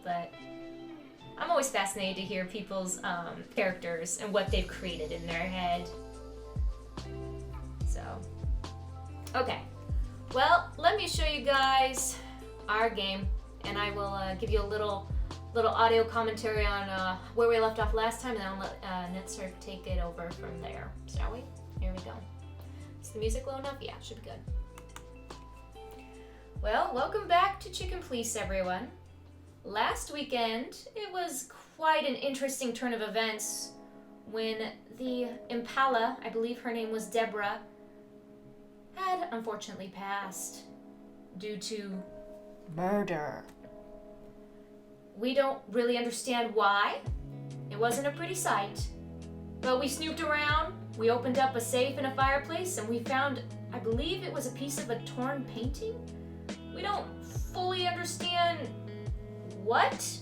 but I'm always fascinated to hear people's characters and what they've created in their head. So, okay. Well, let me show you guys our game, and I will give you a little audio commentary on where we left off last time, and then I'll let Netsurf take it over from there. Shall we? Here we go. Is the music low enough? Yeah, should be good. Well, welcome back to Chicken Police, everyone. Last weekend, it was quite an interesting turn of events when the Impala, I believe her name was Deborah, had unfortunately passed due to murder. We don't really understand why. It wasn't a pretty sight. But we snooped around, we opened up a safe and a fireplace, and we found, I believe it was a piece of a torn painting? We don't fully understand what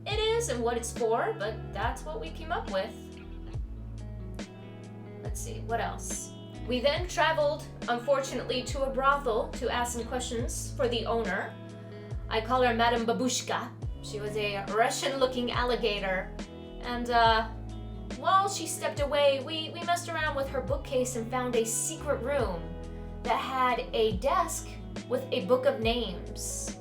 it is and what it's for, but that's what we came up with. Let's see, what else? We then traveled, unfortunately, to a brothel to ask some questions for the owner. I call her Madame Babushka. She was a Russian-looking alligator. And while she stepped away, we messed around with her bookcase and found a secret room that had a desk with a book of names.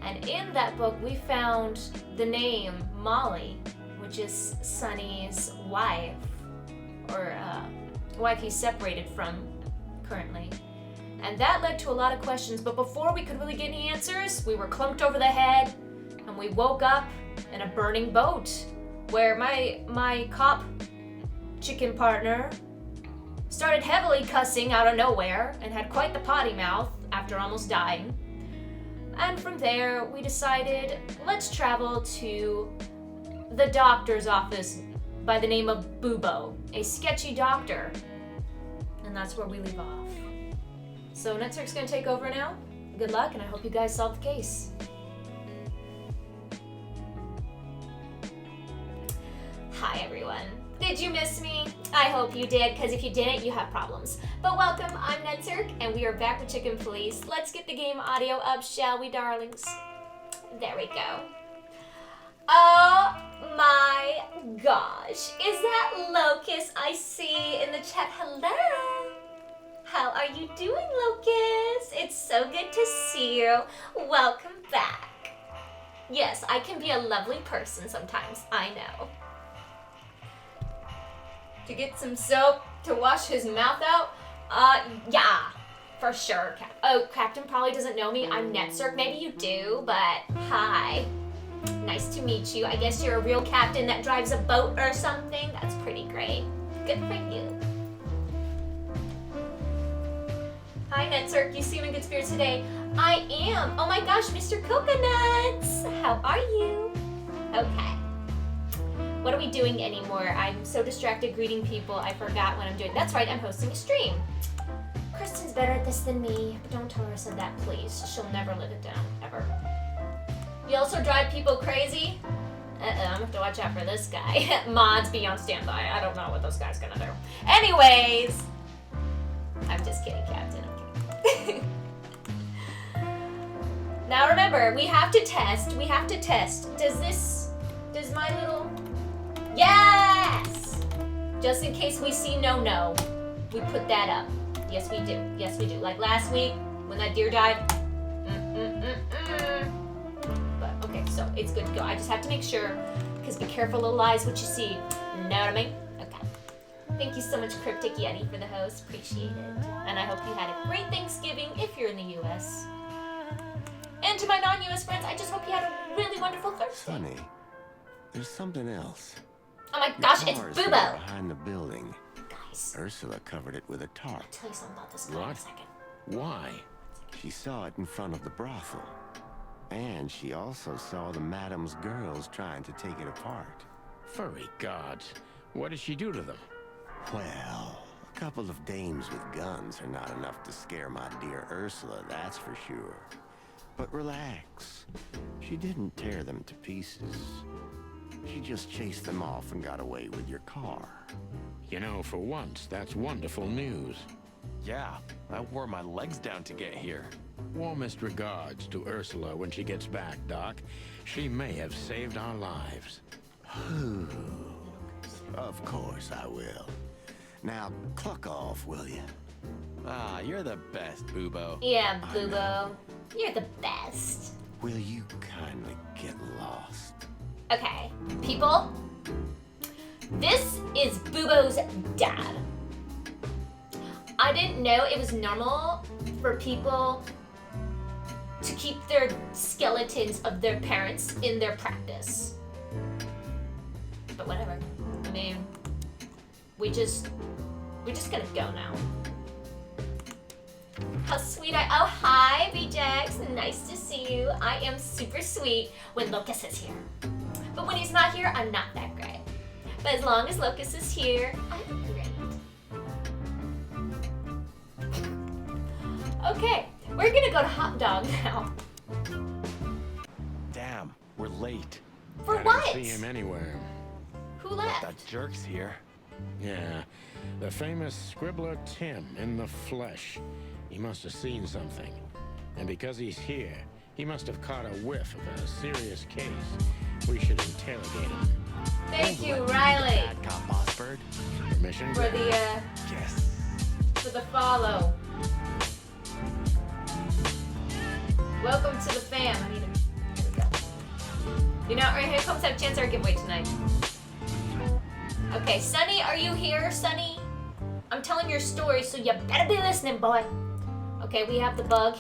And in that book, we found the name Molly, which is Sonny's wife, or wife he's separated from currently. And that led to a lot of questions, but before we could really get any answers, we were clunked over the head, and we woke up in a burning boat, where my cop chicken partner started heavily cussing out of nowhere and had quite the potty mouth after almost dying. And from there, we decided, let's travel to the doctor's office by the name of Bubo, a sketchy doctor. And that's where we leave off. So Netsurf's gonna take over now. Good luck, and I hope you guys solve the case. Hi everyone. Did you miss me? I hope you did, because if you didn't, you have problems. But welcome, I'm Netsurf, and we are back with Chicken Police. Let's get the game audio up, shall we, darlings? There we go. Oh my gosh. Is that Locust I see in the chat? Hello. How are you doing, Locust? It's so good to see you. Welcome back. Yes, I can be a lovely person sometimes, I know. To get some soap to wash his mouth out? Yeah, for sure. Captain probably doesn't know me. I'm Netsurf. Maybe you do, but hi. Nice to meet you. I guess you're a real captain that drives a boat or something. That's pretty great. Good for you. Hi, Netsurf. You seem in good spirits today. I am. Oh my gosh, Mr. Coconuts. How are you? Okay. What are we doing anymore? I'm so distracted greeting people, I forgot what I'm doing. That's right, I'm hosting a stream. Kristen's better at this than me, but don't tell her I said that, please. She'll never live it down, ever. You also drive people crazy? I'm gonna have to watch out for this guy. Mods, be on standby. I don't know what those guys gonna do. Anyways, I'm just kidding, Captain. I'm kidding. Now remember, we have to test. Does my little... Yes! Just in case we see no, we put that up. Yes, we do. Like last week, when that deer died. But, okay, so it's good to go. I just have to make sure, because be careful, little eyes, what you see. Know what I mean? Okay. Thank you so much, Cryptic Yeti, for the host. Appreciate it. And I hope you had a great Thanksgiving if you're in the U.S. And to my non-U.S. friends, I just hope you had a really wonderful Thursday. Sonny, there's something else. Oh my gosh, it's Your car's Bubo! there behind the building. Guys, Ursula covered it with a tarp. I'll tell you something about this guy in a What? second. Why? She saw it in front of the brothel. And she also saw the madam's girls trying to take it apart. Furry gods. What did she do to them? Well, a couple of dames with guns are not enough to scare my dear Ursula, that's for sure. But relax. She didn't tear them to pieces. She just chased them off and got away with your car. You know, for once, that's wonderful news. Yeah, I wore my legs down to get here. Warmest regards to Ursula when she gets back, Doc. She may have saved our lives. Of course I will. Now, cluck off, will you? Ah, you're the best, Bubo. Yeah, Bubo. You're the best. Will you kindly get lost? Okay, people. This is Bubo's dad. I didn't know it was normal for people to keep their skeletons of their parents in their practice. But whatever. I mean, we're just gonna go now. How sweet oh hi, B-Jax, nice to see you. I am super sweet when Locus is here. But when he's not here, I'm not that great. But as long as Locus is here, I'm great. Okay, we're gonna go to Hot Dog now. Damn, we're late. For I what? didn't see him anywhere. Who left? That jerk's here. Yeah, the famous scribbler Tim in the flesh. He must have seen something. And because he's here, he must have caught a whiff of a serious case. We should interrogate him. Thank you, Riley, Bad cop, boss bird. Permission? for the Yes. follow. Welcome to the fam. I need to. There we go. You know, right here comes our chance our giveaway tonight. Okay, Sonny, are you here, Sonny? I'm telling your story, so you better be listening, boy. Okay, we have the bug.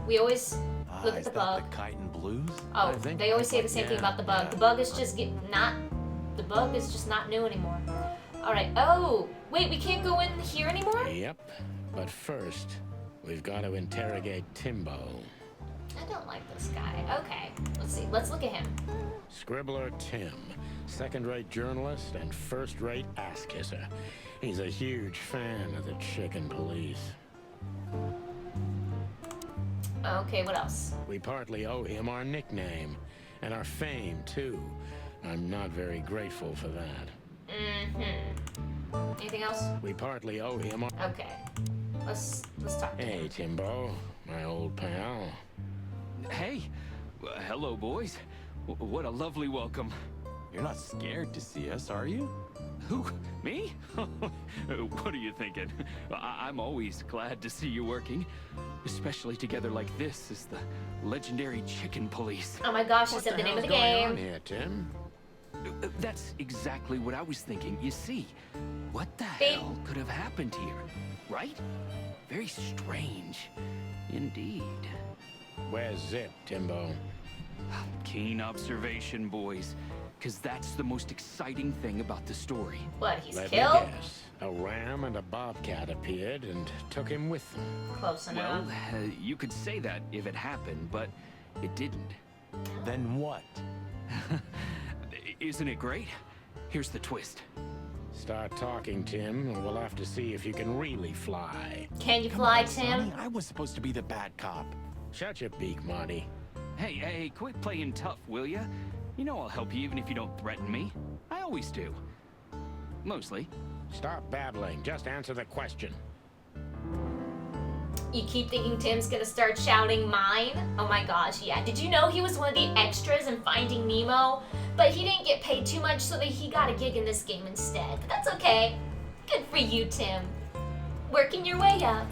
We always look at Is the that bug. the kite and blues? Oh, I think they always say the same thing yeah, about the bug. yeah. The bug is just the bug is just not new anymore. All right. Oh, wait, we can't go in here anymore? Yep, but first, we've got to interrogate Timbo. I don't like this guy. Okay, let's see. Let's look at him. Scribbler Tim, second-rate journalist and first-rate ass-kisser. He's a huge fan of the chicken police. Okay, what else? We partly owe him our nickname, and our fame, too. I'm not very grateful for that. Mm-hmm. Anything else? We partly owe him our... Okay. Let's talk to him. Hey, Timbo, my old pal. Hey, hello, boys. What a lovely welcome. You're not scared to see us, are you? Who? Me? What are you thinking? I'm always glad to see you working, especially together like this as the legendary chicken police. Oh my gosh, he What said the name of the hell's going on game. here, Tim? That's exactly what I was thinking. You see, what the Beep. hell could have happened here, right? Very strange, indeed. Where's Zipp, Timbo? Keen observation, boys, because that's the most exciting thing about the story. What, he's Let killed? me guess. A ram and a bobcat appeared and took him with them. Close enough. Well, you could say that if it happened, but it didn't. Then what? Isn't it great? Here's the twist. Start talking, Tim, and we'll have to see if you can really fly. Can you Come fly, on, Sonny, Tim? I was supposed to be the bad cop. Shut your beak, Marty. Hey, quit playing tough, will ya? You know I'll help you even if you don't threaten me. I always do. Mostly. Stop babbling. Just answer the question. You keep thinking Tim's gonna start shouting mine? Oh my gosh, yeah. Did you know he was one of the extras in Finding Nemo? But he didn't get paid too much, so that he got a gig in this game instead. But that's okay. Good for you, Tim. Working your way up.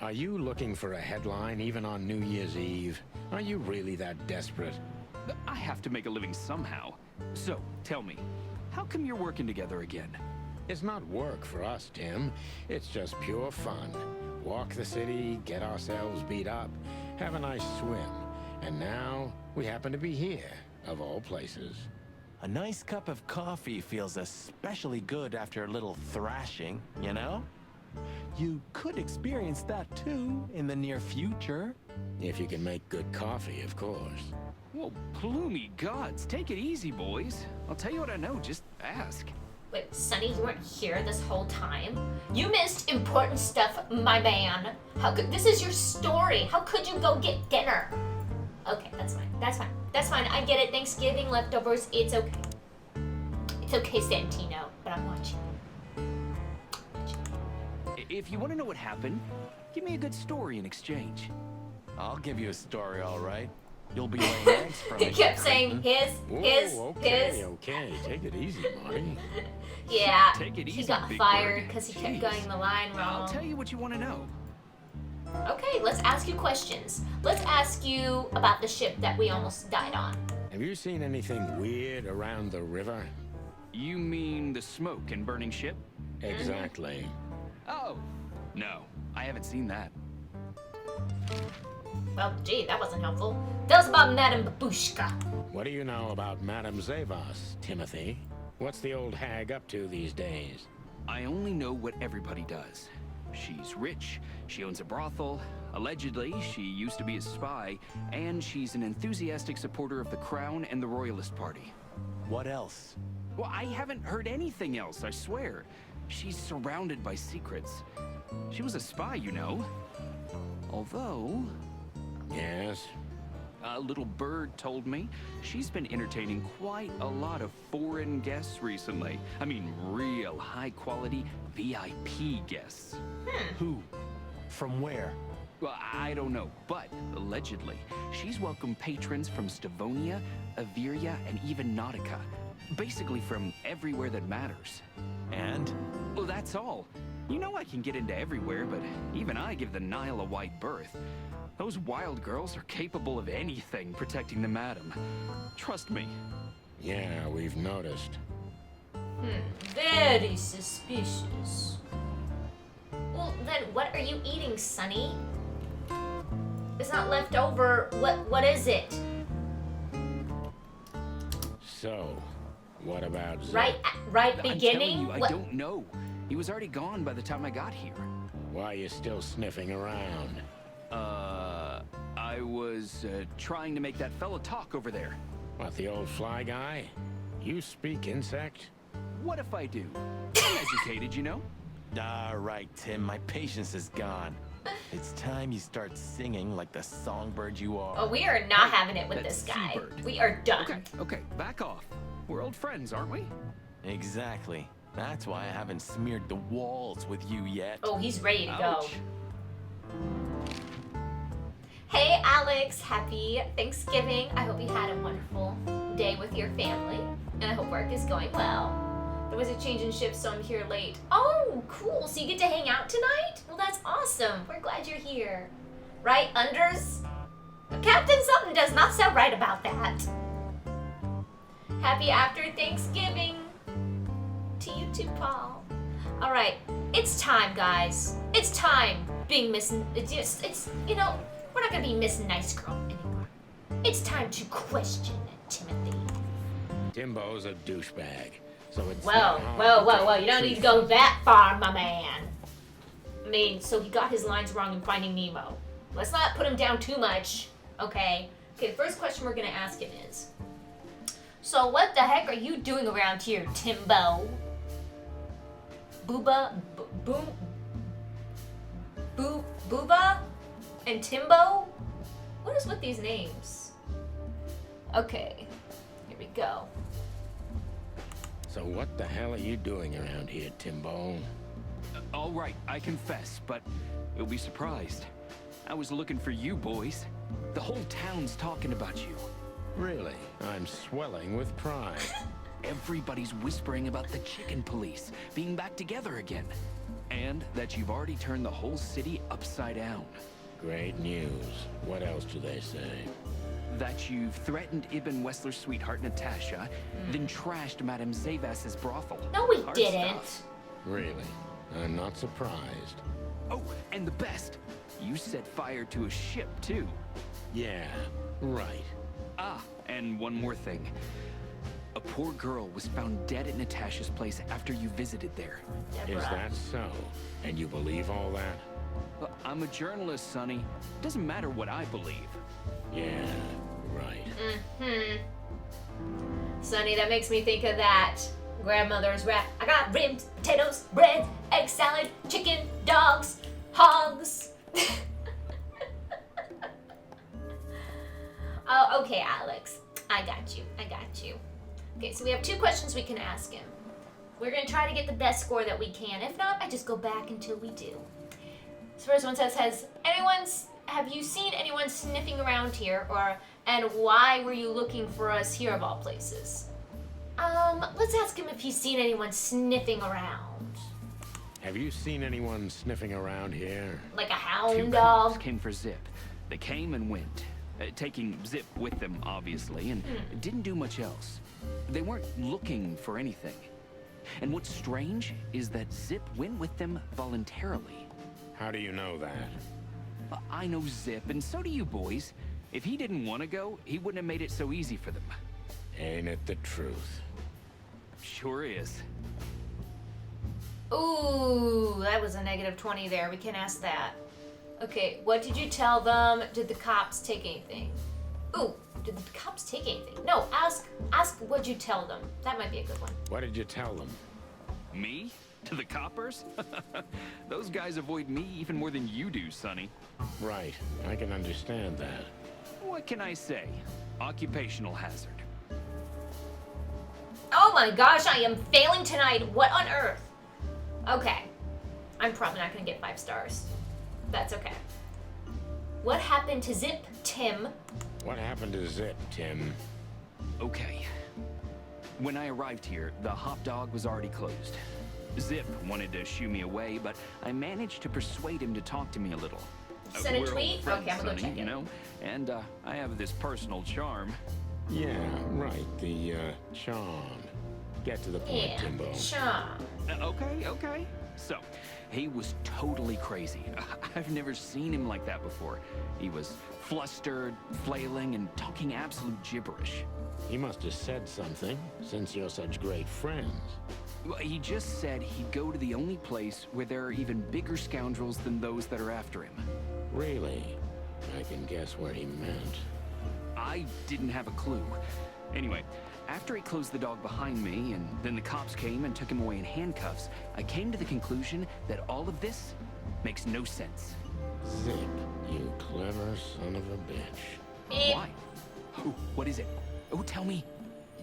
Are you looking for a headline even on New Year's Eve? Are you really that desperate? I have to make a living somehow. So, tell me, how come you're working together again? It's not work for us, Tim. It's just pure fun. Walk the city, get ourselves beat up, have a nice swim. And now, we happen to be here, of all places. A nice cup of coffee feels especially good after a little thrashing, you know? You could experience that too in the near future. If you can make good coffee, of course. Well, plumey gods, take it easy, boys. I'll tell you what I know, just ask. Wait, Sonny, you weren't here this whole time? You missed important stuff, my man. This is your story. How could you go get dinner? Okay, that's fine. That's fine. That's fine. I get it. Thanksgiving, leftovers. It's okay. It's okay, Santino. But I'm watching. If you want to know what happened, give me a good story in exchange. I'll give you a story, all right. You'll be laying eggs from He it. kept saying his. Okay. Take it easy, Marty. Yeah, Take it he easy, got Big fired Bird. because he kept Jeez. going the line I'll wrong. tell you what you want to know. Okay, let's ask you questions. Let's ask you about the ship that we almost died on. Have you seen anything weird around the river? You mean the smoke and burning ship? Exactly. Oh, no, I haven't seen that. Well, gee, that wasn't helpful. Tell us about Madame Babushka. What do you know about Madame Zavas, Timothy? What's the old hag up to these days? I only know what everybody does. She's rich, she owns a brothel, allegedly she used to be a spy, and she's an enthusiastic supporter of the Crown and the Royalist Party. What else? Well, I haven't heard anything else, I swear. She's surrounded by secrets. She was a spy, you know. Although, Yes? a little bird told me she's been entertaining quite a lot of foreign guests recently. I mean, real high-quality VIP guests. Who? From where? Well, I don't know, but allegedly, she's welcomed patrons from Stavonia, Averia, and even Nautica. Basically from everywhere that matters. And? Well, that's all. You know I can get into everywhere, but even I give the Nile a wide berth. Those wild girls are capable of anything protecting the madam. Trust me. Yeah, we've noticed. Very suspicious. Well, then what are you eating, Sonny? It's not leftover. What is it? So, what about Zipp? Right I'm beginning? telling you, I What- don't know. He was already gone by the time I got here. Why are you still sniffing around? I was trying to make that fella talk over there. What, the old fly guy? You speak insect? What if I do? I'm educated, you know? All right, Tim, my patience is gone. It's time you start singing like the songbird you are. Oh, we are not having it with That's this guy. seabird. We are done. Okay, back off. We're old friends, aren't we? Exactly. That's why I haven't smeared the walls with you yet. Oh, he's ready to go. Ouch. Hey, Alex. Happy Thanksgiving. I hope you had a wonderful day with your family, and I hope work is going well. There was a change in shift, so I'm here late. Oh, cool. So you get to hang out tonight? Well, that's awesome. We're glad you're here. Right, Unders? Captain, something does not sound right about that. Happy after Thanksgiving to you too, Paul. All right, it's time, guys. It's time being Miss. It's you know, we're not gonna be Miss Nice Girl anymore. It's time to question Timothy. Timbo's a douchebag, so it's Whoa, not hard whoa, to whoa, tell whoa! the You don't need to truth. go that far, my man. I mean, so he got his lines wrong in Finding Nemo. Let's not put him down too much, okay? Okay, the first question we're gonna ask him is, so what the heck are you doing around here, Timbo? Booba and Timbo? What is with these names? Okay, here we go. So what the hell are you doing around here, Timbo? All right, I confess, but you'll be surprised. I was looking for you boys. The whole town's talking about you. Really? I'm swelling with pride. Everybody's whispering about the chicken police being back together again. And that you've already turned the whole city upside down. Great news. What else do they say? That you've threatened Ibn Wessler's sweetheart Natasha, then trashed Madame Zavas's brothel. No, we Hard didn't. stuff. Really? I'm not surprised. Oh, and the best, you set fire to a ship too. Yeah, right. Ah, and one more thing. A poor girl was found dead at Natasha's place after you visited there. Is Deborah. that so? And you believe all that? But I'm a journalist, Sonny. It doesn't matter what I believe. Yeah, right. Sonny, that makes me think of that grandmother's rap. I got ribs, potatoes, bread, egg salad, chicken, dogs, hogs. Oh, okay, Alex. I got you. Okay, so we have two questions we can ask him. We're gonna try to get the best score that we can. If not, I just go back until we do. This first one says, have you seen anyone sniffing around here, and why were you looking for us here of all places? Let's ask him if he's seen anyone sniffing around. Have you seen anyone sniffing around here? Like a 2 hound cops dog? came for Zipp. They came and went, taking Zipp with them, obviously, and didn't do much else. They weren't looking for anything. And what's strange is that Zipp went with them voluntarily. How do you know that? I know Zipp, and so do you boys. If he didn't want to go, he wouldn't have made it so easy for them. Ain't it the truth? Sure is. Ooh, that was a negative 20 there. We can ask that. Okay, what did you tell them? Did the cops take anything? Ooh, did the cops take anything? No, ask what'd you tell them. That might be a good one. What did you tell them? Me? To the coppers? Those guys avoid me even more than you do, Sonny. Right, I can understand that. What can I say? Occupational hazard. Oh my gosh, I am failing tonight. What on earth? Okay. I'm probably not gonna get 5 stars. That's okay. What happened to Zipp, Tim? What happened to Zipp, Tim? Okay. When I arrived here, the hot dog was already closed. Zipp wanted to shoo me away, but I managed to persuade him to talk to me a little. Send a We're old tweet? friends, Okay, I'm gonna go Sonny, check you it. know, and I have this personal charm. Yeah, right, the, charm. Get to the point, Yeah, Timbo. charm. Okay. So, he was totally crazy. I've never seen him like that before. He was flustered, flailing, and talking absolute gibberish. He must have said something, since you're such great friends. Well, he just said he'd go to the only place where there are even bigger scoundrels than those that are after him. Really? I can guess what he meant. I didn't have a clue. Anyway, after he closed the dog behind me, and then the cops came and took him away in handcuffs, I came to the conclusion that all of this makes no sense. Zipp, you clever son of a bitch. Beep. Why? Oh, what is it? Oh, tell me.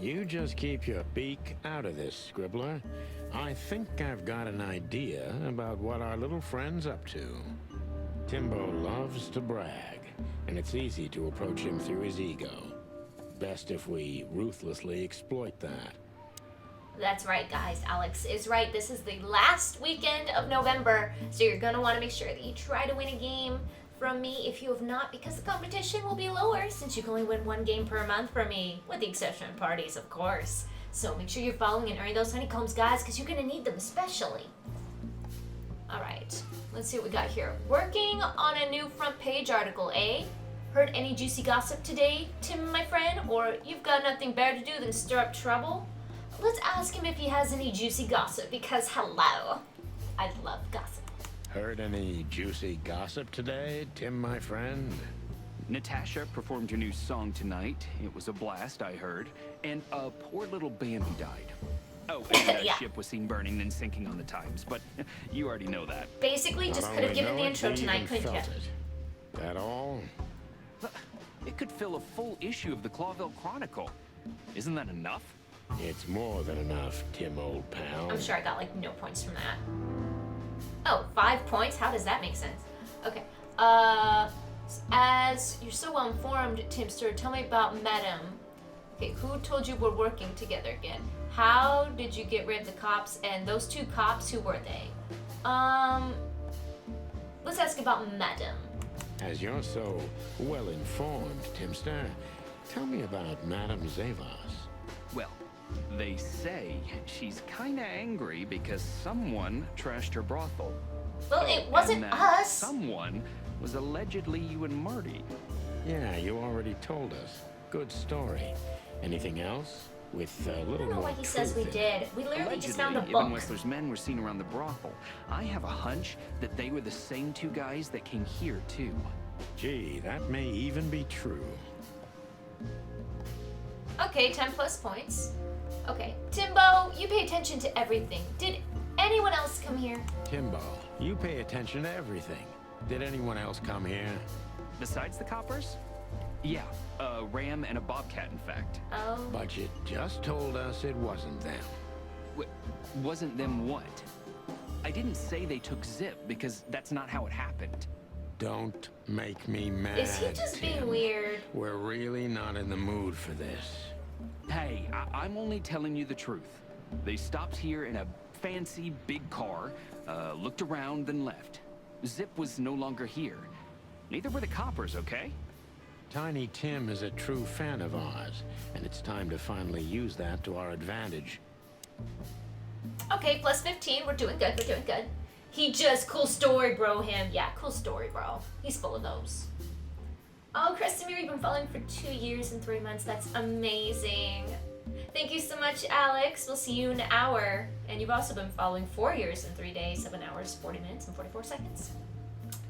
You just keep your beak out of this, Scribbler. I think I've got an idea about what our little friend's up to. Timbo loves to brag, and it's easy to approach him through his ego. Best if we ruthlessly exploit that. That's right, guys. Alex is right. This is the last weekend of November, so you're going to want to make sure that you try to win a game from me if you have not, because the competition will be lower since you can only win 1 game per month from me, with the exception of parties, of course. So make sure you're following and earning those honeycombs, guys, because you're going to need them especially. All right, let's see what we got here. Working on a new front page article, eh? Heard any juicy gossip today, Tim, my friend? Or you've got nothing better to do than stir up trouble? Let's ask him if he has any juicy gossip, because hello, I love gossip. Heard any juicy gossip today, Tim, my friend? Natasha performed her new song tonight. It was a blast, I heard. And a poor little Bambi died. Oh, and a Yeah. ship was seen burning then sinking on the Times, but you already know that. Basically, just Not could have only given know the it, intro we tonight, even couldn't you? felt it. That all? It could fill a full issue of the Clawville Chronicle. Isn't that enough? It's more than enough, Tim, old pal. I'm sure I got like no points from that. Oh, 5 points? How does that make sense? Okay. As you're so well informed, Timster, tell me about Madam. Okay, who told you we're working together again? How did you get rid of the cops? And those 2 cops, who were they? Let's ask about Madam. As you're so well informed, Timster, tell me about Madame Zavos. Well, they say she's kinda angry because someone trashed her brothel. Well, it wasn't and that us. Someone was allegedly you and Marty. Yeah, you already told us. Good story. Anything else? With a I little don't know more why he says we truth in did. We literally just found a Allegedly, book. even Wessler's men were seen around the brothel. I have a hunch that they were the same 2 guys that came here, too. Gee, that may even be true. Okay, 10 plus points. Okay, Timbo, you pay attention to everything. Did anyone else come here? Timbo, you pay attention to everything. Did anyone else come here? Besides the coppers? Yeah, a ram and a bobcat, in fact. Oh. But you just told us it wasn't them. Wasn't them what? I didn't say they took Zipp, because that's not how it happened. Don't make me mad, Is he just Tim. being weird? We're really not in the mood for this. Hey, I'm only telling you the truth. They stopped here in a fancy big car, looked around, then left. Zipp was no longer here. Neither were the coppers, okay? Tiny Tim is a true fan of ours, and it's time to finally use that to our advantage. Okay, plus 15. We're doing good. We're doing good. He just cool story, bro. Him. Yeah, cool story, bro. He's full of those. Oh, Kristamir, you've been following for 2 years and 3 months. That's amazing. Thank you so much, Alex. We'll see you in an hour. And you've also been following 4 years and 3 days, 7 hours, 40 minutes, and 44 seconds.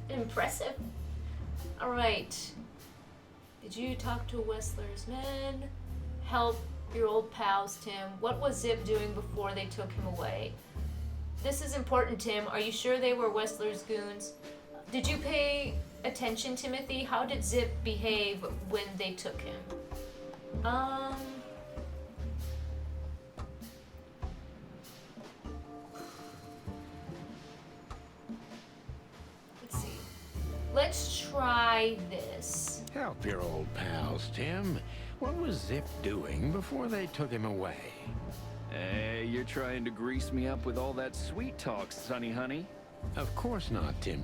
Impressive. All right. Did you talk to Wessler's men? Help your old pals, Tim. What was Zipp doing before they took him away? This is important, Tim. Are you sure they were Wessler's goons? Did you pay attention, Timothy? How did Zipp behave when they took him? Let's see. Let's try this. Help your old pals, Tim. What was Zipp doing before they took him away? Hey, you're trying to grease me up with all that sweet talk, Sonny honey. Of course not, Tim.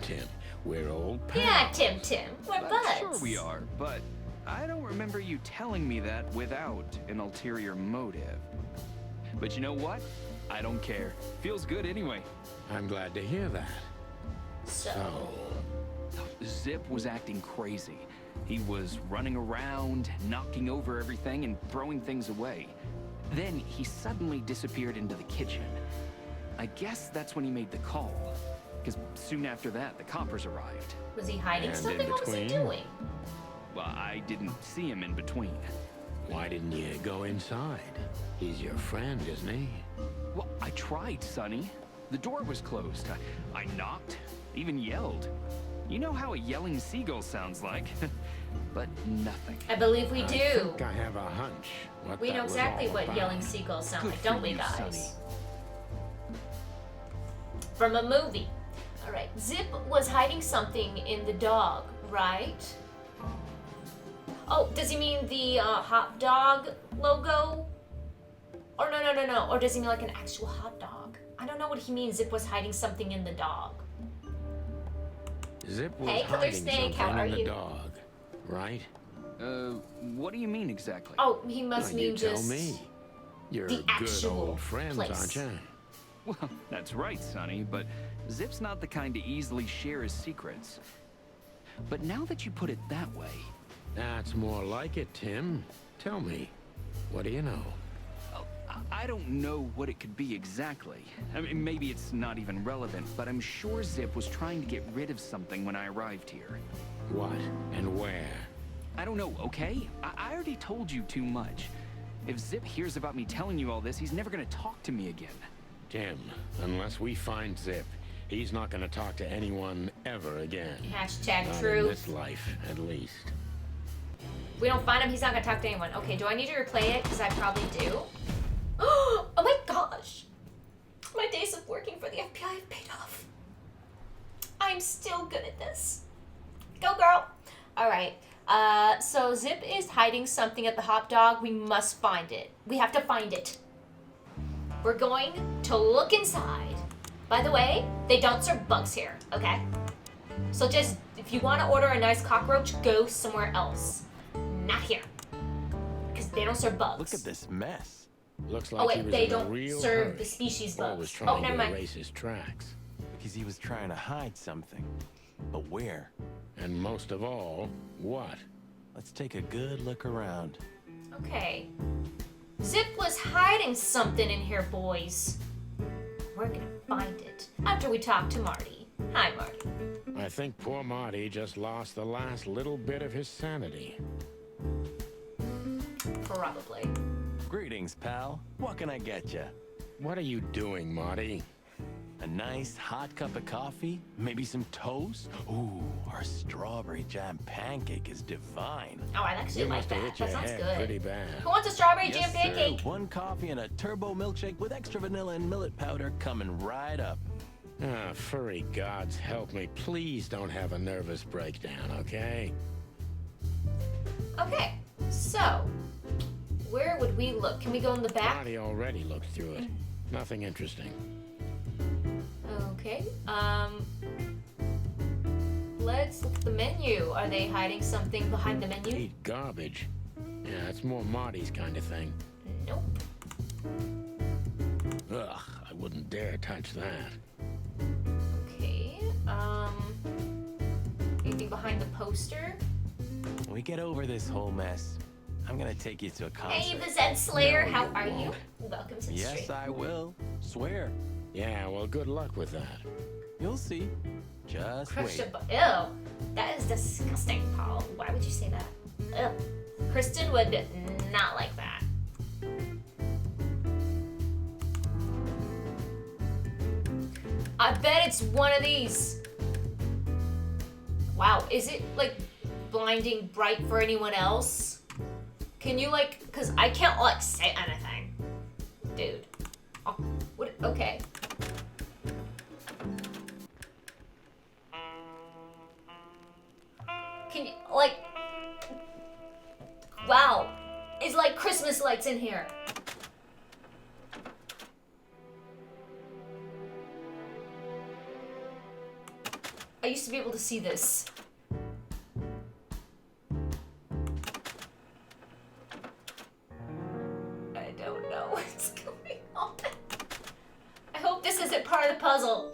We're old pals. Yeah, Tim. We're buds. Sure we are, but I don't remember you telling me that without an ulterior motive. But you know what? I don't care. Feels good anyway. I'm glad to hear that. So, Zipp was acting crazy. He was running around, knocking over everything and throwing things away. Then he suddenly disappeared into the kitchen. I guess that's when he made the call. Because soon after that, the coppers arrived. was he hiding And something? in What was he between? doing? Well, I didn't see him in between. Why didn't you go inside? He's your friend, isn't he? Well, I tried, Sonny. The door was closed. I knocked, even yelled. You know how a yelling seagull sounds like. But nothing. I believe we I do. think I have a hunch. What We that know was exactly all what about. yelling seagulls sound Good like, for don't we, you, guys? Sonny. From a movie. All right. Zipp was hiding something in the dog, right? Oh, does he mean the hot dog logo? Or no. Or does he mean like an actual hot dog? I don't know what he means. Zipp was hiding something in the dog. Zipp was Hey, Killer hiding Snake, how something are in the you? dog, right? What do you mean exactly? Oh, he must Now mean you tell just me. You're the good actual old friends, place. aren't you? Well, that's right, Sonny, but Zipp's not the kind to easily share his secrets. But now that you put it that way, That's more like it, Tim. Tell me, what do you know? I don't know what it could be exactly. I mean, maybe it's not even relevant, but I'm sure Zipp was trying to get rid of something when I arrived here. What and where? I don't know, okay? I already told you too much. If Zipp hears about me telling you all this, he's never gonna talk to me again. Tim, unless we find Zipp, he's not gonna talk to anyone ever again. hashtag Not in true. this life, at least. If we don't find him, he's not gonna talk to anyone. Okay, do I need to replay it? Because I probably do. Oh my gosh! My days of working for the FBI have paid off. I'm still good at this. Go, girl! Alright, so Zipp is hiding something at the hot dog. We must find it. We have to find it. We're going to look inside. By the way, they don't serve bugs here, okay? So just, if you want to order a nice cockroach, go somewhere else. Not here. Because they don't serve bugs. Look at this mess. Looks like Oh he wait, was they in a don't real serve hurry. the species Or bugs. was Oh, trying never to mind. erase his tracks. Because he was trying to hide something. But where? And most of all, what? Let's take a good look around. Okay. Zipp was hiding something in here, boys. We're gonna find it after we talk to Marty. Hi, Marty. I think poor Marty just lost the last little bit of his sanity. Probably. Greetings, pal. What can I get you? What are you doing, Marty? A nice hot cup of coffee, maybe some toast. Ooh, our strawberry jam pancake is divine. Oh, I actually You like must have that. hit your That sounds head good. pretty bad. Who wants a strawberry jam Yes, pancake? sir. One coffee and a turbo milkshake with extra vanilla and millet powder coming right up. Ah, furry gods help me. Please don't have a nervous breakdown, okay? Okay, so where would we look? Can we go in the back? Marty already looked through it. Nothing interesting. Okay. Let's look at the menu. Are they hiding something behind the menu? Eat garbage. Yeah, it's more Marty's kind of thing. Nope. Ugh, I wouldn't dare touch that. Okay. Anything behind the poster? When we get over this whole mess, I'm gonna take you to a concert. Hey, the Zed Slayer, No, how you are you? won't. Welcome to the Yes, stream. I will. Swear. Yeah, well, good luck with that. You'll see. Just Crush a wait. Ew. That is disgusting, Paul. Why would you say that? Ugh. Kristen would not like that. I bet it's one of these. Wow, is it like blinding bright for anyone else? Can you like, cause I can't like say anything. Dude. Oh, what, okay. Can you, like, wow. It's like Christmas lights in here. I used to be able to see this. I don't know what's going on. I hope this isn't part of the puzzle.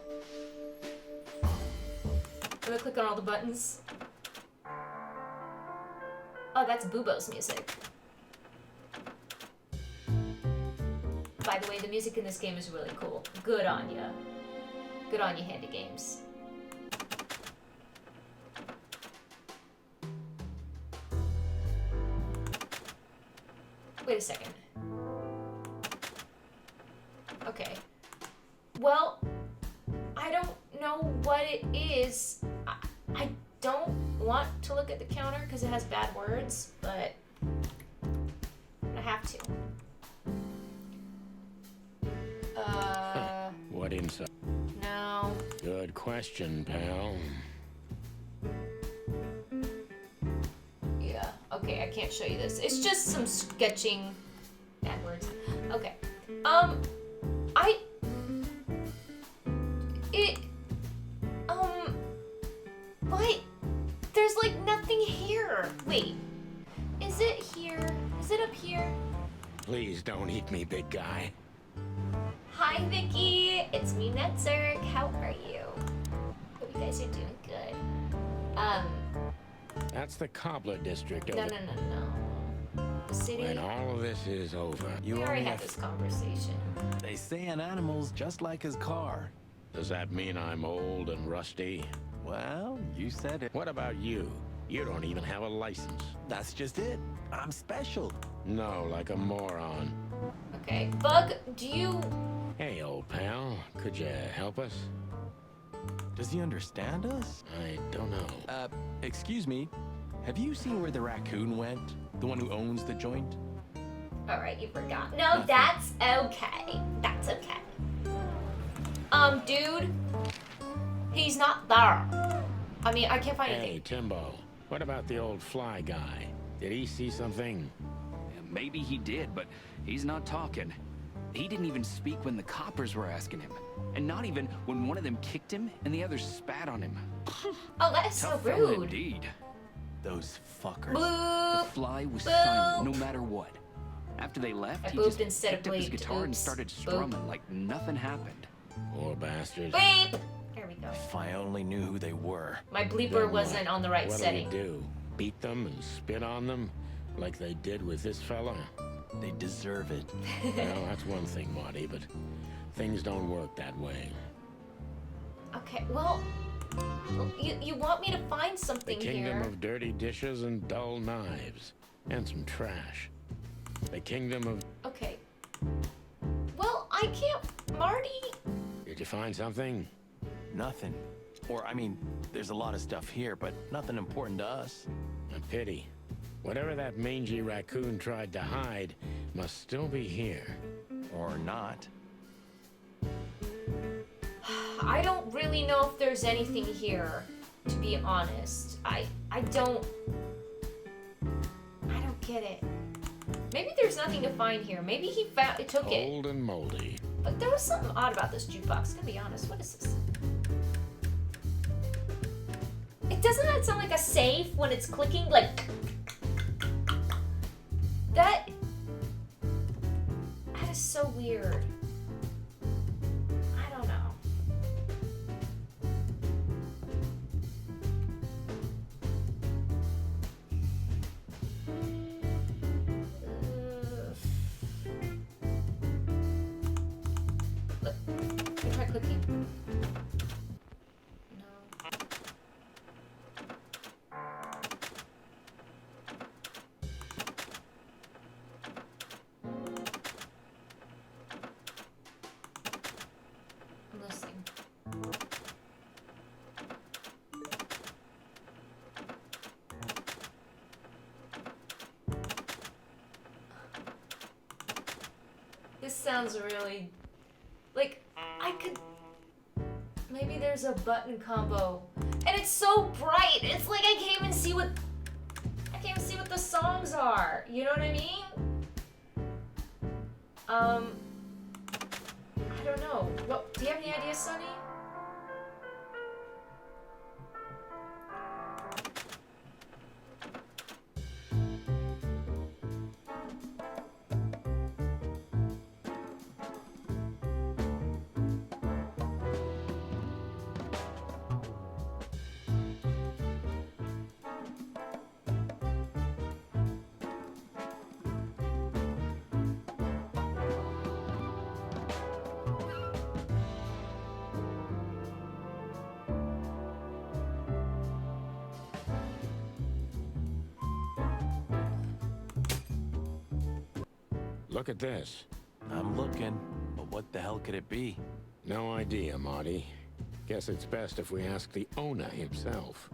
I'm gonna click on all the buttons. Oh, that's Bubo's music. By the way, the music in this game is really cool. Good on ya. Good on you, Handy Games. Wait a second. Okay. Well, I don't know what it is. I don't want to look at the counter because it has bad words, but I have to. What inside? No. Good question, pal. Yeah, okay, I can't show you this. It's just some sketching bad words. Okay. What? There's like nothing here. Wait. Is it here? Is it up here? Please don't eat me, big guy. Hi, Vicky. It's me, Netzerk. How are you? Hope you guys are doing good. That's the cobbler district No, over. no. The city. When all of this is over, We You already only had have this conversation. They say an animal's just like his car. does that mean I'm old and rusty? Well, you said it. What about you? You don't even have a license. That's just it. I'm special. No, like a moron. Okay. Bug, do you... Hey, old pal, could you help us? Does he understand us? I don't know. Excuse me. Have you seen where the raccoon went? The one who owns the joint? Alright, you forgot. No, that's okay. That's okay. Dude. He's not there. I mean, I can't find Hey, anything. Timbo, what about the old fly guy? Did he see something? Maybe he did, but he's not talking. He didn't even speak when the coppers were asking him. And not even when one of them kicked him and the other spat on him. Oh, that is so Tough fella rude. indeed. Those fuckers. Boop. Fly was Boop. silent no matter what. After they left, I he booped just instead of picked up his bleeped. guitar and Oops. started Boop. strumming like nothing happened. Poor bastards. Beep. There we go. If I only knew who they were. My bleeper Then wasn't what? on the right What setting. do we do? Beat them and spit on them? Like they did with this fella? They deserve it. Well, that's one thing, Marty, but things don't work that way. Okay, well, you want me to find The something kingdom here? of dirty dishes and dull knives. And some trash. The kingdom of... Okay. Well, I can't... Marty? Did Did you find something? Nothing. Or, I mean, there's a lot of stuff here, but nothing important to us. A pity. Whatever that mangy raccoon tried to hide must still be here. Or not. I don't really know if there's anything here, to be honest. I don't get it. Maybe there's nothing to find here. Maybe he took it. Old and moldy. But there was something odd about this jukebox, to be honest. What is this? Doesn't that sound like a safe when it's clicking? Like that is so weird. I don't know. Look, let me try clicking. This sounds really like I could. Maybe there's a button combo, and it's so bright. It's like I can't even see what the songs are. You know what I mean? I don't know. What do you have any ideas, Sonny? Look at this. I'm looking, but what the hell could it be? No idea, Marty. Guess it's best if we ask the owner himself.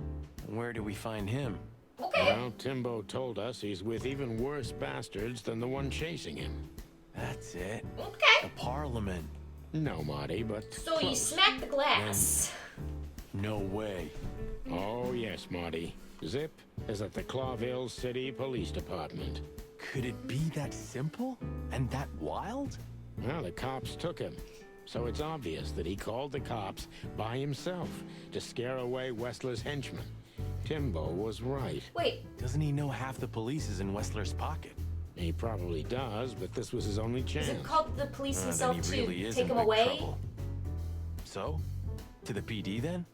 Where do we find him? Okay. Well, Timbo told us he's with even worse bastards than the one chasing him. That's it. Okay. The Parliament. No, Marty, but So you close. smack the glass. No way. Oh, yes, Marty. Zipp is at the Clawville City Police Department. Could it be that simple? And that wild? Well, the cops took him. So it's obvious that he called the cops by himself to scare away Wessler's henchmen. Timbo was right. Wait, Doesn't he know half the police is in Wessler's pocket? He probably does, but this was his only chance. is it called the police Then himself he to really is take in him big away? trouble. So? To the PD then?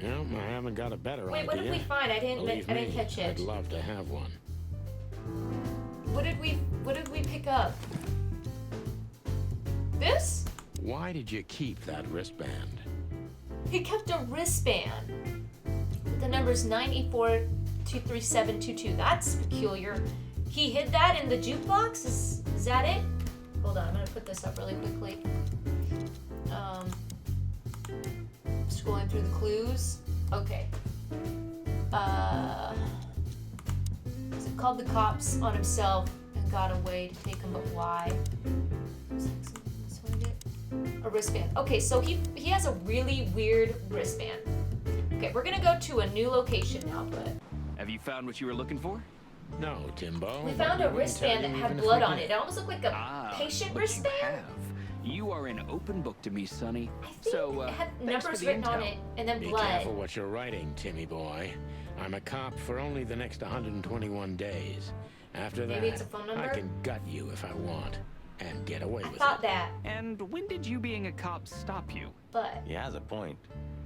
Well, I haven't got a better Wait, idea. what did we find? I didn't Believe catch me, it. I'd love to have one. What did we pick up? This? Why did you keep that wristband? He kept a wristband with the numbers 984-23722. That's peculiar. He hid that in the jukebox? Is that it? Hold on, I'm gonna put this up really quickly. Scrolling through the clues. Okay. So he called the cops on himself and got away to take him, but why? A wristband. Okay, so he has a really weird wristband. Okay, we're gonna go to a new location now, but Have you found what you were looking for? No, Timbo. we but found we a wouldn't wristband tell that you had even if blood we on did. it. It almost looked like a patient but wristband. You have. You are an open book to me, Sonny. I think So, it had thanks for numbers the written on intel. it and then Be blood. careful what you're writing, Timmy boy. I'm a cop for only the next 121 days. After Maybe that, it's a phone I number? can gut you if I want. And get away I with thought it. that, And when did you being a cop stop you? but He has a point.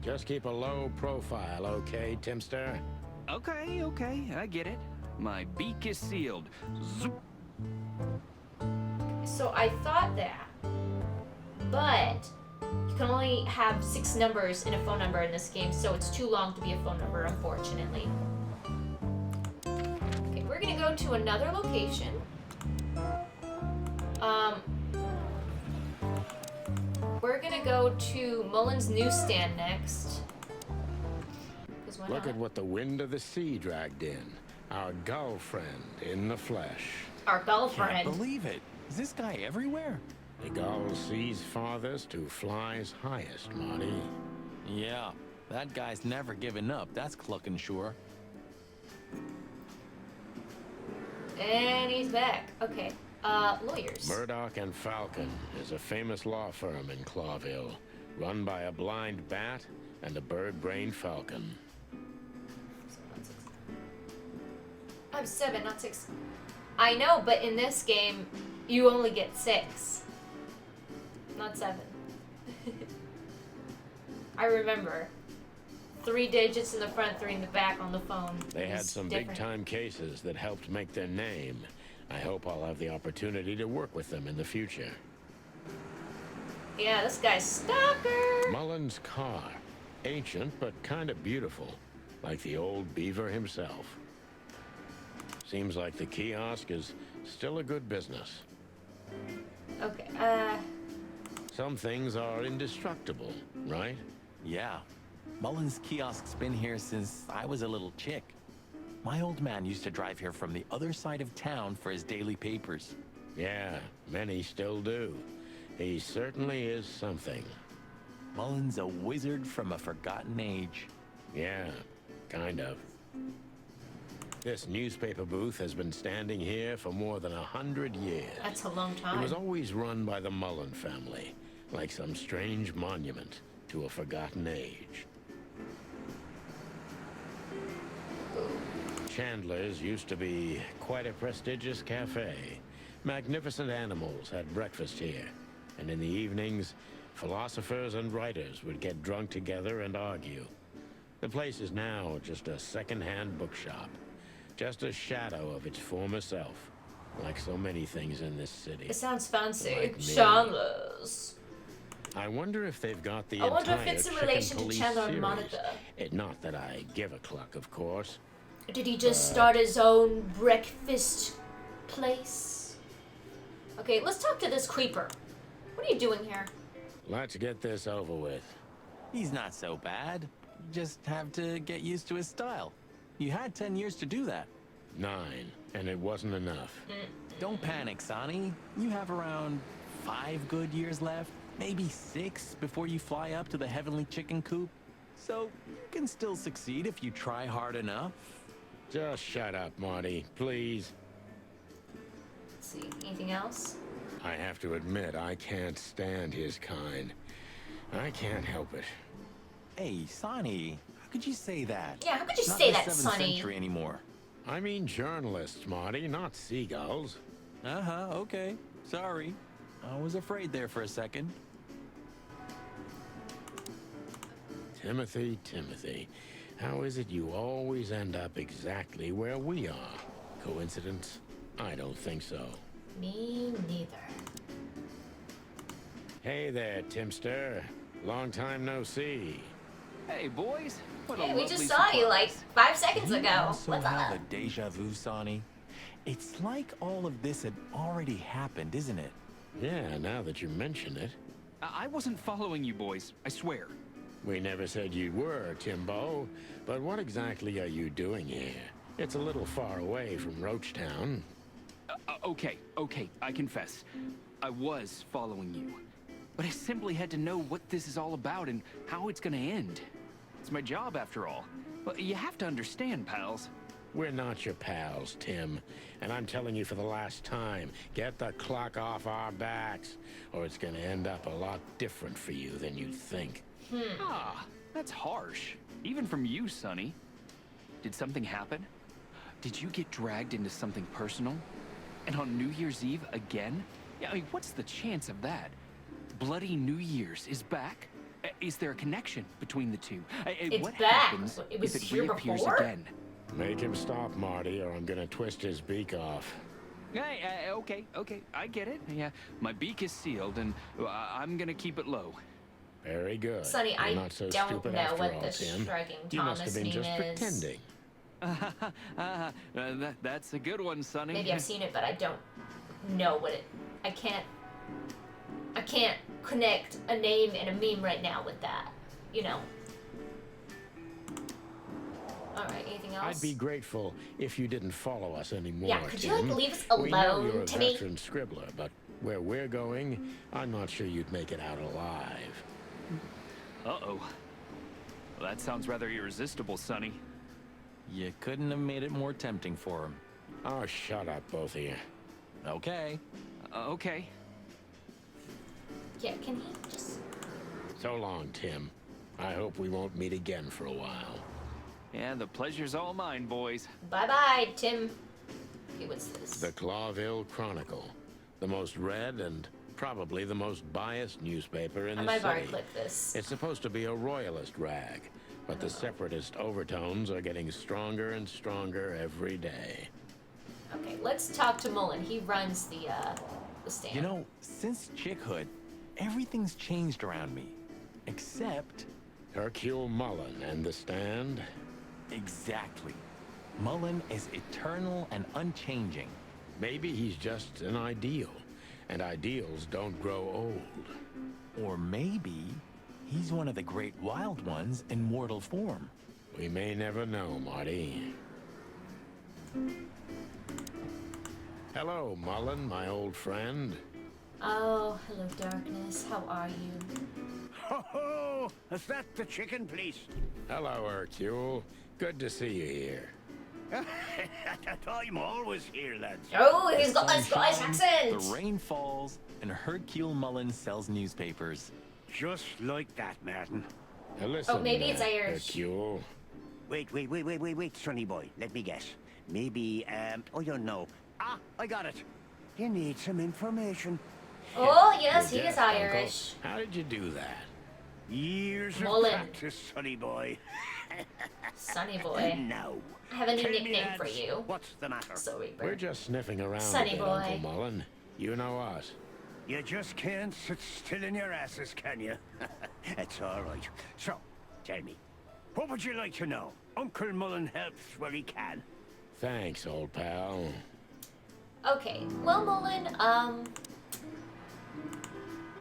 Just keep a low profile, okay, Timster? Okay, I get it. My beak is sealed. Zoop. so I thought that, but you can only have 6 numbers in a phone number in this game, so it's too long to be a phone number, unfortunately. Okay, we're gonna go to another we're we're gonna go to Mullen's Newsstand next. 'Cause why Look not? at what the wind of the sea dragged in. Our gull friend in the flesh. Our Can't girlfriend. believe it. Is this guy everywhere? The gull sees farthest who flies highest, Marty. Yeah, that guy's never given up. That's clucking sure. And he's back. Okay. Lawyers. Murdoch and Falcon is a famous law firm in Clawville, run by a blind bat and a bird-brained falcon. I'm 7, not 6. I know, but in this game, you only get 6. Not 7. I remember. 3 digits in the front, 3 in the back on the phone. They had It's some different. big-time cases that helped make their name. I hope I'll have the opportunity to work with them in the future. Yeah, this guy's stalker. Mullen's car. Ancient, but kind of beautiful. Like the old beaver himself. Seems like the kiosk is still a good business. Okay, Some things are indestructible, right? Yeah. Mullen's kiosk's been here since I was a little chick. My old man used to drive here from the other side of town for his daily papers. Yeah, many still do. He certainly is something. Mullen's a wizard from a forgotten age. Yeah, kind of. This newspaper booth has been standing here for more than 100 years. that's a long It time. was always run by the Mullen family, like some strange monument to a forgotten age. Chandler's used to be quite a prestigious cafe. Magnificent animals had breakfast here, and in the evenings, philosophers and writers would get drunk together and argue. The place is now just a second-hand bookshop, just a shadow of its former self, like so many things in this city. It sounds fancy. Like me. Chandler's. I wonder if they've got the I wonder if entire it's in Chicken relation to Police Chandler and series. Monica. Not that I give a cluck, of course. Did he just start his own breakfast place? Okay, let's talk to this creeper. What are you doing here? Let's get this over with. He's not so bad. You just have to get used to his style. You had 10 years to do that. 9, and it wasn't enough. Don't panic, Sonny. You have around 5 good years left, maybe 6 before you fly up to the heavenly chicken coop. So you can still succeed if you try hard enough. Just shut up, Marty, please. Let's see, anything else? I have to admit, I can't stand his kind. I can't help it. Hey, Sonny, how could you say that? Yeah, how could you Not say the that, 7th Sonny? century anymore. I mean journalists, Marty, not seagulls. Uh-huh, okay. Sorry. I was afraid there for a second. Timothy, how is it you always end up exactly where we are? Coincidence? I don't think so. Me neither. Hey there, Timster. Long time no see. Hey, boys. What a Hey, we lovely just saw you like surprise. 5 seconds You ago. also What's have up? a deja vu, Sonny. It's like all of this had already happened, isn't it? Yeah, now that you mention it. I wasn't following you boys, I swear. We never said you were, Timbo. But what exactly are you doing here? It's a little far away from Roachtown. Okay, I confess. I was following you. But I simply had to know what this is all about and how it's gonna end. It's my job, after all. But you have to understand, pals. We're not your pals, Tim. And I'm telling you for the last time, get the clock off our backs, or it's gonna end up a lot different for you than you think. Ah, that's harsh. Even from you, Sonny. Did something happen? Did you get dragged into something personal? And on New Year's Eve again? Yeah, I mean, what's the chance of that? Bloody New Year's is back? Is there a connection between the two? It's what back. happens It was if it here reappears before? again? Make him stop, Marty, or I'm gonna twist his beak off. Hey, okay, I get it. Yeah, my beak is sealed, and I'm gonna keep it low. Very good. Sonny, You're I not so don't stupid know after what all, the Tim. shrugging You must have Thomas been meme just is. pretending. That's a good one, Sonny. Maybe I've seen it, but I don't know what it. I can't connect a name and a meme right now with that, you know. Alright, anything else? I'd be grateful if you didn't follow us anymore, Yeah, could you, Tim. like, leave us We know you're alone, a Timmy? veteran scribbler, but where we're going, I'm not sure you'd make it out alive. Uh-oh. Well, that sounds rather irresistible, Sonny. You couldn't have made it more tempting for him. Oh, shut up, both of you. Okay. Okay. Yeah, can he just... So long, Tim. I hope we won't meet again for a while. Yeah, the pleasure's all mine, boys. Bye-bye, Tim. Okay, what's this? The Clawville Chronicle. The most read and probably the most biased newspaper in I the might have city. already clicked this. It's supposed to be a royalist rag, but the separatist overtones are getting stronger and stronger every day. Okay, let's talk to Mullen. He runs the stand. You know, since chickhood, everything's changed around me. Except... Hercule Mullen and the stand? Exactly. Mullen is eternal and unchanging. Maybe he's just an ideal, and ideals don't grow old. Or maybe he's one of the great wild ones in mortal form. We may never know, Marty. Hello, Mullen, my old friend. Oh, hello, Darkness. How are you? Ho ho! Is that the chicken, please? Hello, Hercule. Good to see you here. I'm always here, lads. Oh, he's got a Sun Scottish shines, accent! The rain falls, and Hercule Mullen sells newspapers. Just like that, Martin. Now listen, maybe it's Irish. Hercule. Wait, Sonny boy. Let me guess. Maybe, I don't know. Ah, I got it. You need some information. Oh, yes, he Good is guess, Uncle. Irish. How did you do that? Years Mullen. of practice, Sonny boy. Sonny boy. Now, I have a new tell me, nickname for lads, you. what's the matter? So Reaper. We're just sniffing around Sonny a bit, boy. Uncle Mullen. You know us. You just can't sit still in your asses, can you? It's all right. So, tell me, what would you like to know? Uncle Mullen helps where he can. Thanks, old pal. Okay, well, Mullen,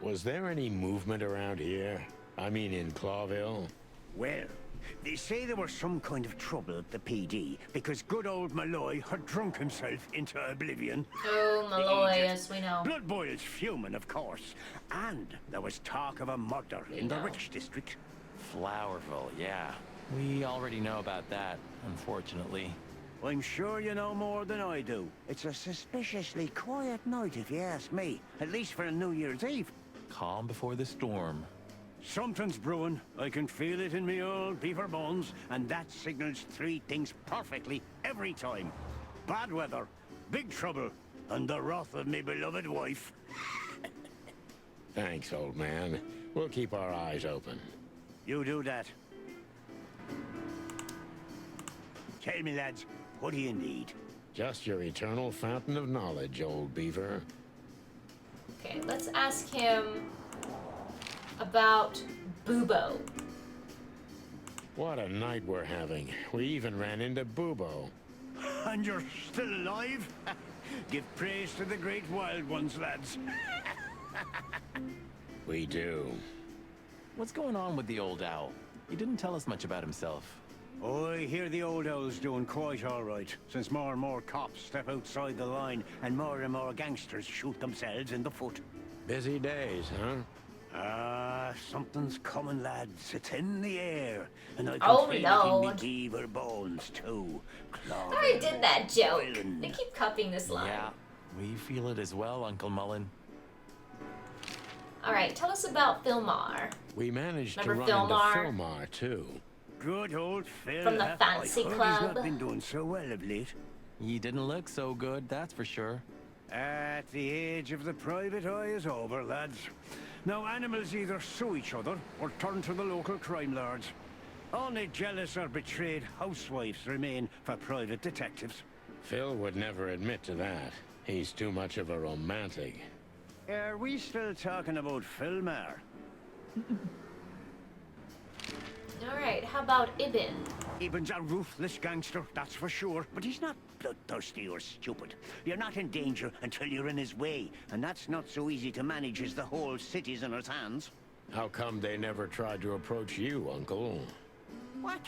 Was there any movement around here? I mean, in Clawville? Well, they say there was some kind of trouble at the PD because good old Malloy had drunk himself into oblivion. oh, Malloy, yes, we know. Blood boils fuming, of course. And there was talk of a murder in the rich district. Flowerville, yeah. We already know about that, unfortunately. I'm sure you know more than I do. It's a suspiciously quiet night, if you ask me. At least for a New Year's Eve. Calm before the storm. Something's brewing. I can feel it in me old beaver bones, and that signals three things perfectly every time. Bad weather, big trouble, and the wrath of me beloved wife. Thanks, old man. We'll keep our eyes open. You do that. Tell me, lads, what do you need? Just your eternal fountain of knowledge, old beaver. Okay, let's ask him about Bubo. What a night we're having. We even ran into Bubo. And you're still alive? Give praise to the great wild ones, lads. We do. What's going on with the old owl? He didn't tell us much about himself. Oh, I hear the old owl's doing quite all right, since more and more cops step outside the line and more gangsters shoot themselves in the foot. Busy days, huh? Ah, something's coming, lads. It's in the air. And I can Oh, feel it in Lord. me beaver bones, too. I already did that joke. Island. They keep copying this line. Yeah, we feel it as well, Uncle Mullen. Alright, tell us about Philmar. We managed Remember to run Philmar? into Philmar, too. Good old Phil. From the huh? fancy I heard club. He's not been doing so well of late. He didn't look so good, that's for sure. At the age of the private eye is over, lads. Now animals either sue each other or turn to the local crime lords. Only jealous or betrayed housewives remain for private detectives. Phil would never admit to that. He's too much of a romantic. Are we still talking about Philmar? Alright, how about Ibn? Ibn's a ruthless gangster, that's for sure. But he's not bloodthirsty or stupid. You're not in danger until you're in his way, and that's not so easy to manage as the whole city's in his hands. How come they never tried to approach you, Uncle? What?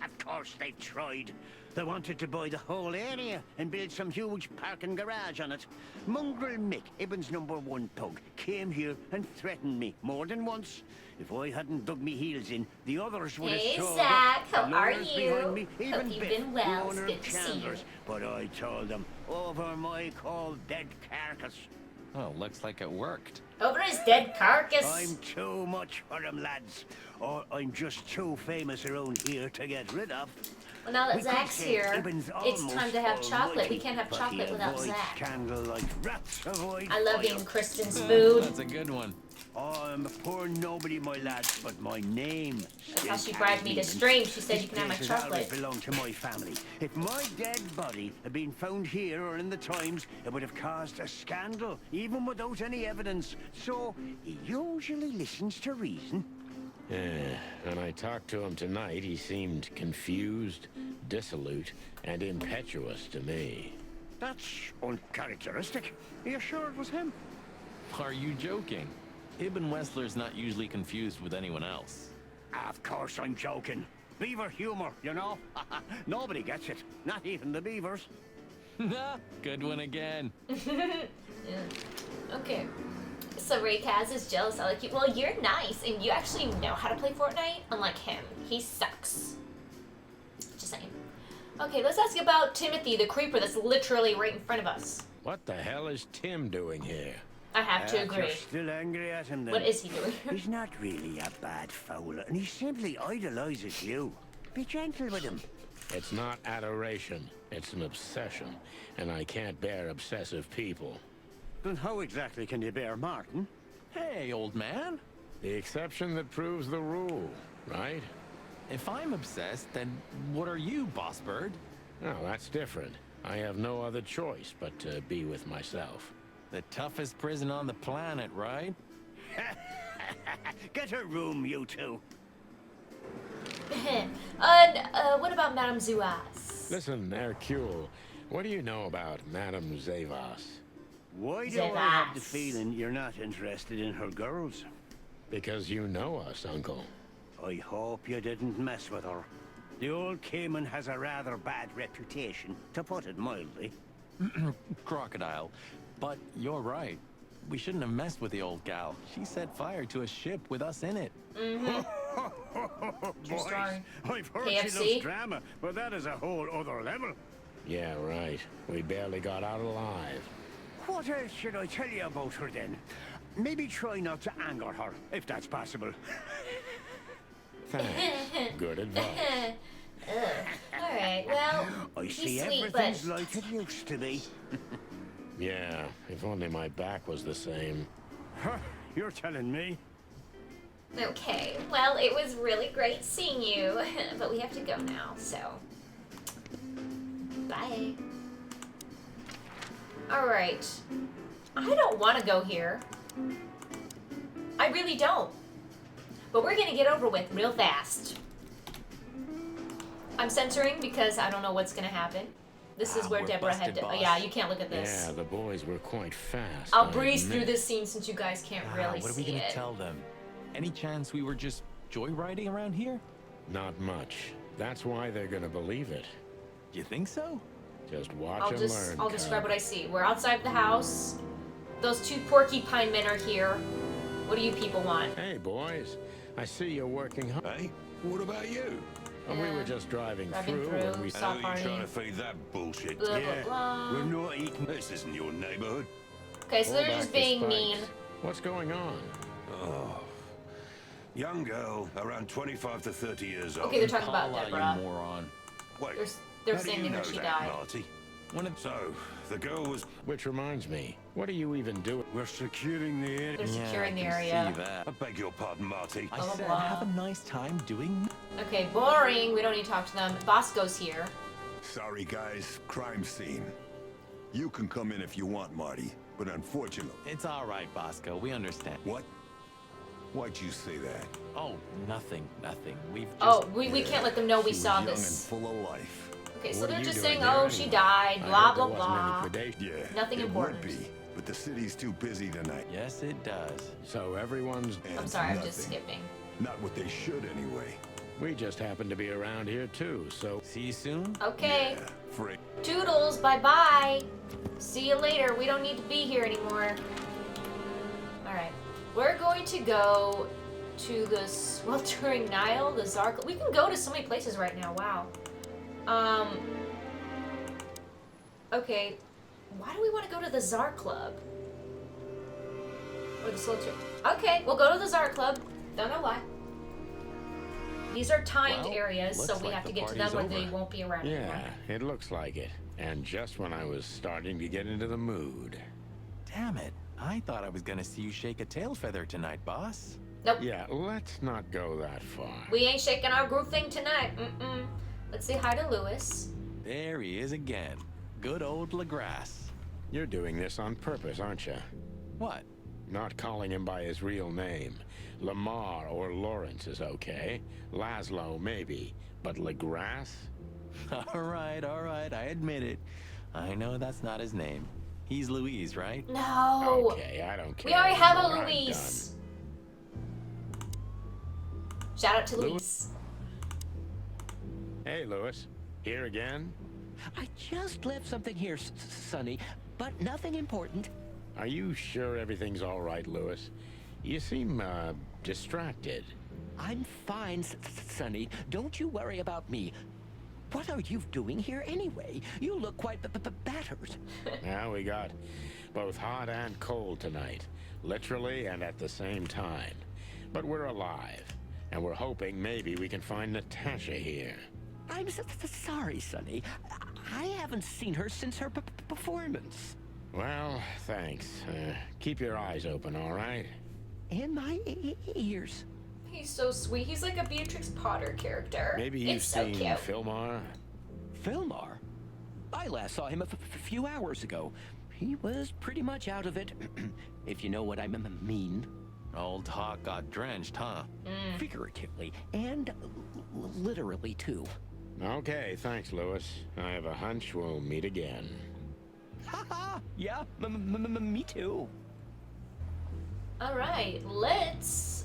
Of course they tried. They wanted to buy the whole area and build some huge parking garage on it. Mongrel Mick, Ibben's #1 thug, came here and threatened me more than once. If I hadn't dug me heels in, the others would have Hey, showed Zach, up. how The are lawyers you? behind me, even Hope you've Biff, been well. the It's owner good of to see you. Chandler's. But I told them, over my cold dead carcass. Oh, looks like it worked. Over his dead carcass. I'm too much for them, lads. Or I'm just too famous around here to get rid of. Well, now that We could Zach's say here, Ibben's it's time to have almost chocolate. We almighty, can't have but chocolate he without avoids Zach. scandal like rats avoid I love fire. eating Kristen's food. That's a good one. I'm a poor nobody, my lads, but my name. That's how she bribed me to stream. She said you can have my chocolate. It belonged to my family. If my dead body had been found here or in the Times, it would have caused a scandal, even without any evidence. So he usually listens to reason. Yeah, when I talked to him tonight, he seemed confused, dissolute, and impetuous to me. That's uncharacteristic. Are you sure it was him? Are you joking? Ibn Wessler's not usually confused with anyone else. Of course I'm joking. Beaver humor, you know? Nobody gets it. Not even the beavers. Good one again. Okay. So Raycaz is jealous. I like you. Well, you're nice, and you actually know how to play Fortnite. Unlike him, he sucks. Just saying. Okay, let's ask about Timothy, the creeper that's literally right in front of us. What the hell is Tim doing here? I have to You're agree. still angry at him then? What is he doing? He's not really a bad fowler, and he simply idolizes you. Be gentle with him. It's not adoration, it's an obsession, and I can't bear obsessive people. Then how exactly can you bear Martin? Hey, old man. The exception that proves the rule, right? If I'm obsessed, then what are you, boss bird? No, that's different. I have no other choice but to be with myself. The toughest prison on the planet, right? Get a room, you two. What about Madame Zuaz? Listen, Hercule, what do you know about Madame Zavas? Why do I have the Zavas. feeling you're not interested in her girls? Because you know us, Uncle. I hope you didn't mess with her. The old Cayman has a rather bad reputation, to put it mildly. Crocodile. But you're right. We shouldn't have messed with the old gal. She set fire to a ship with us in it. Boys, story. I've heard she KFC? loves drama, but that is a whole other level. Yeah, right. We barely got out alive. What else should I tell you about her then? Maybe try not to anger her, if that's possible. Thanks. Good advice. Alright, well, I he's see sweet, everything's but... like it used to be. Yeah, if only my back was the same. You're telling me? Okay, well, it was really great seeing you, but we have to go now, so... Bye. Alright. I don't want to go here. I really don't. But we're gonna get over with real fast. I'm censoring because I don't know what's gonna happen. This is where we're Deborah had busted, to... boss. yeah, you can't look at this. Yeah, the boys were quite fast. I'll I breeze through admit. this scene since you guys can't really What are see we gonna it. tell them? Any chance we were just joyriding around here? Not much. That's why they're gonna believe it. You think so? Just watch and learn. I'll describe cub. what I see. We're outside the house. Those two porcupine men are here. What do you people want? Hey, boys. I see you're working hard. Hey, what about you? We Yeah. were just driving Driving through through. and we I Stop know you're partying. trying to feed that bullshit. Blah, Yeah, blah, we're blah. not eating. This isn't your neighborhood. Okay, so Pull they're back just the being spikes. mean. What's going on? Oh. Young girl, around 25 to 30 years old. Okay, they're talking about Paula, Deborah. you moron. Wait, They're how do saying you they know heard she that, died. Marty? One of So, the girl was... Which reminds me, what are you even doing? We're securing the area. They're securing the I can area. See that. I beg your pardon, Marty. I Blah, blah, said, blah. have a nice time doing. Okay, boring. We don't need to talk to them. Bosco's here. Sorry, guys. Crime scene. You can come in if you want, Marty, but unfortunately... It's all right, Bosco. We understand. What? Why'd you say that? Oh, nothing. We've just. Oh, we can't let them know we She saw was young this. and full of life. Okay, so What are they're you just doing saying, here oh, she anyway? died, I blah, heard blah, there wasn't blah. any predation. Yeah, Nothing it important. would be, but the city's too busy tonight. Yes, it does. So everyone's... And I'm sorry, I'm just nothing. skipping. Not what they should anyway. We just happen to be around here too, so... See you soon? Okay. Yeah, Frank. Toodles, bye-bye. See you later. We don't need to be here anymore. Alright. We're going to go to the Sweltering Nile, the Czar. We can go to so many places right now. Wow. Okay. Why do we want to go to the Czar Club? Or the Sweltering... Okay, we'll go to the Czar Club. Don't know why. These are timed Well, areas, so looks we like have to the get to them party's when they over. won't be around anymore. Yeah, it looks like it. And just when I was starting to get into the mood. Damn it. I thought I was gonna see you shake a tail feather tonight, boss. Nope. Yeah, let's not go that far. We ain't shaking our groove thing tonight. Mm-mm. Let's say hi to Lewis. There he is again. Good old LaGrasse. You're doing this on purpose, aren't you? What? Not calling him by his real name. Lamar or Lawrence is okay. Laszlo, maybe. But LaGrasse? All right, I admit it. I know that's not his name. He's Louise, right? No. Okay, I don't care. We already have a anymore. I'm Louise. Shout out to Louis? Louise. done. Hey, Louis. Here again? I just left something here, Sonny, but nothing important. Are you sure everything's all right, Louis? You seem, distracted. I'm fine, Sonny. Don't you worry about me. What are you doing here anyway? You look quite battered. Now we got both hot and cold tonight. Literally and at the same time. But we're alive. And we're hoping maybe we can find Natasha here. I'm sorry, Sonny. I haven't seen her since her performance. Well, thanks. Keep your eyes open, all right? And my ears. He's so sweet. He's like a Beatrix Potter character. Maybe you've it's so seen cute. Filmar? Filmar? I last saw him a few hours ago. He was pretty much out of it, if you know what I mean. Old Hawk got drenched, huh? Figuratively, and literally, too. Okay, thanks, Louis. I have a hunch we'll meet again. Haha, yeah, me too. All right, let's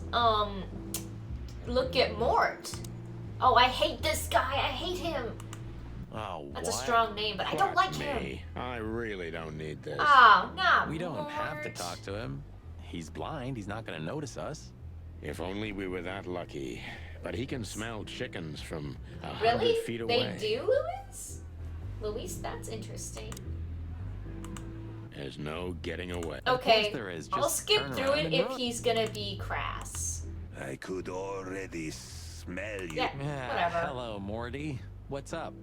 look at Mort. Oh, I hate this guy. I hate him. Oh, That's what? a strong name, but I don't like him. Me. I really don't need this. Oh, no. We don't have to talk to him. He's blind. He's not gonna notice us. If only we were that lucky. But he can smell chickens from 100 Really? feet They away. do, Louis? Louis, that's interesting. There's no getting away. Okay, there is. I'll Just skip turn through around it and if run. he's gonna be crass. I could already smell you. Yeah, Yeah, whatever. hello, Morty. What's up?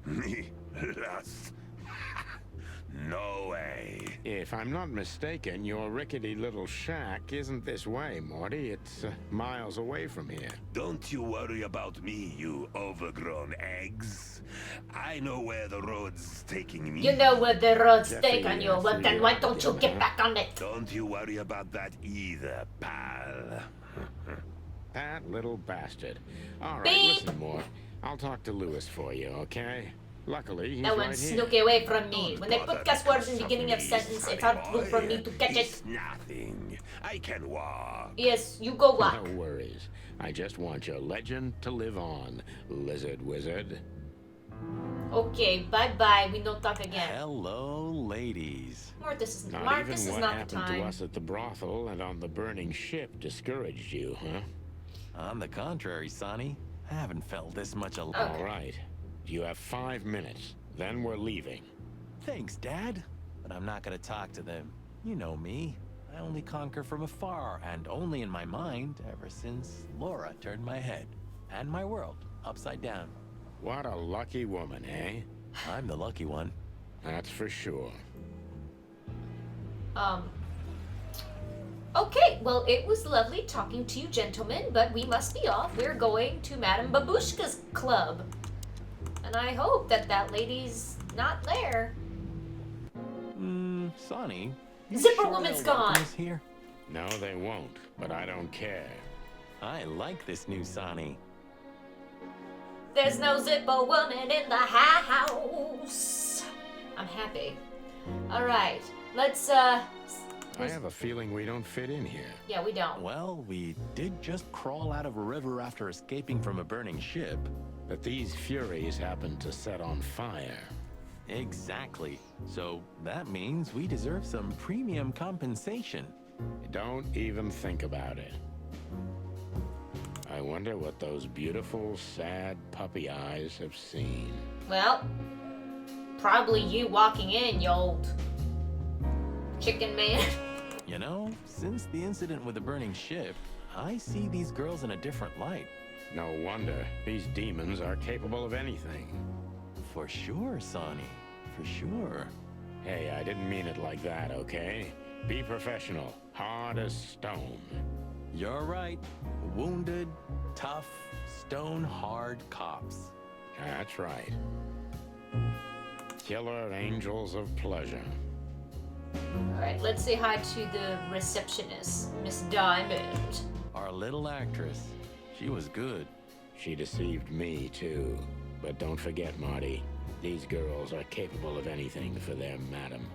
Me lost. No way. If I'm not mistaken, your rickety little shack isn't this way, Marty. It's miles away from here. Don't you worry about me, you overgrown eggs. I know where the road's taking me. You know where the road's Jeffy, taking you, yes, well then you why are. don't you get back on it? Don't you worry about that either, pal. That little bastard. All right, Beep. listen, Mort. I'll talk to Louis for you, okay? Luckily, he's No one right here. snook away from me. Don't When they bother put cuss words in the because beginning of me, sentence, it's sonny hard for boy. me to catch it. It's nothing. I can walk. Yes, you go walk. No worries. I just want your legend to live on, lizard wizard. Okay, bye-bye. We don't talk again. Hello, ladies. Mark, this is Not Mark, even this is what not the happened time. to us at the brothel and on the burning ship discouraged you, huh? On the contrary, Sonny. I haven't felt this much alive. Okay. All right. You have 5 minutes. Then we're leaving. Thanks, Dad. But I'm not gonna talk to them. You know me. I only conquer from afar, and only in my mind, ever since Laura turned my head. And my world upside down. What a lucky woman, eh? I'm the lucky one. That's for sure. Okay, well, it was lovely talking to you, gentlemen, but we must be off. We're going to Madame Babushka's club. And I hope that that lady's not there. Sonny. you Zipper sure Woman's they'll welcome gone. us here? No, they won't, but I don't care. I like this new Sonny. There's no Zippo woman in the house. I'm happy. Alright, let's, I have a feeling we don't fit in here. yeah, we don't. Well, we did just crawl out of a river after escaping from a burning ship. But these furies happened to set on fire. Exactly. So that means we deserve some premium compensation. Don't even think about it. I wonder what those beautiful, sad puppy eyes have seen. Well, probably you walking in, you old chicken man. You know, since the incident with the burning ship, I see these girls in a different light. No wonder. These demons are capable of anything. For sure, Sonny. For sure. Hey, I didn't mean it like that, okay? Be professional. Hard as stone. You're right. Wounded, tough, stone-hard cops. That's right. Killer angels of pleasure. Alright, let's say hi to the receptionist, Miss Diamond. Our little actress. She was good. She deceived me, too. But don't forget, Marty, these girls are capable of anything for their madam.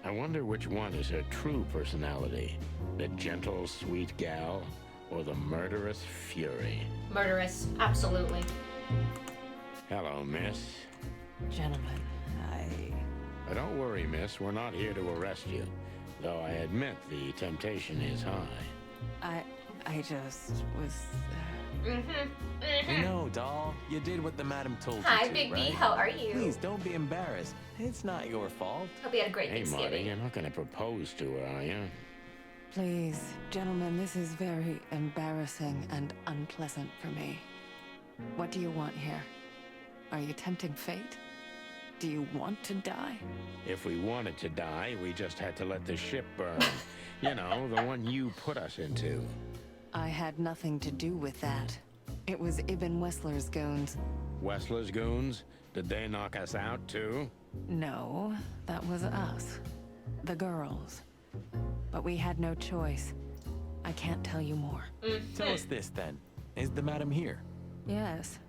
I wonder which one is her true personality. The gentle, sweet gal, or the murderous fury? Murderous, absolutely. Hello, miss. Gentlemen, Don't worry, miss. We're not here to arrest you. Though I admit the temptation is high. I just was... No, doll. You did what the madam told you Hi, to, Big B, right? how are you? Please, don't be embarrassed. It's not your fault. Hope you had a great Hey, Marty, Thanksgiving. you're not going to propose to her, are you? Please, gentlemen, this is very embarrassing and unpleasant for me. What do you want here? Are you tempting fate? Do you want to die? If we wanted to die, we just had to let the ship burn. You know, the one you put us into. I had nothing to do with that. It was Ibn Wessler's goons. Wessler's goons? Did they knock us out, too? No, that was us. The girls. But we had no choice. I can't tell you more. Tell us this, then. Is the madam here? Yes,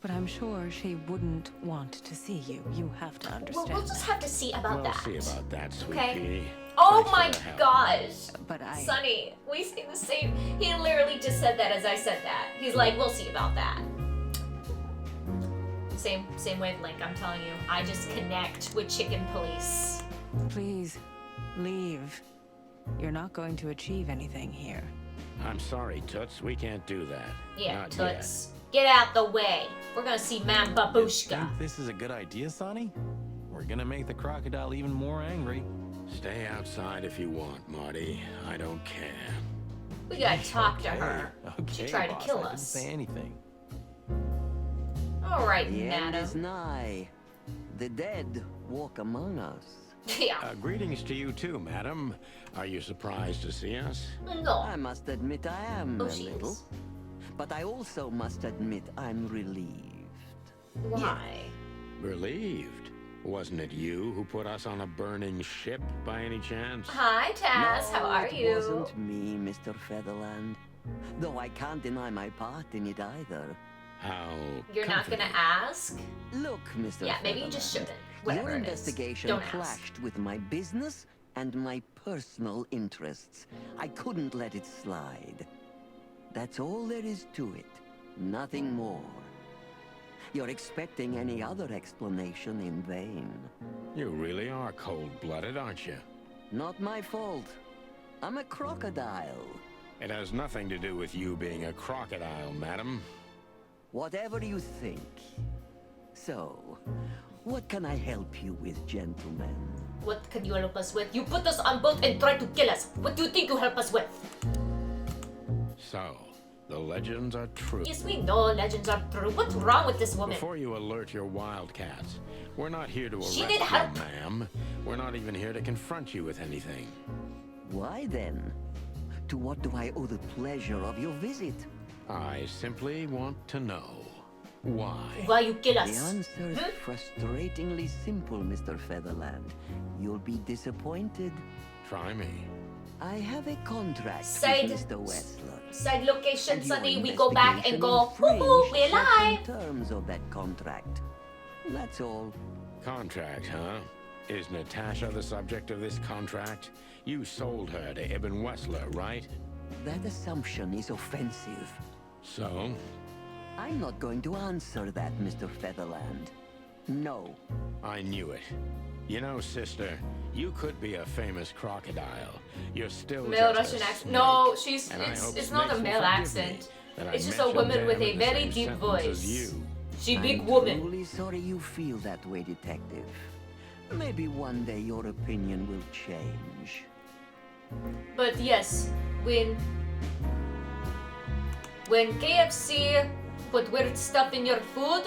but I'm sure she wouldn't want to see you. You have to understand. We'll just have to see about We'll that. see about that, sweet Okay. pea. Oh Thanks my for the help. gosh. But Sonny, we say the same. He literally just said that as I said that. He's like, we'll see about that. Same wavelength, I'm telling you. I just connect with chicken police. Please, leave. You're not going to achieve anything here. I'm sorry, Toots. We can't do that. Yeah, Not Toots. Get out the way. We're gonna see Man Babushka. Think this is a good idea, Sonny? We're gonna make the crocodile even more angry. Yet. Stay outside if you want, Marty. I don't care. We gotta talk to her. Okay, She tried boss, to kill I didn't us. say anything. Alright, The end is madam. nigh. The dead walk among us. Yeah. Greetings to you too, madam. Are you surprised to see us? No. I must admit I am Oh, a she little. is. But I also must admit I'm relieved. Why? Relieved. Wasn't it you who put us on a burning ship by any chance? Hi, Taz. No, How are it you? wasn't me, Mr. Featherland. Though I can't deny my part in it either. How You're not comforting. gonna ask? Look, Mr. Yeah, maybe you just Featherland, shouldn't. Whatever Your it is. investigation Don't ask. clashed with my business and my personal interests. I couldn't let it slide. That's all there is to it. Nothing more. You're expecting any other explanation in vain. You really are cold-blooded, aren't you? Not my fault. I'm a crocodile. It has nothing to do with you being a crocodile, madam. Whatever you think. So, what can I help you with, gentlemen? What can you help us with? You put us on boat and tried to kill us. What do you think you help us with? So, the legends are true. Yes, we know legends are true. What's wrong with this woman? Before you alert your wildcats, we're not here to arrest She you, need help. ma'am. We're not even here to confront you with anything. Why then? To what do I owe the pleasure of your visit? I simply want to know why. Why you kill The us? answer is frustratingly simple, Mr. Featherland. You'll be disappointed. Try me. I have a contract Side- with Mr. Wessler. Side location, And your Sonny. We go back and go, investigation woohoo, we're infringed live. certain terms of that contract. That's all. Contract, huh? Is Natasha the subject of this contract? You sold her to Ibn Wessler, right? That assumption is offensive. So? I'm not going to answer that, Mr. Featherland. No. I knew it. You know, sister, you could be a famous crocodile. You're still Male just a Russian accent. snake. No, And I hope it's not a snakes will male forgive accent. me that I It's just a mentioned woman them with a in the very same deep sentence as voice. you. She big I'm woman. truly sorry you feel that way, Detective. Maybe one day your opinion will change. But yes, when KFC put weird stuff in your food,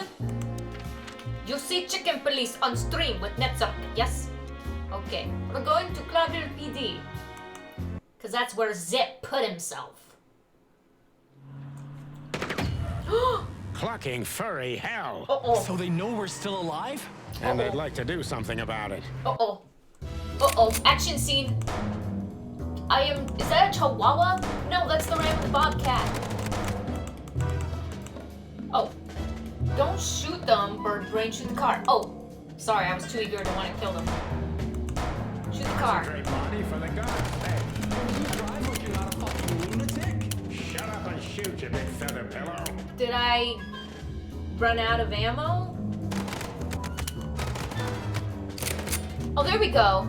you see Chicken Police on stream with Netsup, yes? Okay, we're going to Clawville PD. Cause that's where Zipp put himself. Clucking furry hell! Uh-oh. So they know we're still alive? And they'd like to do something about it. Uh-oh. Uh-oh. Action scene. Is that a chihuahua? No, that's the ram with the bobcat. Oh. Don't shoot them, bird brain. Shoot the car. Oh. Sorry, I was too eager to want to kill them. Shoot the car. Great body for the guns. Hey, Drive like you're not a fucking lunatic. shut up and shoot, you big feather pillow. Did I run out of ammo? Oh, there we go.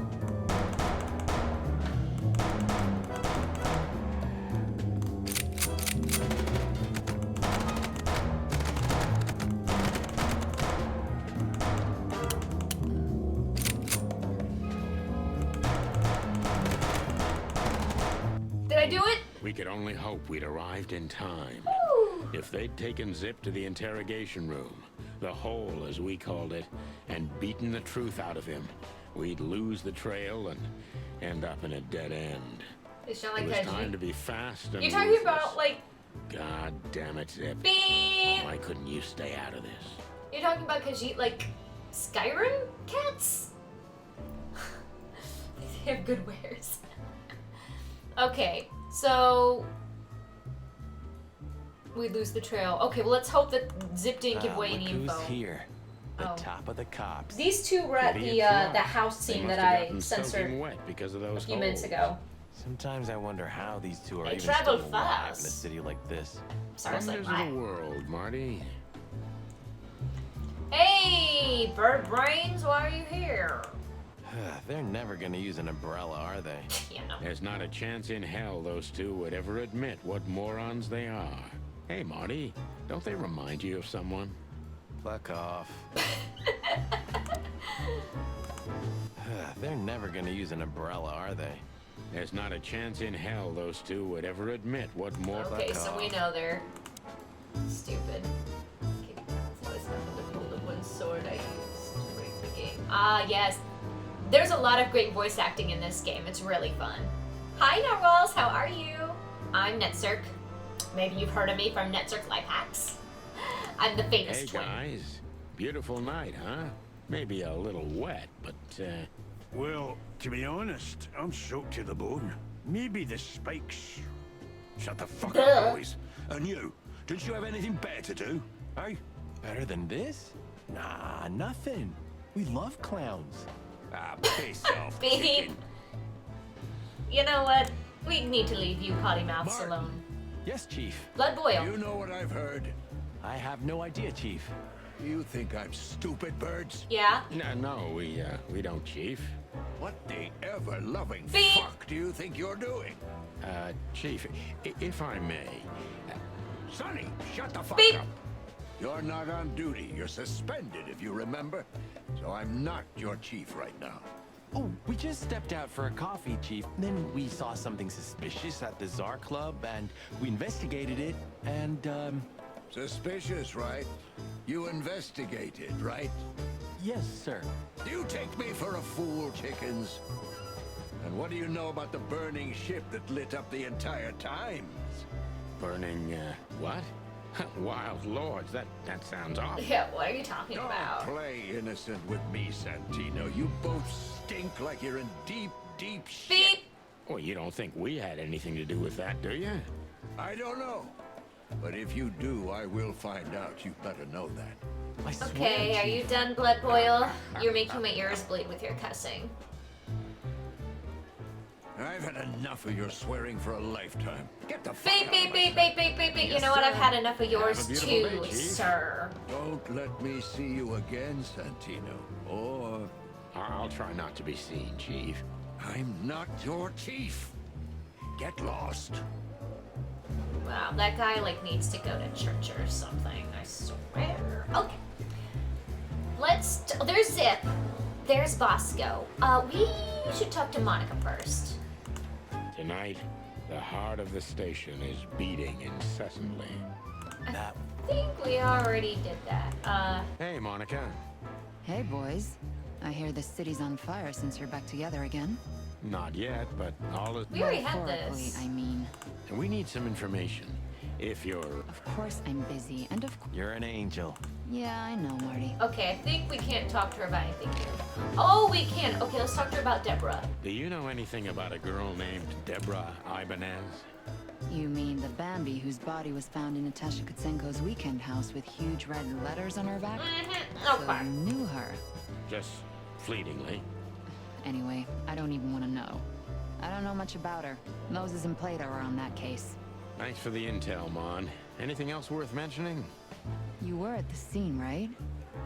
Did I do it? We could only hope we'd arrived in time. Woo. If they'd taken Zipp to the interrogation room, the hole as we called it, and beaten the truth out of him, we'd lose the trail and end up in a dead end. It sound It like was that. time to be fast and You're talking ruthless. about like God damn it, Zipp. beep. Why couldn't you stay out of this? You're talking about Khajiit, like Skyrim cats? They have good wares. Okay, so we lose the trail. Okay, well let's hope that Zipp didn't give away Look any who's info. here. The Oh. top of the cops. These two were at the Idiots the what? house They scene must that have I gotten censored soaking wet because of a those few minutes holes. ago. Sometimes I wonder how these two are They even travel still alive in a fast. city like this. Sorry, it's like Wonders of the world, Marty. Hey, bird brains, why are you here? They're never gonna use an umbrella, are they? Yeah. There's not a chance in hell those two would ever admit what morons they are. Hey, Marty, don't they remind you of someone? Fuck off. They're never gonna use an umbrella, are they? There's not a chance in hell those two would ever admit what more. Okay, so we know they're stupid. Okay, that's always happened to the one sword I used to break the game. Ah, yes. There's a lot of great voice acting in this game. It's really fun. Hi, Narwhals. How are you? I'm Netcirc. Maybe you've heard of me from Netcirc Life Hacks. I'm the famous Hey twin. guys, beautiful night, huh? Maybe a little wet, but Well, to be honest, I'm soaked to the bone. Maybe the spikes. Shut the fuck Duh. up, boys. And you, don't you have anything better to do? Eh? Better than this? Nah, nothing. We love clowns. Ah, piss off, Beep. chicken. You know what? We need to leave you potty mouths Martin. alone. Yes, Chief. Blood boil. You know what I've heard? I have no idea, Chief. You think I'm stupid, birds? Yeah? no, we don't, Chief. What the ever-loving Beep. fuck do you think you're doing? Chief, if I may, Sonny, shut the fuck Beep. up. You're not on duty. You're suspended, if you remember. So I'm not your chief right now. Oh, we just stepped out for a coffee, Chief. Then we saw something suspicious at the Czar Club, and we investigated it, and, Suspicious, right? You investigated, right? yes, sir. You take me for a fool, chickens. And what do you know about the burning ship that lit up the entire Times? burning, what? Wild lords, that sounds awful. Yeah, what are you talking Don't about? play innocent with me, Santino. You both stink like you're in deep, deep shit. Beep! Well, you don't think we had anything to do with that, do you? I don't know. But if you do, I will find out. You better know that. I swear, Okay, are Chief. you done, Blood Boil? You're making my ears bleed with your cussing. I've had enough of your swearing for a lifetime. Get the fuck Beep, out beep, of my beep, sight. beep, beep, beep, beep. You Yes, know what? I've sir. had enough of yours Have a beautiful too, day, Chief. sir. Don't let me see you again, Santino. Or I'll try not to be seen, Chief. I'm not your chief. Get lost. Wow, that guy like needs to go to church or something. I swear. Okay. There's Zipp. There's Bosco. We should talk to Monica first. Tonight, the heart of the station is beating incessantly. I think we already did that. Hey, Monica. Hey, boys. I hear the city's on fire since you're back together again. Not yet, but all is... We already had Metaphorically, this. I mean. And we need some information. If you're... Of course I'm busy, and of course... You're an angel. Yeah, I know, Marty. Okay, I think we can't talk to her about anything here. Oh, we can. Okay, let's talk to her about Deborah. Do you know anything about a girl named Deborah Ibanez? You mean the Bambi whose body was found in Natasha Kutsenko's weekend house with huge red letters on her back? So Okay. you knew her. Just fleetingly. Anyway, I don't even want to know. I don't know much about her. Moses and Plato are on that case. Thanks for the intel, Mon. Anything else worth mentioning? You were at the scene, right?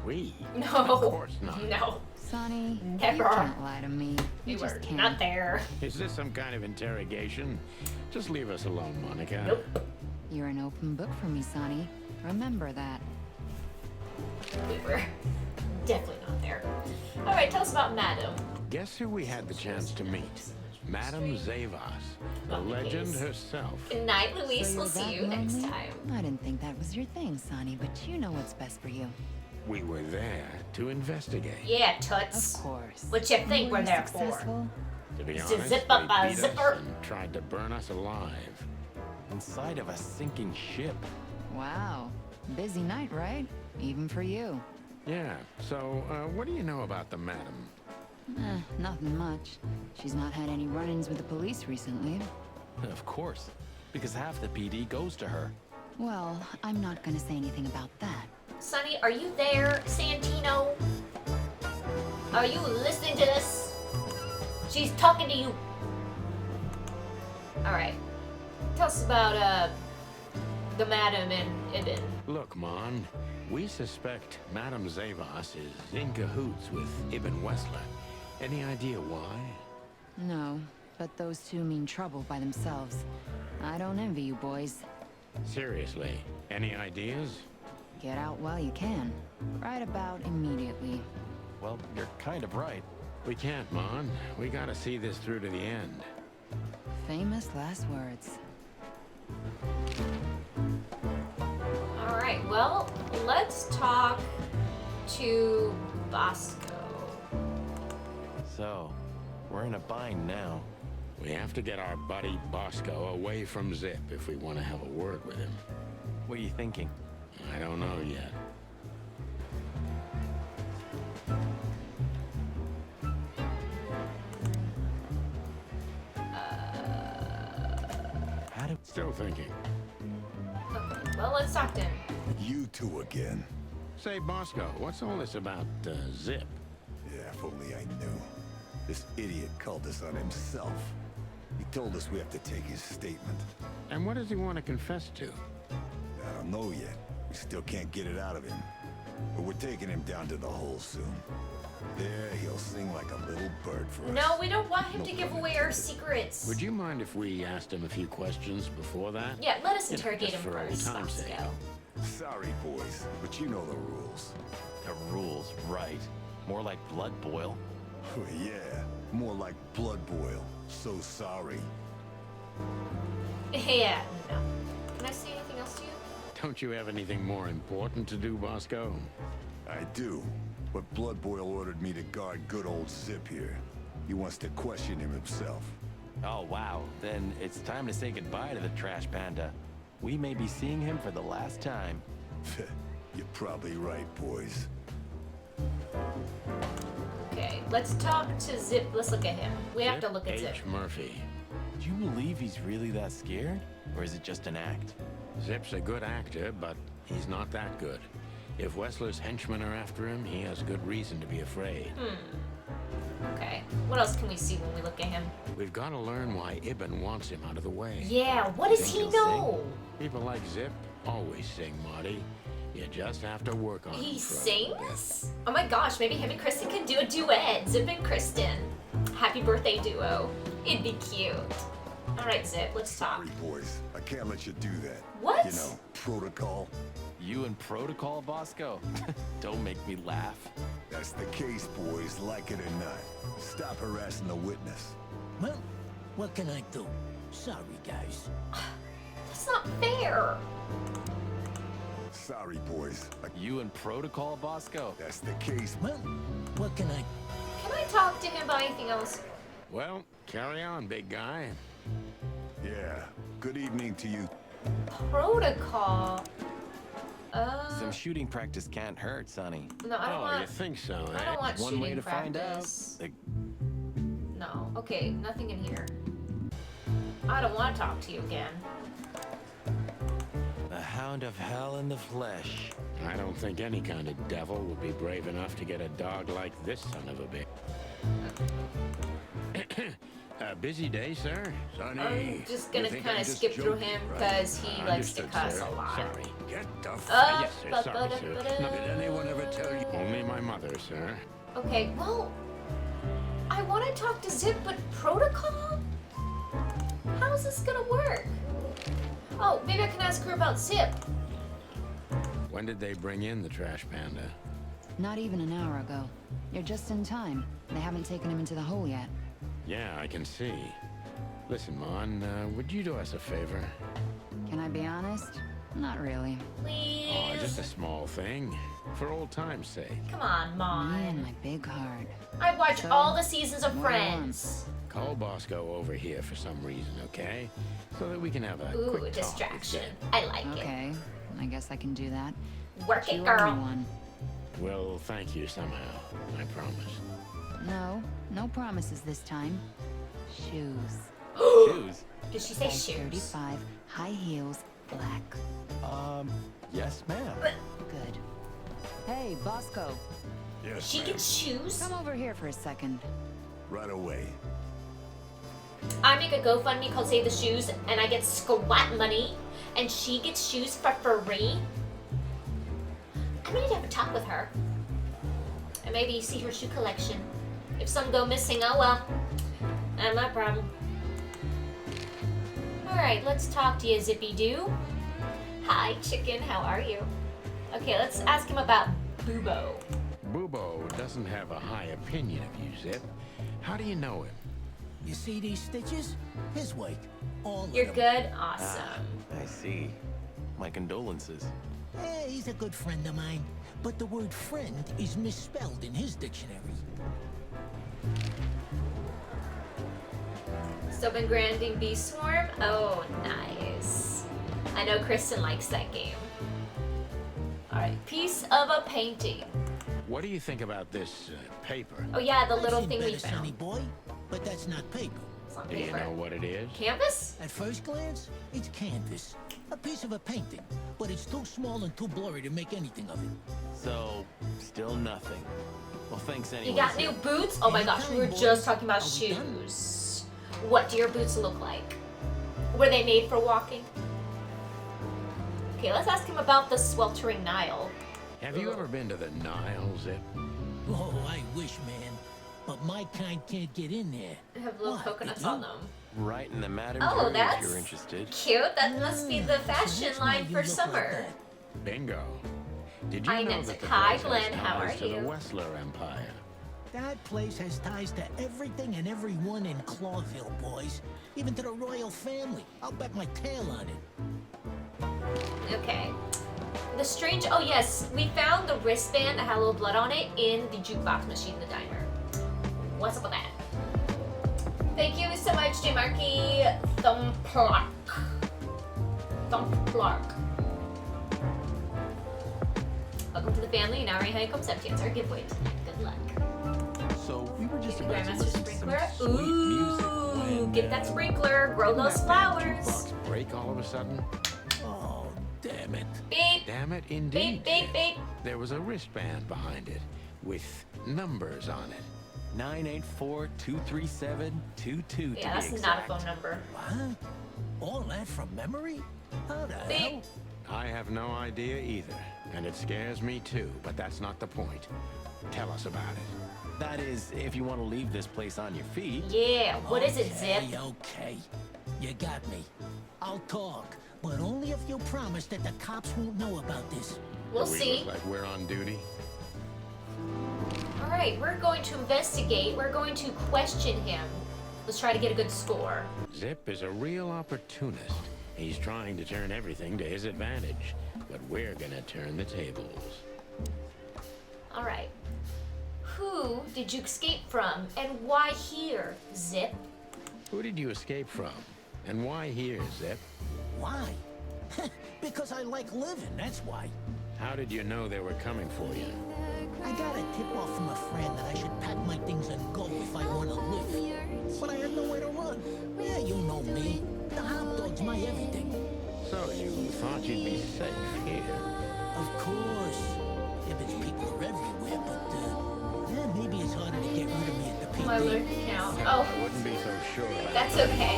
We? No. Of course not. No. Sonny, Never. you can't lie to me. We You just were can't. not there. Is this some kind of interrogation? Just leave us alone, Monica. Nope. You're an open book for me, Sonny. Remember that. We were definitely not there. Alright, tell us about Madam. Guess who we had the chance to meet? Madame Zavas, the legend herself. Good night, Luis. So We'll you're see that you next lonely? time. I didn't think that was your thing, Sonny, but you know what's best for you. We were there to investigate. Yeah, Of Toots. course. What you think Were we're you there successful? To be To honest, zip up they a beat us zipper. and tried to burn us alive. Inside of a sinking ship. Wow. Busy night, right? Even for you. Yeah, so what do you know about the madam? Nothing much. She's not had any run-ins with the police recently. Of course. Because half the PD goes to her. Well, I'm not gonna say anything about that. Sonny, are you there, Santino? Are you listening to this? She's talking to you. Alright. Tell us about, the Madam and Ibn. Look, Mon, we suspect Madame Zavas is in cahoots with Ibn Wessler. Any idea why? No, but those two mean trouble by themselves. I don't envy you boys. Seriously, any ideas? Get out while you can. Right about immediately. Well, you're kind of right. We can't, Mon. We gotta see this through to the end. Famous last words. Alright, well, let's talk to Bosco. So, we're in a bind now. We have to get our buddy Bosco away from Zipp if we want to have a word with him. What are you thinking? I don't know yet. How do... Still thinking. Okay, well, let's talk to him. You two again. Say, Bosco, what's all this about Zipp? Yeah, if only I knew. This idiot called us on himself. He told us we have to take his statement. And what does he want to confess to? I don't know yet. We still can't get it out of him. But we're taking him down to the hole soon. There, he'll sing like a little bird for us. No, we don't want him to give away our secrets. Would you mind if we asked him a few questions before that? Yeah, let us You know, interrogate just him for old first, time's sake. Bosco. Sorry, boys, but you know the rules. The rules, right. More like blood boil. Yeah, more like blood boil. So sorry. Yeah, no. Can I say anything else to you? Don't you have anything more important to do, Bosco? I do, but Blood Boil ordered me to guard good old Zipp here. He wants to question him himself. Oh, wow. Then it's time to say goodbye to the trash panda. We may be seeing him for the last time. You're probably right, boys. Okay, let's talk to Zipp. Let's look at him. We have to look at Zipp. H. Murphy. Do you believe he's really that scared? Or is it just an act? Zipp's a good actor, but he's not that good. If Wessler's henchmen are after him, he has good reason to be afraid. Okay. What else can we see when we look at him? We've got to learn why Ibn wants him out of the way. Yeah, what does he know? People like Zipp always sing, Marty. You just have to work on it. He sings? Oh my gosh, maybe him and Kristen can do a duet. Zipp and Kristen. Happy birthday duo. It'd be cute. Alright, Zipp, let's talk. Sorry, boys. I can't let you do that. What? You know, protocol. You and protocol, Bosco? Don't make me laugh. That's the case, boys, like it or not. Stop harassing the witness. Well, what can I do? Sorry, guys. That's not fair. Sorry, boys. You and protocol, Bosco? That's the case. Well, what can I... Can I talk to him about anything else? Well, carry on, big guy. Yeah. Good evening to you. Protocol. Some shooting practice can't hurt, Sonny. No, I don't want... You think so, eh? I don't want One shooting way to practice. find out. No. Okay, nothing in here. I don't want to talk to you again. The hound of hell in the flesh. I don't think any kind of devil would be brave enough to get a dog like this son of a bitch. A busy day, sir? Sonny, I'm just gonna you think kind I'm of just skip through joking, him right? because he likes to Understood, cuss sir. a lot. Sorry. Get the Yes, sir. Sorry, sir. Did anyone ever tell you? Only my mother, sir. Okay, well, I want to talk to Zipp, but protocol? How's this gonna work? Oh, maybe I can ask her about Zipp. When did they bring in the trash panda? Not even an hour ago. You're just in time. They haven't taken him into the hole yet. Yeah, I can see. Listen, Mon, would you do us a favor? Can I be honest? Not really. Please. Oh, just a small thing. For old time's sake. Come on, Mom. Me and my big heart. I've watched So, all the seasons of what do you want? Friends. Call Bosco over here for some reason, okay? So that we can have a Ooh, quick distraction. talk. I like Okay, I guess I can do that. Work But it, you girl. owe me one. We'll thank you somehow. I promise. No, no promises this time. Shoes. Shoes? Did she say Size shoes? 35, high heels, black. Yes, ma'am. Good. Hey, Bosco. Yes, She ma'am. gets shoes? Come over here for a second. Right away. I make a GoFundMe called Save the Shoes, and I get squat money, and she gets shoes for free. I'm gonna need to have a talk with her. And maybe see her shoe collection. If some go missing, oh well. Not my problem. Alright, let's talk to you, Zippy Doo. Hi, chicken, how are you? Okay, let's ask him about Bubo. Bubo doesn't have a high opinion of you, Zipp. How do you know him? You see these stitches? His work. All of You're them. good? Awesome. I see. My condolences. He's a good friend of mine, but the word friend is misspelled in his dictionary. Still been grinding Bee Swarm? Oh, nice. I know Kristen likes that game. Alright, piece of a painting. What do you think about this paper? Oh yeah, the little I've thing seen we better, Sonny found. boy, but that's not paper. It's not Do you paper. know what it is? Canvas? At first glance, it's canvas. A piece of a painting, but it's too small and too blurry to make anything of it. So, still nothing. Well, thanks anyway. You got new boots? Oh my gosh, we were just talking about Are we done? shoes. What do your boots look like? Were they made for walking? Okay, let's ask him about the Sweltering Nile. Have you ever been to the Nile, Zipp? Oh, I wish, man. But my kind can't get in there. They have little What, coconuts did you? on them. Right in the Madame Oh, Drew, that's if you're interested. cute. That must be the So fashion that's why line you for look like summer. that. Bingo. Did you Hi, know Nancy. that the Hi, place Glenn. has How ties are to you? the Wessler Empire? That place has ties to everything and everyone in Clawville, boys. Even to the royal family. I'll bet my tail on it. Okay. The strange... Oh, yes. We found the wristband that had a little blood on it in the jukebox machine in the diner. What's up with that? Thank you so much, J. Markey. Thumplark. Welcome to the family. Now we're how you come to answer our giveaway tonight. Good luck. So, we were just Thank you, about to Grandmaster listen to some Sprinkler. sweet music when... to get that sprinkler, grow those Didn't that damn flowers. jukebox break all of a sudden? Oh, damn it. Beep, Damn it, indeed. beep, beep, beep. There was a wristband behind it with numbers on it. 984-237-22 Yeah, that's not a phone number. What? All that from memory? How the Beep. hell? I have no idea either, and it scares me too, but that's not the point. Tell us about it. That is, if you want to leave this place on your feet. Yeah, what is it, Zip? Okay. You got me. I'll talk, but only if you promise that the cops won't know about this. We'll Do we see. look like we're on duty? All right, we're going to investigate. We're going to question him. Let's try to get a good score. Zipp is a real opportunist. He's trying to turn everything to his advantage, but we're gonna turn the tables. All right. Who did you escape from, and why here, Zip? Who did you escape from? And why here, Zipp? Why? Because I like living, that's why. How did you know they were coming for you? I got a tip off from a friend that I should pack my things and go if I want to live. But I had nowhere to run. Yeah, you know me. The hot dog's my everything. So you thought you'd be safe here? Of course. Ibben's people are everywhere, but, yeah, maybe it's harder to get rid of me at the PD. My alert account. I Oh, wouldn't be so sure. that's okay.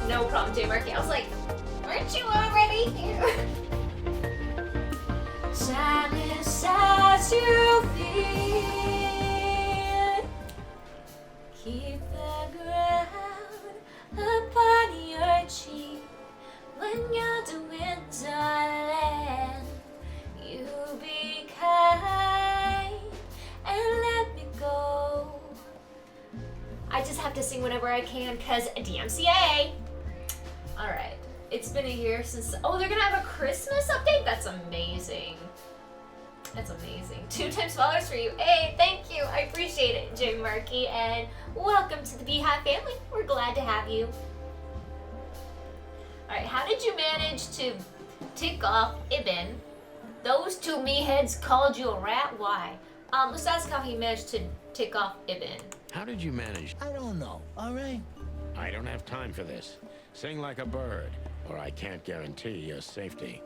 No problem, J. Marky. I was like, aren't you already here? Time is as you feel. Keep the ground upon your cheek when you're doing darling. You be kind and let me go. I just have to sing whenever I can, cause DMCA. All right. It's been a year since. Oh, they're gonna have a Christmas update? That's amazing. That's amazing. 2 times followers for you. Hey, thank you. I appreciate it, Jim Markey. And welcome to the Beehive family. We're glad to have you. Alright, how did you manage to tick off Ibben? Those 2 meatheads called you a rat? Why? Let's ask how he managed to tick off Ibben. How did you manage? I don't know, all right? I don't have time for this. Sing like a bird, or I can't guarantee your safety.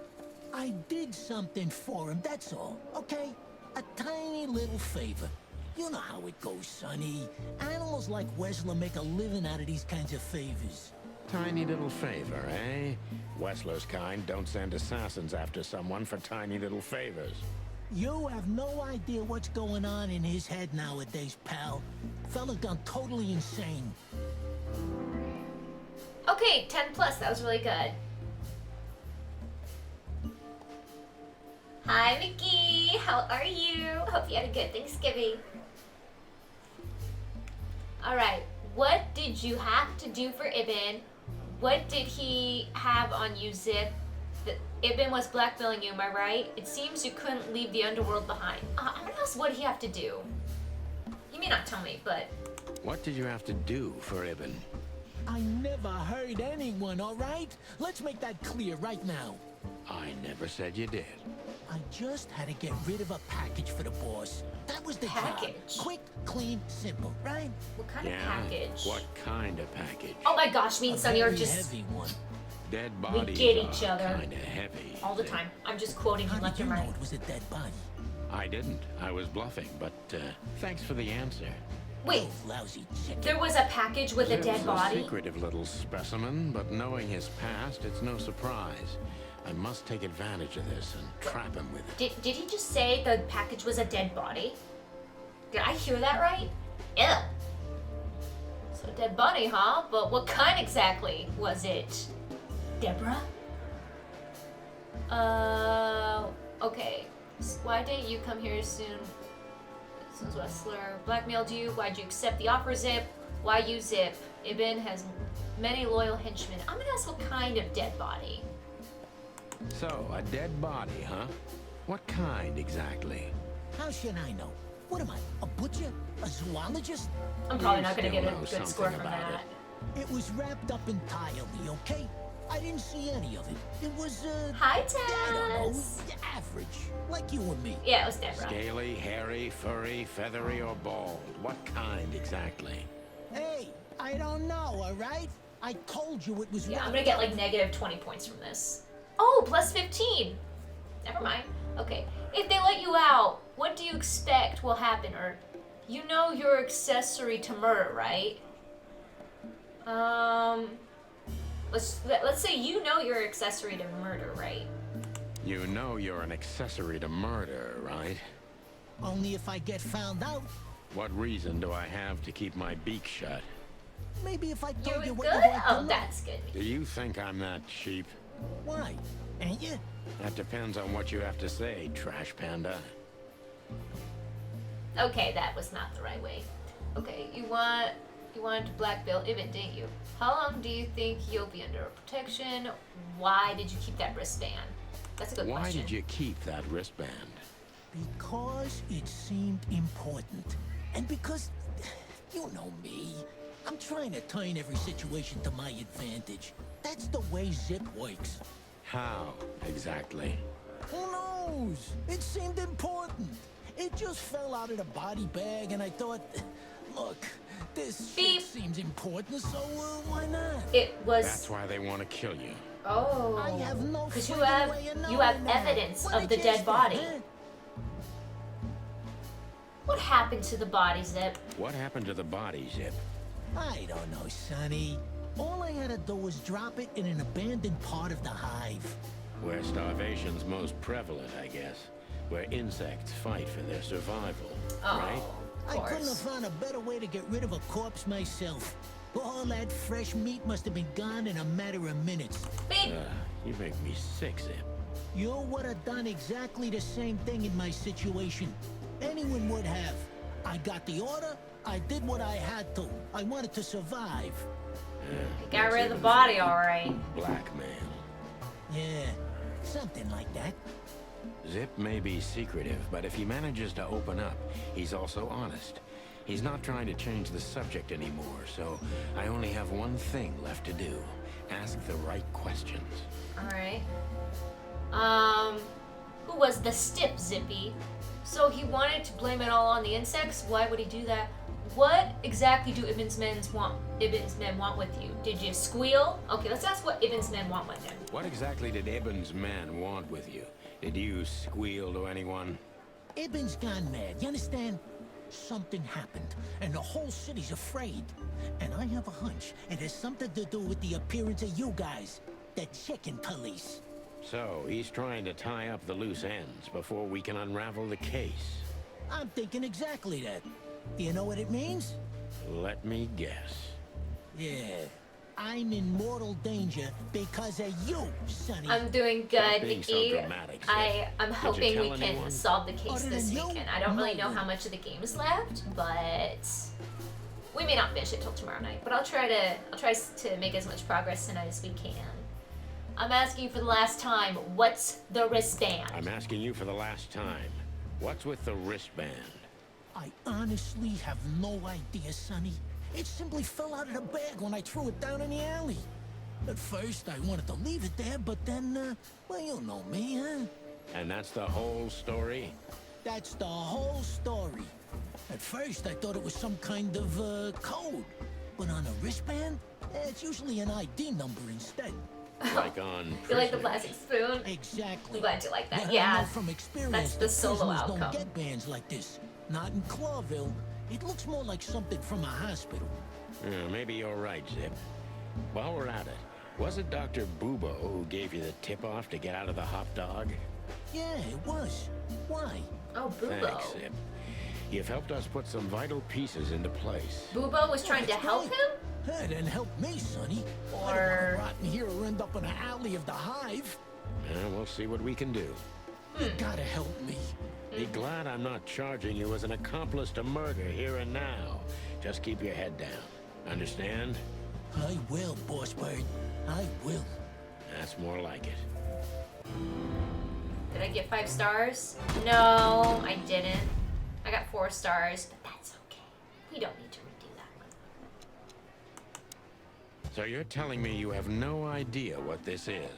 I did something for him, that's all, okay? A tiny little favor. You know how it goes, Sonny. Animals like Wessler make a living out of these kinds of favors. Tiny little favor, eh? Wessler's kind don't send assassins after someone for tiny little favors. You have no idea what's going on in his head nowadays, pal. Fella's gone totally insane. Okay, 10 plus. That was really good. Hi, Mickey. How are you? Hope you had a good Thanksgiving. Alright, what did you have to do for Ibben? What did he have on you, Zip? Ibben was blackmailing you, am I right? It seems you couldn't leave the underworld behind. I'm gonna ask, what did he have to do? You may not tell me, but... What did you have to do for Ibben? I never hurt anyone, all right? Let's make that clear right now. I never said you did. I just had to get rid of a package for the boss. That was the Package? job. Quick, clean, simple, right? What kind of package? What kind of package? Oh my gosh, me and Sonny are very just... heavy one. Dead We bodies get each are other. kinda heavy. All the time. I'm just quoting How him left did you and know right. it was a dead body? I didn't. I was bluffing, but thanks for the answer. Wait, You lousy chicken. there was a package with a Zip's dead body? a secretive little specimen, but knowing his past, it's no surprise. I must take advantage of this and trap him with it. Did he just say the package was a dead body? Did I hear that right? Ew. So dead body, huh? But what kind exactly? Was it Deborah? Okay. Why didn't you come here soon? Since Wessler blackmailed you, why'd you accept the offer, Zip? Why you, Zip? Ibben has many loyal henchmen. I'm gonna ask what kind of dead body. So, a dead body, huh? What kind exactly? How should I know? What am I, a butcher? A zoologist? I'm probably You not gonna still get a know good score something from about that. It was wrapped up entirely, okay? I didn't see any of it. It was, Hi, I don't know, Taz. average. Like you and me. Yeah, it was Deborah. Scaly, hairy, furry, feathery, or bald? What kind exactly? Hey, I don't know, all right? I told you it was Yeah, right. I'm gonna get like negative 20 points from this. Oh, plus 15. Never mind. Okay. If they let you out, what do you expect will happen? Or, you know you're accessory to murder, right? Let's say you know you're accessory to murder, right? You know you're an accessory to murder, right? Only if I get found out. What reason do I have to keep my beak shut? Maybe if I You told you was what good? you want to Oh, know. that's good. Do you think I'm that cheap? Why? Ain't you? That depends on what you have to say, trash panda. Okay, that was not the right way. Okay, you wanted to blackmail Ibn, didn't you? How long do you think you'll be under protection? Why did you keep that wristband? That's a good Why question. did you keep that wristband? Because it seemed important. And because, you know me, I'm trying to turn every situation to my advantage. That's the way Zipp works. How, exactly? Who knows? It seemed important. It just fell out of the body bag, and I thought, look, this shit seems important, so why not? It was. That's why they want to kill you. Oh. I have no Because you freaking have way of you knowing have that. evidence What of did the you dead expect, body. huh? What happened to the body, Zipp? What happened to the body, Zipp? I don't know, Sonny. All I had to do was drop it in an abandoned part of the hive. Where starvation's most prevalent, I guess. Where insects fight for their survival, right? I couldn't have found a better way to get rid of a corpse myself. All that fresh meat must have been gone in a matter of minutes. You make me sick, Zipp. You would have done exactly the same thing in my situation. Anyone would have. I got the order, I did what I had to. I wanted to survive. Got rid of the body, alright. Blackmail. Yeah, something like that. Zipp may be secretive, but if he manages to open up, he's also honest. He's not trying to change the subject anymore, so I only have one thing left to do. Ask the right questions. Alright. Who was the stiff Zippy? So he wanted to blame it all on the insects? Why would he do that? What exactly do Ibn's men want with you? Did you squeal? Okay, let's ask what Ibn's men want with him. What exactly did Ibn's men want with you? Did you squeal to anyone? Ibn's gone mad, you understand? Something happened, and the whole city's afraid. And I have a hunch it has something to do with the appearance of you guys, the chicken police. So, he's trying to tie up the loose ends before we can unravel the case. I'm thinking exactly that. Do you know what it means? Let me guess. Yeah. I'm in mortal danger because of you, Sonny. I'm doing good, Stop being so Nikki. dramatic, Zipp. I'm Did you hoping tell we can anyone? solve the case Other this than you? weekend. I don't really know No. how much of the game is left, but we may not finish it till tomorrow night. But I'll try to make as much progress tonight as we can. I'm asking for the last time, what's the wristband? I'm asking you for the last time. What's with the wristband? I honestly have no idea, Sonny. It simply fell out of the bag when I threw it down in the alley. At first, I wanted to leave it there, but then, well, you know me, huh? And that's the whole story? That's the whole story. At first, I thought it was some kind of, code. But on a wristband, it's usually an ID number instead. Like on You like the plastic spoon? Exactly. I'm glad you like that. But I Yeah, know from experience that's the that solo prisoners outcome. don't get bands like this. Not in Clawville. It looks more like something from a hospital. Yeah, maybe you're right, Zipp. While we're at it, was it Dr. Bubo who gave you the tip-off to get out of the hot dog? Yeah, it was. Why? Oh, Bubo. Thanks, Zipp. You've helped us put some vital pieces into place. Bubo was trying to help him? Hey, didn't help me, Sonny. I don't Or- want to rot in here or end up in the alley of the hive. We'll see what we can do. You gotta help me. Be glad I'm not charging you as an accomplice to murder here and now. Just keep your head down. Understand? I will, Boss Bird. I will. That's more like it. Did I get 5 stars? No, I didn't. I got 4 stars, but that's okay. We don't need to redo that. So you're telling me you have no idea what this is?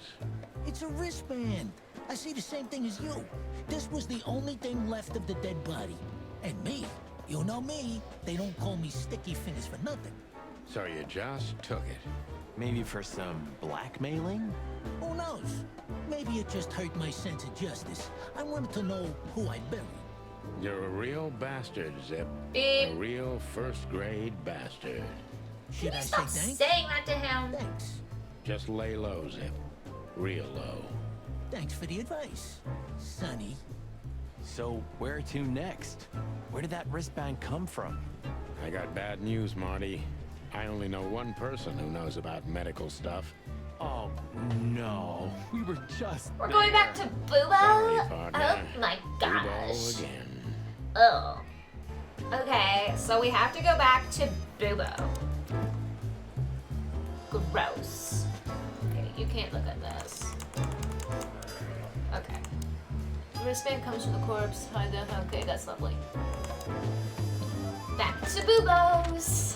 It's a wristband. I see the same thing as you. This was the only thing left of the dead body. And me, You know me. They don't call me Sticky Fingers for nothing. So you just took it. Maybe for some blackmailing? Who knows? Maybe it just hurt my sense of justice. I wanted to know who I buried. You're a real bastard, Zipp. Beep. A real first-grade bastard. Should I say Stop thanks? saying that to him. Thanks. Just lay low, Zipp. Real low. Thanks for the advice, Sonny. So where to next? Where did that wristband come from? I got bad news, Marty. I only know one person who knows about medical stuff. Oh, no. We were just We're going back to Bubo? Sorry, partner. Oh my Bubo gosh. again. Oh. Okay, so we have to go back to Bubo. Gross. Okay, you can't look at this. Okay. The wristband comes from the corpse. Okay, that's lovely. Back to Bubo's.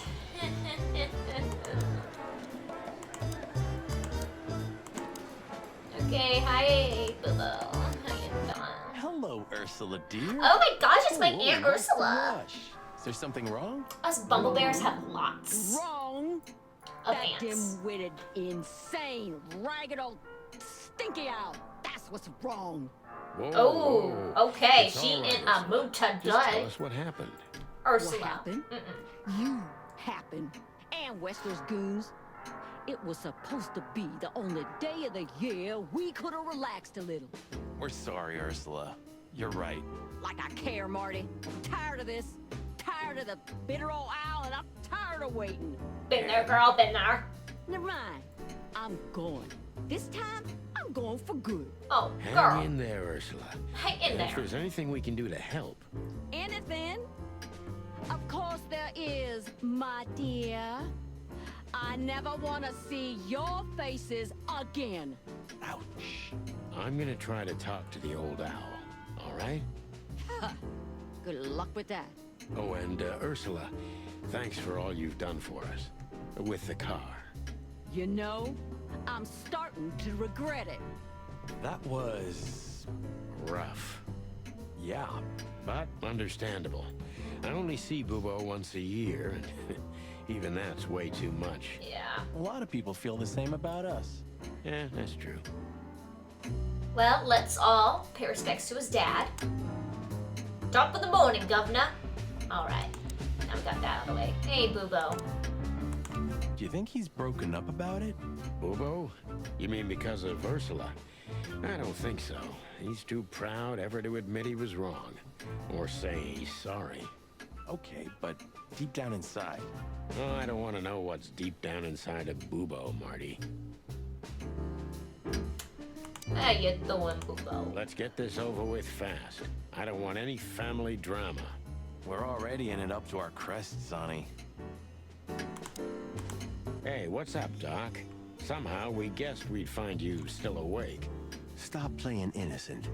Okay, hi, Bubo. How you doing? Hello, Ursula, dear. Oh my gosh, it's my Ooh, Aunt what's the Ursula. rush? Is there something wrong? Us Bumblebears have lots Wrong. of That aunts. dim-witted, insane, ragged old stinky owl. That's what's wrong. Whoa, Oh, whoa. okay. It's She all right, in a Ursula. mood to Just tell die. us what happened. Ursula. What happened? You happened. And Wessler's goons. It was supposed to be the only day of the year we could have relaxed a little. We're sorry, Ursula. You're right. Like I care, Marty. Tired of this. Tired of the bitter old owl, and I'm tired of waiting. Been there, girl. Been there. Never mind. I'm going. This time, I'm going for good. Oh, Hang girl. in there, Ursula. Hang in And if there. there's anything we can do to help, Anything? Of course there is, my dear. I never want to see your faces again. Ouch. I'm gonna try to talk to the old owl. All right? Good luck with that. Oh, and Ursula, thanks for all you've done for us. With the car. You know, I'm starting to regret it. That was... Rough. yeah. But understandable. I only see Bubo once a year, and even that's way too much. Yeah. A lot of people feel the same about us. Yeah, that's true. Well, let's all pay respects to his dad. Top of the morning, governor. All right. Now we got that out of the way. Hey, Bubo. Do you think he's broken up about it? Bubo? You mean because of Ursula? I don't think so. He's too proud ever to admit he was wrong. Or say he's sorry. Okay, but deep down inside. Oh, I don't want to know what's deep down inside of Bubo, Marty. How you doing, Bubo? Let's get this over with fast. I don't want any family drama. We're already in it up to our crests, Sonny. Hey, what's up, Doc? Somehow we guessed we'd find you still awake. Stop playing innocent.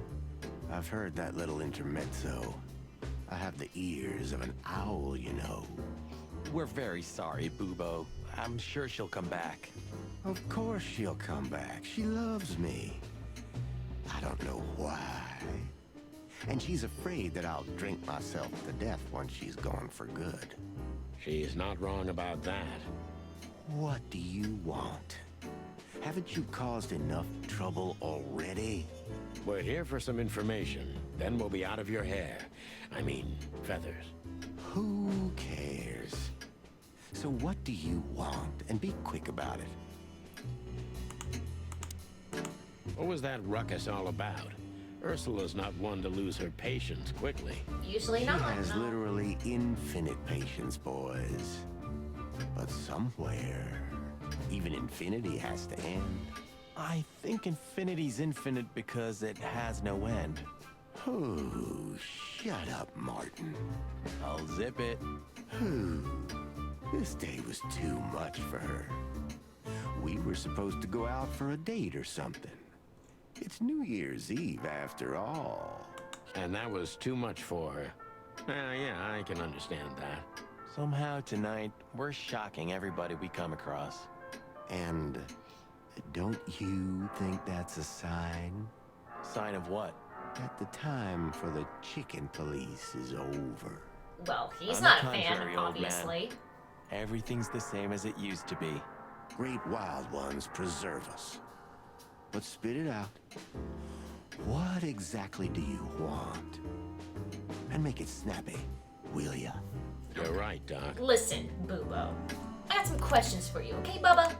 I've heard that little intermezzo. I have the ears of an owl, you know. We're very sorry, Bubo. I'm sure she'll come back. Of course she'll come back. She loves me. I don't know why. And she's afraid that I'll drink myself to death once she's gone for good. She's not wrong about that. What do you want? Haven't you caused enough trouble already? We're here for some information. Then we'll be out of your hair. I mean, feathers. Who cares? So what do you want? And be quick about it. What was that ruckus all about? Ursula's not one to lose her patience quickly. Usually She not. has no. literally infinite patience, boys. But somewhere, even infinity has to end. I think infinity's infinite because it has no end. Oh, shut up, Martin. I'll zip it. This day was too much for her. We were supposed to go out for a date or something. It's New Year's Eve after all. And that was too much for her. Yeah, I can understand that. Somehow tonight, we're shocking everybody we come across. And don't you think that's a sign? Sign of what? That the time for the chicken police is over. Well, he's On the not a contrary, fan, old obviously. man. Everything's the same as it used to be. Great wild ones preserve us. But spit it out. What exactly do you want? And make it snappy, will ya? You're right, Doc. Listen, Bubo. I got some questions for you, okay, Bubba?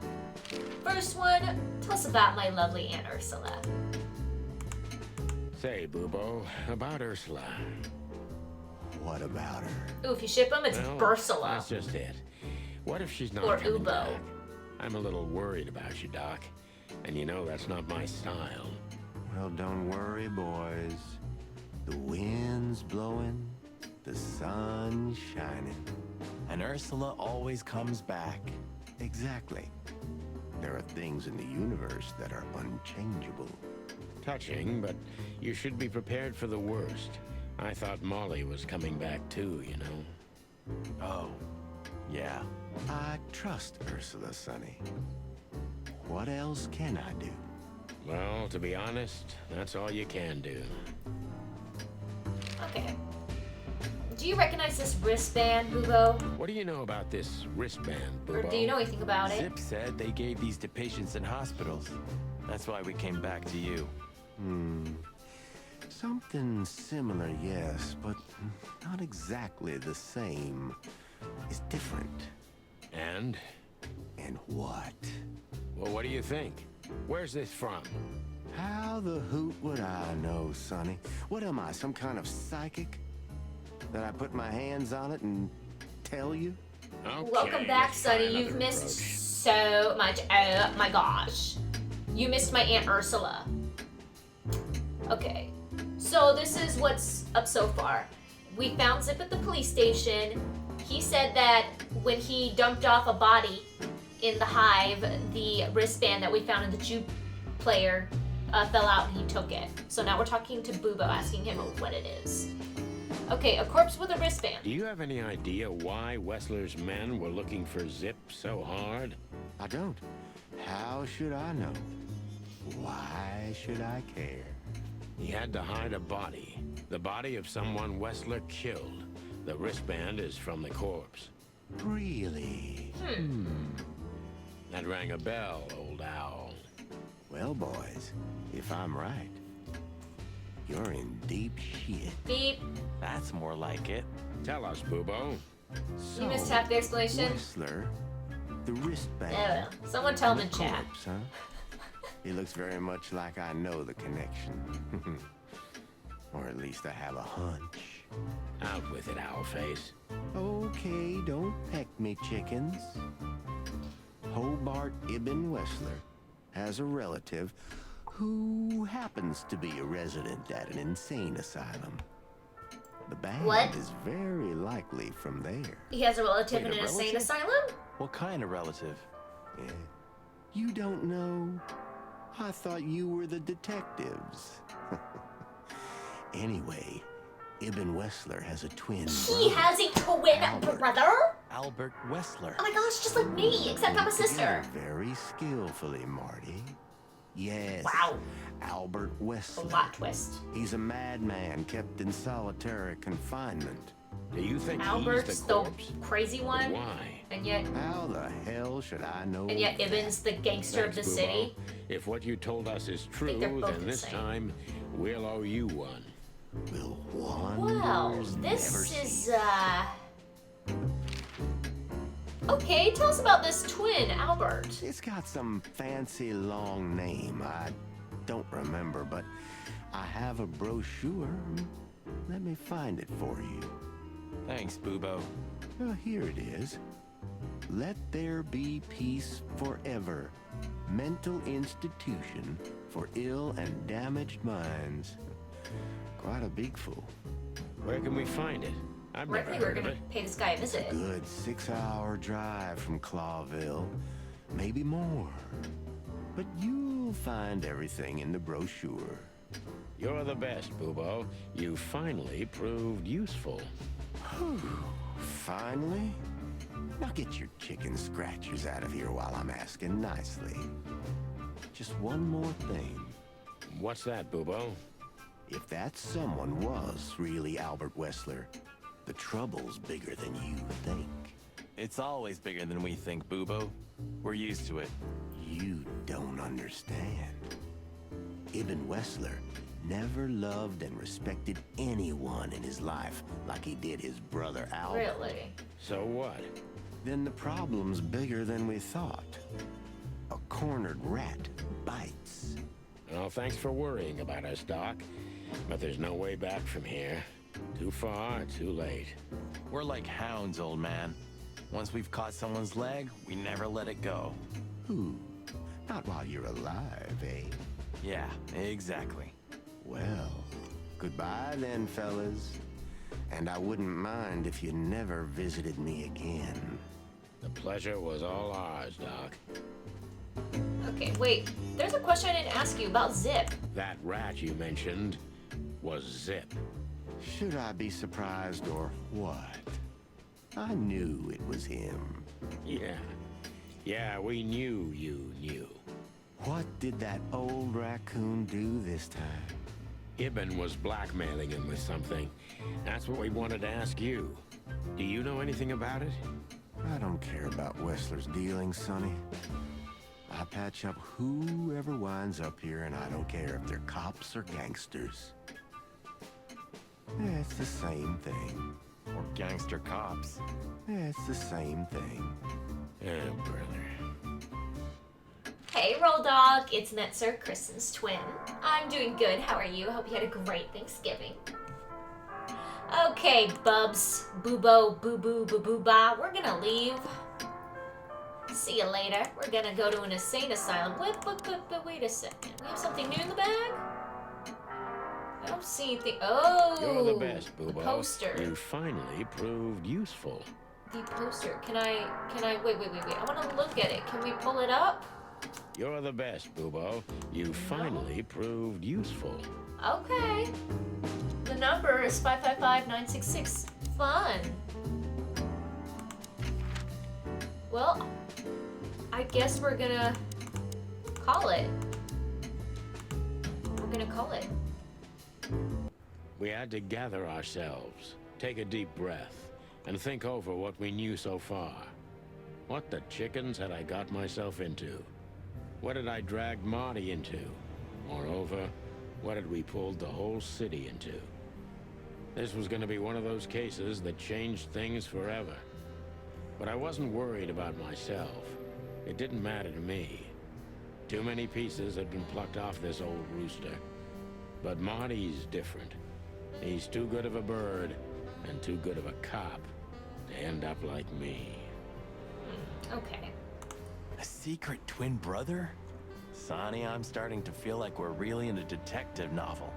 First one, tell us about my lovely Aunt Ursula. Say, Bubo, about Ursula. What about her? Ooh, if you ship them, it's Well, Bursula. that's just it. What if she's not Or coming Ubo. back? I'm a little worried about you, Doc. And you know that's not my style. Well, don't worry, boys. The wind's blowing, the sun's shining. And Ursula always comes back. Exactly. There are things in the universe that are unchangeable. Touching, but you should be prepared for the worst. I thought Molly was coming back too, you know. Oh, yeah. I trust Ursula, Sonny. What else can I do? Well, to be honest, that's all you can do. Okay. Do you recognize this wristband, Bubo? What do you know about this wristband, Bubo? Or do you know anything about it? Zipp said they gave these to patients in hospitals. That's why we came back to you. Something similar, yes, but not exactly the same. It's different. And? And what? Well, what do you think? Where's this from? How the hoot would I know, Sonny? What am I, some kind of psychic? That I put my hands on it and tell you? Okay, Welcome back, let's try Sonny. another You've missed approach. so much. Oh my gosh. You missed my Aunt Ursula. Okay. So this is what's up so far. We found Zipp at the police station. He said that when he dumped off a body in the hive, the wristband that we found in the juke player fell out and he took it. So now we're talking to Bubo, asking him what it is. Okay, a corpse with a wristband. Do you have any idea why Wessler's men were looking for Zipp so hard? I don't. How should I know? Why should I care? He had to hide a body. The body of someone Wessler killed. The wristband is from the corpse. Really? That rang a bell, old owl. Well, boys, if I'm right, you're in deep shit. Beep. That's more like it. Tell us, Bubo. You missed half the explanation. Wessler, the wristband. Someone tell him and in the chat. corpse, huh? It looks very much like I know the connection. Or at least I have a hunch. Out with it, Owlface. Okay, don't peck me, chickens. Hobart Ibn Wessler has a relative who happens to be a resident at an insane asylum. The band is very likely from there. He has a relative Wait, in a an insane relative? asylum? What kind of relative? Yeah. You don't know? I thought you were the detectives. Anyway, Ibn Wessler has a twin He has a twin brother? Albert Wessler. Oh my gosh, just like me, except I'm a sister. Very skillfully, Marty. Yes. Wow. Albert A Wessler. lot twist. He's a madman kept in solitary confinement. Do you think Albert's he's the the corpse? crazy one. Why? And yet, How the hell should I know? and yet Ibn's the gangster of Thanks, the Bubo. city. If what you told us is think they're true, both then this insane. time we'll owe you one. Will Wow, wonders never this is cease. Okay, tell us about this twin, Albert. It's got some fancy long name. I don't remember, but I have a brochure. Let me find it for you. Thanks, Bubo. Well, here it is. Let there be peace forever. Mental institution for ill and damaged minds. Quite a big fool. Where can we find it? I've Right, never we were heard of gonna it. pay this guy a visit. Good 6-hour drive from Clawville. Maybe more. But you'll find everything in the brochure. You're the best, Bubo. You finally proved useful. Finally? Now get your chicken scratchers out of here while I'm asking nicely. Just one more thing. What's that, Bubo? If that someone was really Albert Wessler, the the trouble's bigger than you think. It's always bigger than we think, Bubo. We're used to it. You don't understand. Ibn Wessler never loved and respected anyone in his life like he did his brother Albert. Really? So what? Then the problem's bigger than we thought. A cornered rat bites. Well, thanks for worrying about us, Doc. But there's no way back from here. Too far, too late. We're like hounds, old man. Once we've caught someone's leg, we never let it go. Ooh, not while you're alive, eh? Yeah, exactly. Well, goodbye then, fellas. And I wouldn't mind if you never visited me again. The pleasure was all ours, Doc. Okay, wait. There's a question I didn't ask you about Zipp. That rat you mentioned was Zipp. Should I be surprised or what? I knew it was him. Yeah, we knew you knew. What did that old raccoon do this time? Ibn was blackmailing him with something. That's what we wanted to ask you. Do you know anything about it? I don't care about Wessler's dealings, Sonny. I patch up whoever winds up here, and I don't care if they're cops or gangsters. It's the same thing. Or gangster cops. It's the same thing. Oh, brother. Hey, Roll Dog. It's Netzer, Kristen's twin. I'm doing good. How are you? Hope you had a great Thanksgiving. Okay, Bubs, Bubo, Boo-Boo, Boo-Boo-Ba. We're gonna leave. See you later. We're gonna go to an insane asylum. But wait a second. We have something new in the bag? I don't see anything. Oh! You're the best, Bubo. The poster. You finally proved useful. The poster. Can I, wait. I want to look at it. Can we pull it up? You're the best, Bubo. You finally proved useful. Okay. The number is 555-966. Fun. Well, I guess we're gonna call it. We had to gather ourselves, take a deep breath, and think over what we knew so far. What the chickens had I got myself into? What had I dragged Marty into? Moreover, what had we pulled the whole city into? This was going to be one of those cases that changed things forever. But I wasn't worried about myself. It didn't matter to me. Too many pieces had been plucked off this old rooster. But Marty's different. He's too good of a bird and too good of a cop to end up like me. Okay. A secret twin brother? Sonny, I'm starting to feel like we're really in a detective novel.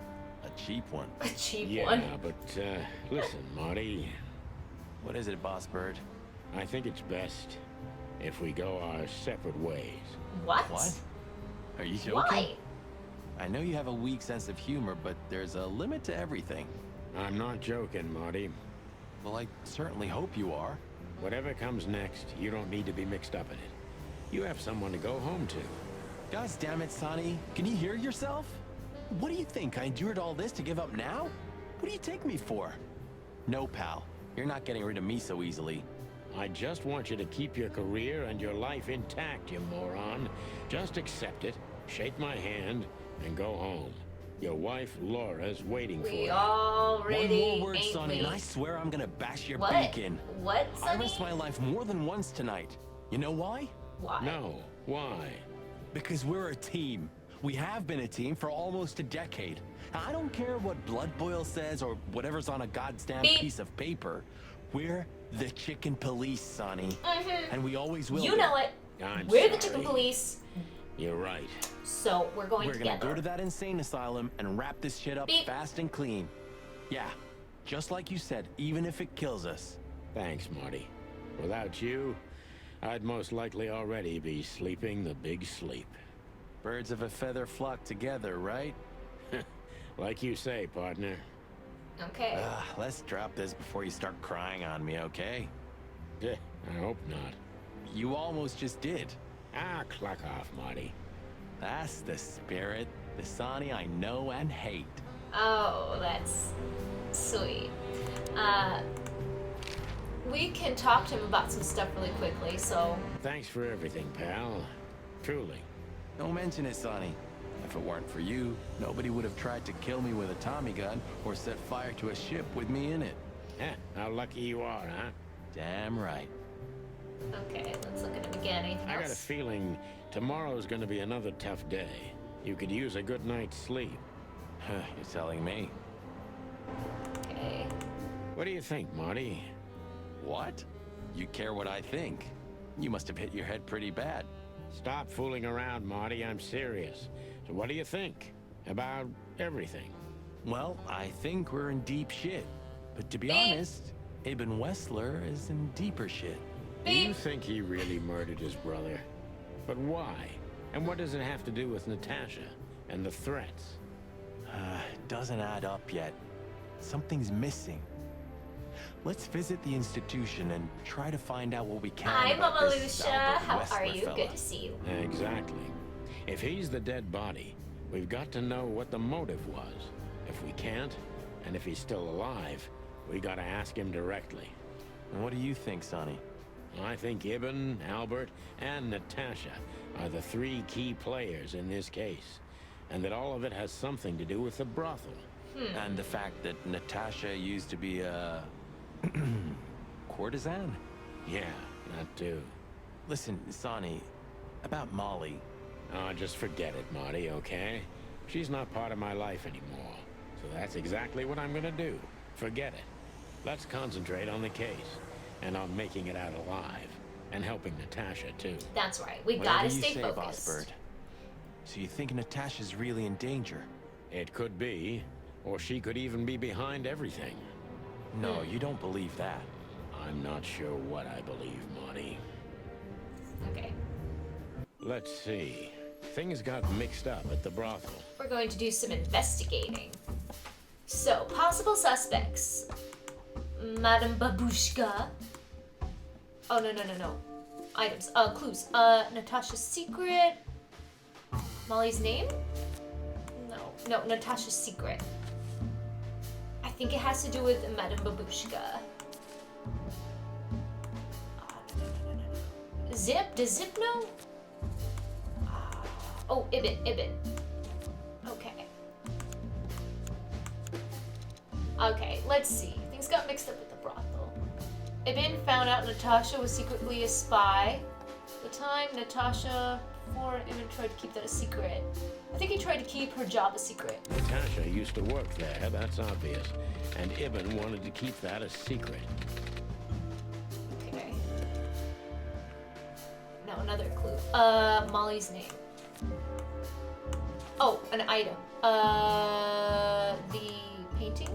A cheap one. A cheap one? Yeah, but listen, Marty. What is it, Boss Bird? I think it's best if we go our separate ways. What? What? Are you joking? Why? I know you have a weak sense of humor, but there's a limit to everything. I'm not joking, Marty. Well, I certainly hope you are. Whatever comes next, you don't need to be mixed up in it. You have someone to go home to. God damn it, Sonny. Can you hear yourself? What do you think? I endured all this to give up now? What do you take me for? No, pal. You're not getting rid of me so easily. I just want you to keep your career and your life intact, you moron. Just accept it, shake my hand, and go home. Your wife, Laura's waiting for you. We already One more word, ain't Sonny, we? and I swear I'm gonna bash your What? beak in. What, I Sonny? risked my life more than once tonight. You know why? Why? No, why? Because we're a team. We have been a team for almost a decade. I don't care what Blood Boil says or whatever's on a goddamn Beep. piece of paper. We're the Chicken Police, Sonny. Mm-hmm. And we always will You be. know it. I'm We're the sorry. Chicken Police. You're right. So we're going We're together. gonna go to that insane asylum and wrap this shit up Beep. fast and clean. Yeah, just like you said, even if it kills us. Thanks, Marty. Without you, I'd most likely already be sleeping the big sleep. Birds of a feather flock together, right? Like you say, partner. Okay. Let's drop this before you start crying on me, okay? I hope not. You almost just did. Cluck off, Marty. That's the spirit, the Sonny I know and hate. Oh, that's sweet. we can talk to him about some stuff really quickly, so... Thanks for everything, pal. Truly. Don't mention it, Sonny. If it weren't for you, nobody would have tried to kill me with a Tommy gun or set fire to a ship with me in it. How lucky you are, huh? Damn right. Okay, let's look at him again. Anything I else? got a feeling tomorrow's gonna be another tough day. You could use a good night's sleep. You're telling me. Okay. What do you think, Marty? What? You care what I think? You must have hit your head pretty bad. Stop fooling around, Marty. I'm serious. So what do you think? About everything? Well, I think we're in deep shit. But to be honest, Ibn Wessler is in deeper shit. Do you think he really murdered his brother? But why? And what does it have to do with Natasha and the threats? Doesn't add up yet. Something's missing. Let's visit the institution and try to find out what we can Hi, about Mama this Lucia. Albert How Wessler are you? fella. Good to see you. Exactly. If he's the dead body, we've got to know what the motive was. If we can't, and if he's still alive, we gotta ask him directly. And what do you think, Sonny? I think Ibn, Albert, and Natasha are the three key players in this case, and that all of it has something to do with the brothel. And the fact that Natasha used to be a... courtesan? Yeah, that too. Listen, Sonny, about Molly. Oh, just forget it, Marty, okay? She's not part of my life anymore. So that's exactly what I'm gonna do. Forget it. Let's concentrate on the case, and on making it out alive, and helping Natasha, too. That's right. We Whatever gotta you stay say, focused. Boss Bird. So you think Natasha's really in danger? It could be, or she could even be behind everything. No, you don't believe that. I'm not sure what I believe, Marty. Okay. Let's see. Things got mixed up at the brothel. We're going to do some investigating. So, possible suspects. Madame Babushka. Oh, no. Items. Clues. Natasha's secret. Molly's name? No, Natasha's secret. I think it has to do with Madame Babushka. No. Zipp? Does Zipp know? Oh, Ibn. Okay, let's see. Things got mixed up with the brothel. Ibn found out Natasha was secretly a spy. At the time, Natasha, before Ibn tried to keep that a secret. I think he tried to keep her job a secret. Natasha used to work there, that's obvious. And Ibn wanted to keep that a secret. Okay. Now another clue. Molly's name. Oh, an item. The painting?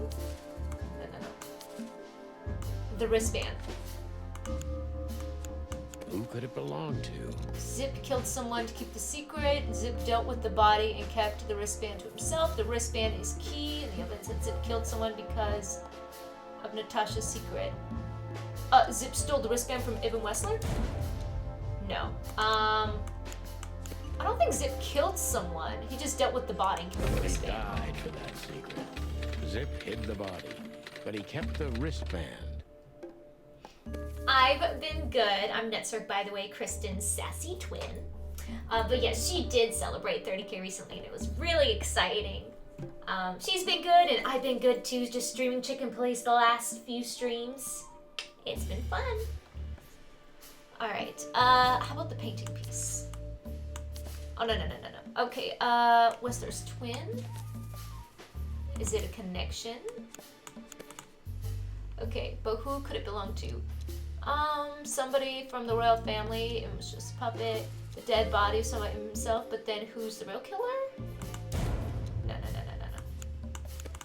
No. The wristband. Who could it belong to? Zipp killed someone to keep the secret. Zipp dealt with the body and kept the wristband to himself. The wristband is key, and the evidence that Zipp killed someone because of Natasha's secret. Zipp stole the wristband from Ibn Wessler? No. I don't think Zipp killed someone. He just dealt with the body and kept the He wristband. died for that secret. Zipp hid the body, but he kept the wristband. I've been good. I'm Netcirc, by the way, Kristen's sassy twin. But yes, she did celebrate 30K recently, and it was really exciting. She's been good, and I've been good too, just streaming Chicken Police the last few streams. It's been fun. Alright, how about the painting piece? Oh, no. Okay, Wessler's twin? Is it a connection? Okay, but who could it belong to? Somebody from the royal family. It was just a puppet. The dead body of someone himself, but then who's the real killer? No.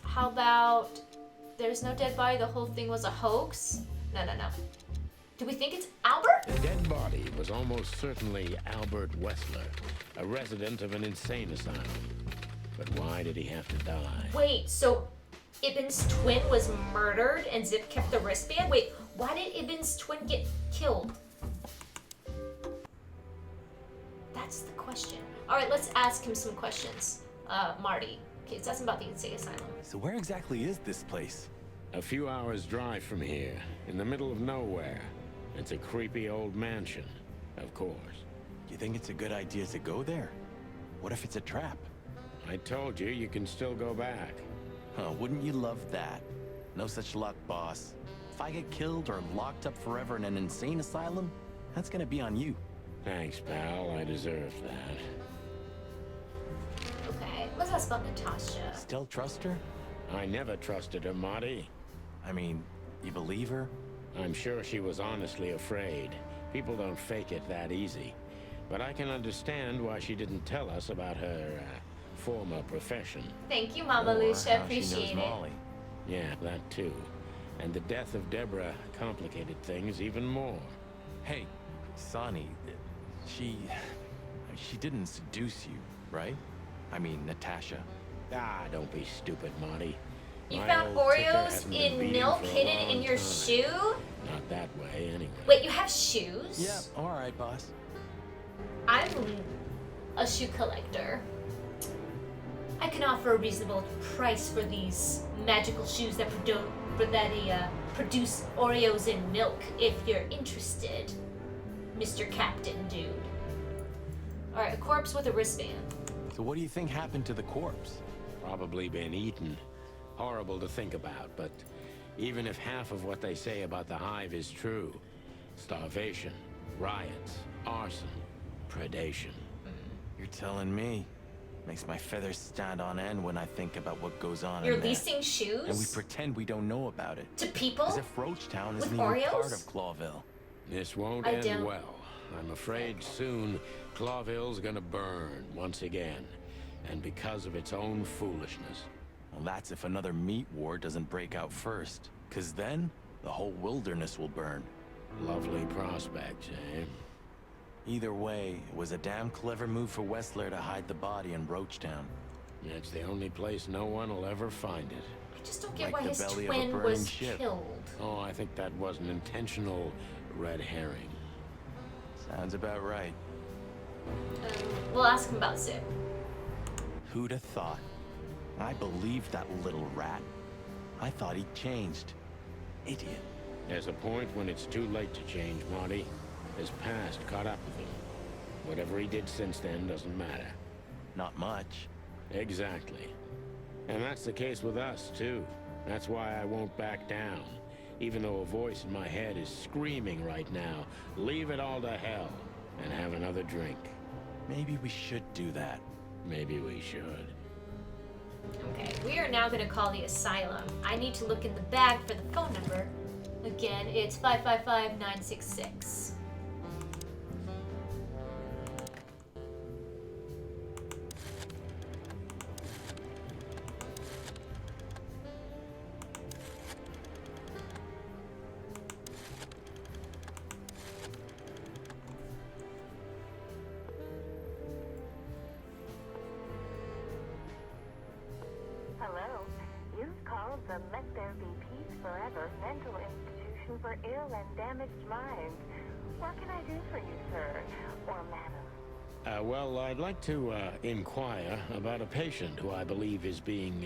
How about there's no dead body, the whole thing was a hoax? No. Do we think it's Albert? The dead body was almost certainly Albert Wessler, a resident of an insane asylum. But why did he have to die? Wait, so Ibn's twin was murdered and Zipp kept the wristband? Wait, why did Ibn's twin get killed? That's the question. All right, let's ask him some questions. Marty. Okay, let's ask him about the insane asylum. So where exactly is this place? A few hours drive from here, in the middle of nowhere. It's a creepy old mansion, of course. You think it's a good idea to go there? What if it's a trap? I told you, you can still go back. Huh, wouldn't you love that? No such luck, boss. If I get killed or locked up forever in an insane asylum, that's gonna be on you. Thanks, pal. I deserve that. Okay, let's ask about Natasha. Still trust her? I never trusted her, Marty. I mean, you believe her? I'm sure she was honestly afraid. People don't fake it that easy. But I can understand why she didn't tell us about her former profession. Thank you, Mama Lucia. Appreciate it. Molly. Yeah, that too. And the death of Deborah complicated things even more. Hey, Sonny, she didn't seduce you, right? I mean, Natasha. Ah, don't be stupid, Marty. You My found old ticker Oreos hasn't been in beating milk for a hidden in long your time. shoe? Not that way, anyway. Wait, you have shoes? Yeah, all right, boss. I'm a shoe collector. I can offer a reasonable price for these magical shoes that produce Oreos in milk if you're interested, Mr. Captain Dude. Alright, a corpse with a wristband. So what do you think happened to the corpse? Probably been eaten. Horrible to think about, but even if half of what they say about the hive is true, starvation, riots, arson, predation. You're telling me. Makes my feathers stand on end when I think about what goes on You're in there. leasing shoes? And we pretend we don't know about it. To people? As if Roachtown With isn't even Oreos? part of Clawville. This won't I end don't well. I'm afraid soon Clawville's gonna burn once again. And because of its own foolishness. Well, that's if another meat war doesn't break out first. 'Cause then, the whole wilderness will burn. Lovely prospect, eh? Either way, it was a damn clever move for Wessler to hide the body in Roachtown. It's the only place no one will ever find it. I just don't get Like why the his belly of a twin burning was ship. killed. Oh, I think that was an intentional red herring. Sounds about right. We'll ask him about Zipp. Who'd have thought? I believed that little rat. I thought he'd changed. Idiot. There's a point when it's too late to change, Marty. His past caught up with him. Whatever he did since then doesn't matter. Not much. Exactly. And that's the case with us, too. That's why I won't back down. Even though a voice in my head is screaming right now, leave it all to hell and have another drink. Maybe we should do that. Maybe we should. Okay, we are now going to call the Asylum. I need to look in the bag for the phone number. Again, it's 555-966. Hello. You've called the Let There Be Peace Forever mental institution for ill and damaged minds. What can I do for you, sir? Or madam? Well, I'd like to inquire about a patient who I believe is being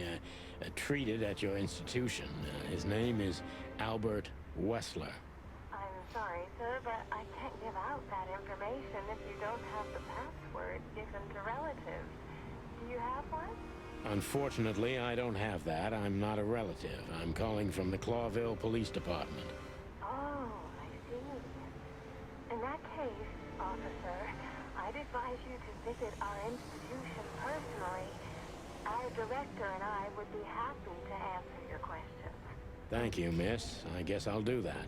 treated at your institution. His name is Albert Wessler. I'm sorry, sir, but I can't give out that information if you don't have the password given to relatives. Do you have one? Unfortunately, I don't have that. I'm not a relative. I'm calling from the Clawville Police Department. Oh, I see. In that case, officer, I'd advise you to visit our institution personally. Our director and I would be happy to answer your questions. Thank you, miss. I guess I'll do that.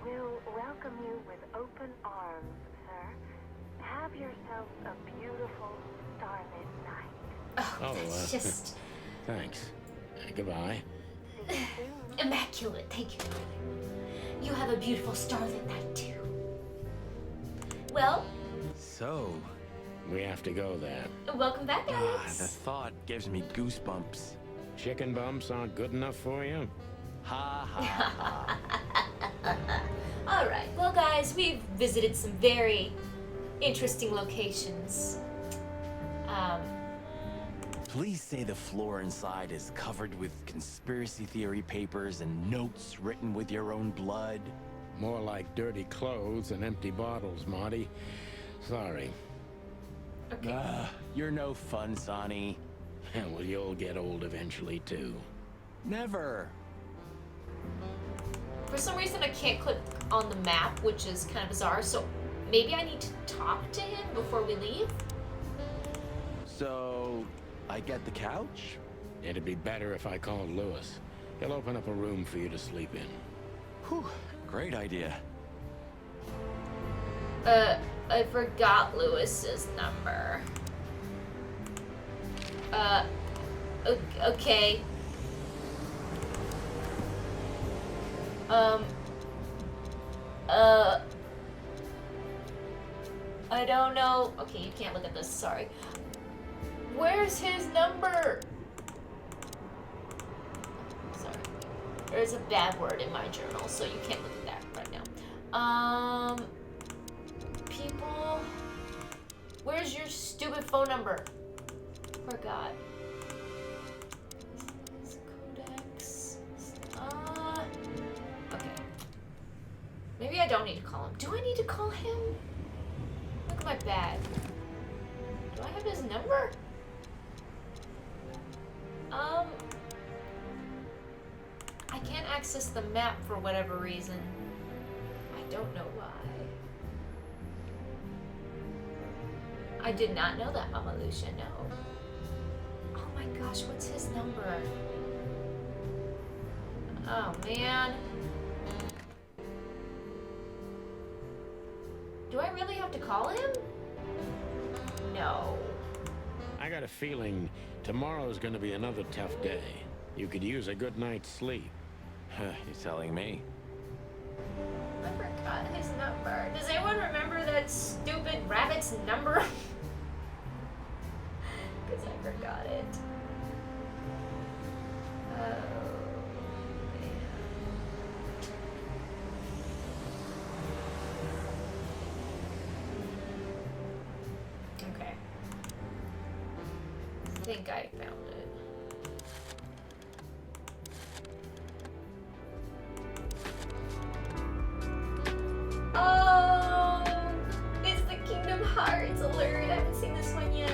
We'll welcome you with open arms, sir. Have yourself a beautiful starlit night. Oh, that's just... Thanks. Goodbye. Immaculate, thank you. You have a beautiful starlit night, too. Well... So... we have to go there. Welcome back, The Alex. thought gives me goosebumps. Chicken bumps aren't good enough for you? Ha ha ha. Alright, well guys, we've visited some very interesting locations. Police say the floor inside is covered with conspiracy theory papers and notes written with your own blood. More like dirty clothes and empty bottles, Marty. Sorry. Okay. You're no fun, Sonny. Well, you'll get old eventually, too. Never. For some reason, I can't click on the map, which is kind of bizarre, so maybe I need to talk to him before we leave? So, I get the couch? It'd be better if I called Lewis. He'll open up a room for you to sleep in. Whew, great idea. I forgot Lewis's number. Okay. I don't know. Okay, you can't look at this, sorry. Where's his number? Sorry. There's a bad word in my journal, so you can't look at that right now. People. Where's your stupid phone number? Forgot. Codex. Okay. Maybe I don't need to call him. Do I need to call him? Look at my bag. Do I have his number? I can't access the map for whatever reason. I don't know why. I did not know that, Mama Lucia, no. Oh my gosh, what's his number? Oh man. Do I really have to call him? No. I got a feeling tomorrow's gonna be another tough day. You could use a good night's sleep. You're telling me. I forgot his number. Does anyone remember that stupid rabbit's number? Because I forgot it. Oh, man. Okay. I think I found it. Oh, it's the Kingdom Hearts alert. I haven't seen this one yet.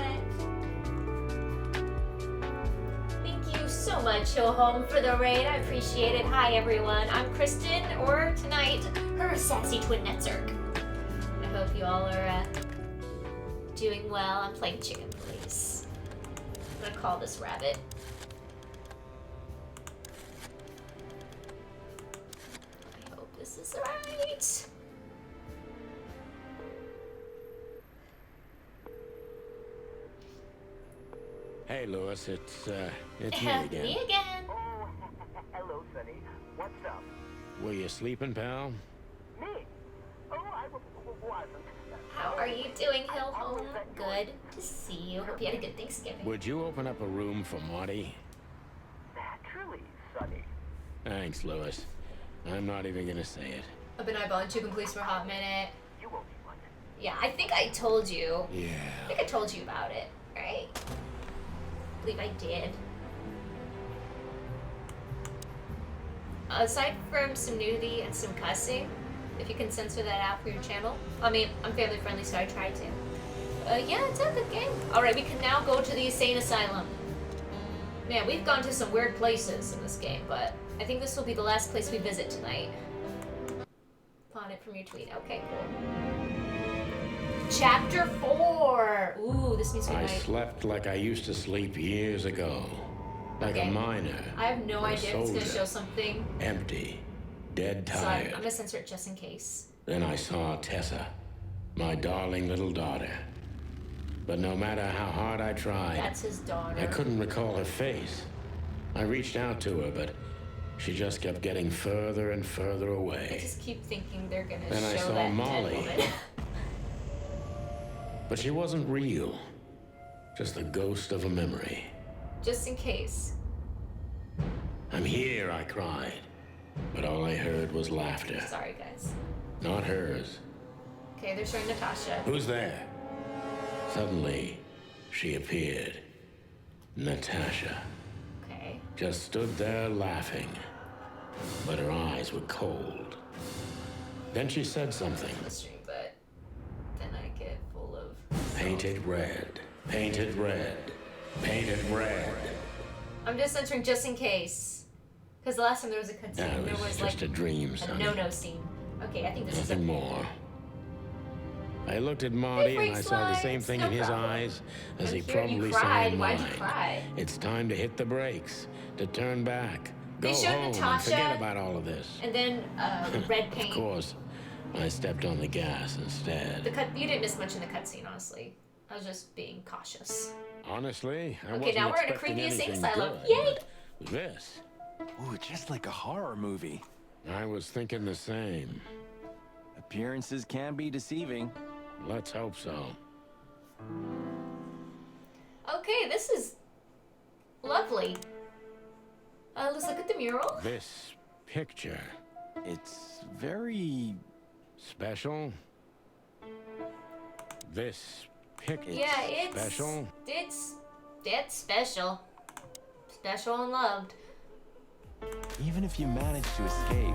Thank you so much, Ho Home, for the raid. I appreciate it. Hi, everyone. I'm Kristen, or tonight, her sassy twin Netzerk. I hope you all are doing well. I'm playing Chicken Police. I'm gonna call this rabbit. I hope this is right. Hey, Lewis, it's me again. Me again. Oh, hello, Sonny. What's up? Were you sleeping, pal? Me? Oh, I wasn't. How are you doing, Hill Home? Good to see you. Hope you had a good Thanksgiving. Would you open up a room for Marty? Naturally, Sonny. Thanks, Lewis. I'm not even gonna say it. I've been eyeballing Chicken Police for a hot minute. You owe me one. Yeah, I think I told you. Yeah. I think I told you about it, right? I believe I did. Aside from some nudity and some cussing, if you can censor that out for your channel. I mean, I'm family friendly, so I tried to. Yeah, it's a good game. Alright, we can now go to the Insane Asylum. Man, we've gone to some weird places in this game, but I think this will be the last place we visit tonight. Pawn it from your tweet. Okay, cool. Chapter 4! Ooh, this means good I night. slept like I used to sleep years ago. Like a miner. I have no or a idea if it's gonna soldier. show something. Empty. Dead So I'm tired. gonna censor it just in case. Then I saw Tessa. My darling little daughter. But no matter how hard I tried, That's his daughter. I couldn't recall her face. I reached out to her, but she just kept getting further and further I away. just keep thinking they're gonna Then I show saw that Molly. dead woman. But she wasn't real. Just the ghost of a memory. Just in case. I'm here, I cried. But all I heard was laughter. Sorry, guys. Not hers. Okay, they're showing Natasha. Who's there? Suddenly, she appeared. Natasha. Okay. Just stood there laughing, but her eyes were cold. Then she said something. But then I get full of... Painted red, painted red, painted red. I'm just censoring just in case. Because the last time there was a cutscene, there was just like a dream, Sonny. no scene. Okay, I think this Nothing is more. I looked at Marty and I saw the same thing in his eyes as he probably saw in mine. Why'd you cry? It's time to hit the brakes, to turn back, go They showed home and Natasha, forget about all of this. And then red paint. Of course, I stepped on the gas instead. You didn't miss much in the cutscene, honestly. I was just being cautious. Honestly, I Okay, wasn't now we're in a expecting creepy anything asylum. good, Yay! but this. Ooh, just like a horror movie. I was thinking the same. Appearances can be deceiving. Let's hope so. Okay, this is lovely. Let's look at the mural. This picture. It's very... special. This picture. Yeah, it's... special. It's special. Special and loved. Even if you manage to escape,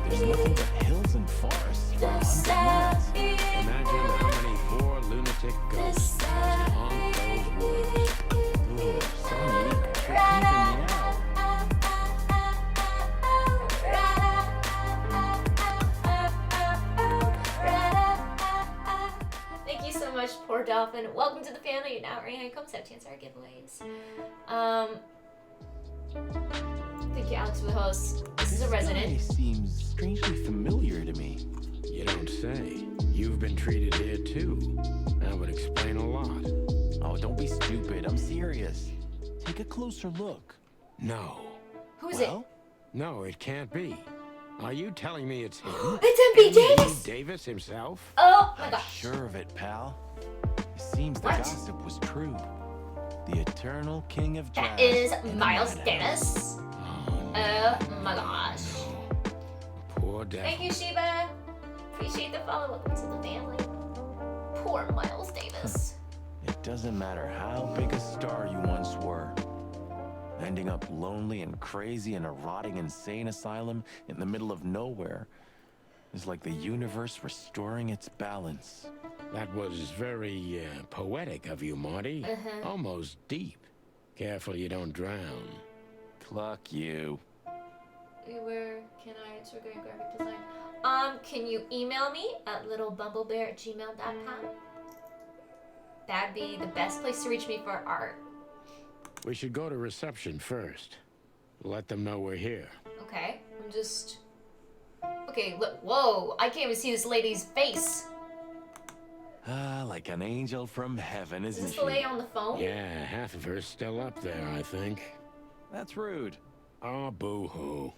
there's nothing but hills and forests for 100 miles. Imagine how many poor lunatic ghosts must haunt those woods. Ooh, Sonny, you're creeping me out. Thank you so much, poor dolphin. Welcome to the family. Now earning incomes have chance our giveaways. Thank you, Alex, for the host. This is a resident. He seems strangely familiar to me. You don't say. You've been treated here too. That would explain a lot. Oh, don't be stupid. I'm serious. Take a closer look. No. Who is it? No, it can't be. Are you telling me it's him? It's M.B. Davis! Davis himself? Oh my I'm gosh. sure of it, pal. It seems the gossip was true. The eternal king of jazz. That is Miles Davis. Oh my gosh. Poor devil. Thank you, Sheba. Appreciate the follow. Welcome to the family. Poor Miles Davis. It doesn't matter how big a star you once were. Ending up lonely and crazy in a rotting insane asylum in the middle of nowhere is like the universe restoring its balance. That was very poetic of you, Marty. Almost deep. Careful you don't drown. Cluck you. Where can I interrogate graphic design? Can you email me at littlebumblebear@gmail.com? That'd be the best place to reach me for art. We should go to reception first. Let them know we're here. Okay, I'm just... Okay, look, whoa, I can't even see this lady's face. Ah, like an angel from heaven, isn't Is this she? the lady on the phone? Yeah, half of her's still up there, I think. That's rude. Oh, boo-hoo.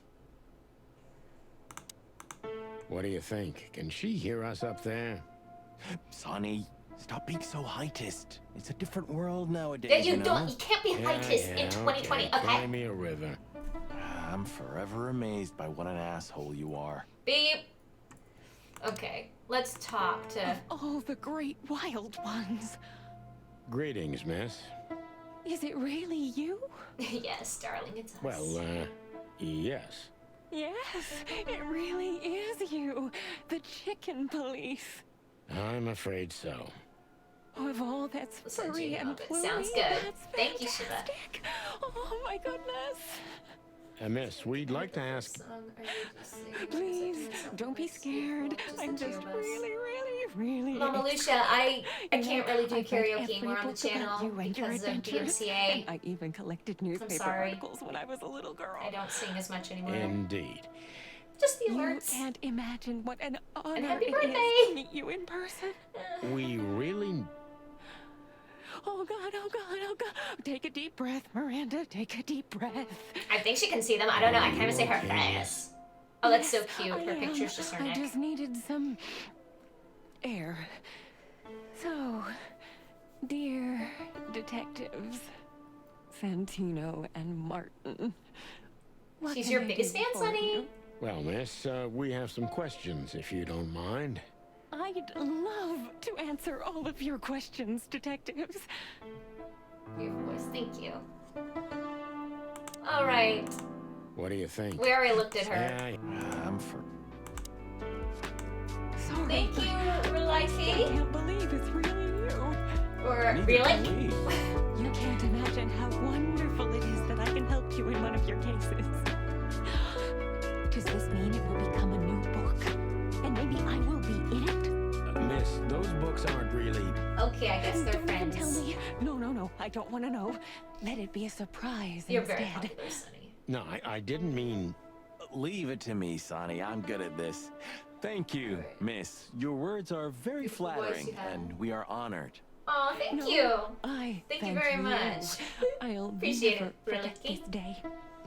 What do you think? Can she hear us up there? Sonny, stop being so heightist. It's a different world nowadays, That you know? don't, you can't be heightist in 2020, okay? Cry me a river. I'm forever amazed by what an asshole you are. Beep. Okay, let's talk to... All the great wild ones. Greetings, miss. Is it really you? Yes, darling, it's us. Well, yes. Yes, it really is you. The chicken police. I'm afraid so. Oh, of all that's furry and plumey. Sounds good. That's Thank you, Shiva. fantastic. Oh my goodness. Miss, we'd like to ask... Please, don't be scared. I'm just really Mama Lucia, I can't really do karaoke anymore on the channel because of DMCA. And I even collected newspaper sorry. articles when I was a little girl. I don't sing as much anymore. Indeed. Just the You alerts. can't imagine what an honor happy it birthday. is to meet you in person. We really... Oh God, oh God, oh God. Take a deep breath, Miranda. Take a deep breath. I think she can see them. I don't know. I can't even see her face. Oh, that's so cute. I Her am. picture's just her I neck. just needed some air. So, dear detectives, Santino and Martin. what She's can your I biggest do fan, for Sonny? you? Well, miss, we have some questions, if you don't mind. I'd love to answer all of your questions, detectives. Your voice, thank you. Alright. What do you think? We already looked at her. Yeah, I'm for... Sorry. Thank you, I Relighty. can't believe it's really you. Or, really? You can't imagine how wonderful it is that I can help you in one of your cases. Does this mean it will become a new book? And maybe I will be in it? Miss, those books aren't really... Okay, I guess they're Don't friends. even tell me. No, I don't want to know. Let it be a surprise You're instead. very popular, Sonny. No, I didn't mean... Leave it to me, Sonny. I'm good at this. Thank you, miss. Your words are very Beautiful voice flattering, you have. and we are honored. Oh, thank No, you. Thank you very much. I'll Appreciate never it, forget Relicky. this day.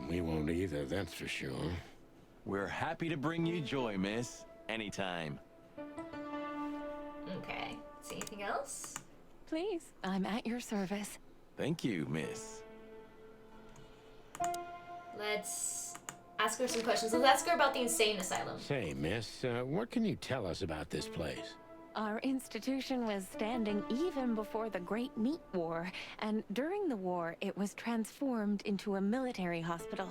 We won't either, that's for sure. We're happy to bring you joy, miss. Anytime. Okay. See anything else? Please, I'm at your service. Thank you, miss. Let's ask her some questions. Let's ask her about the insane asylum. Say, miss, what can you tell us about this place? Our institution was standing even before the Great Meat War, and during the war, it was transformed into a military hospital.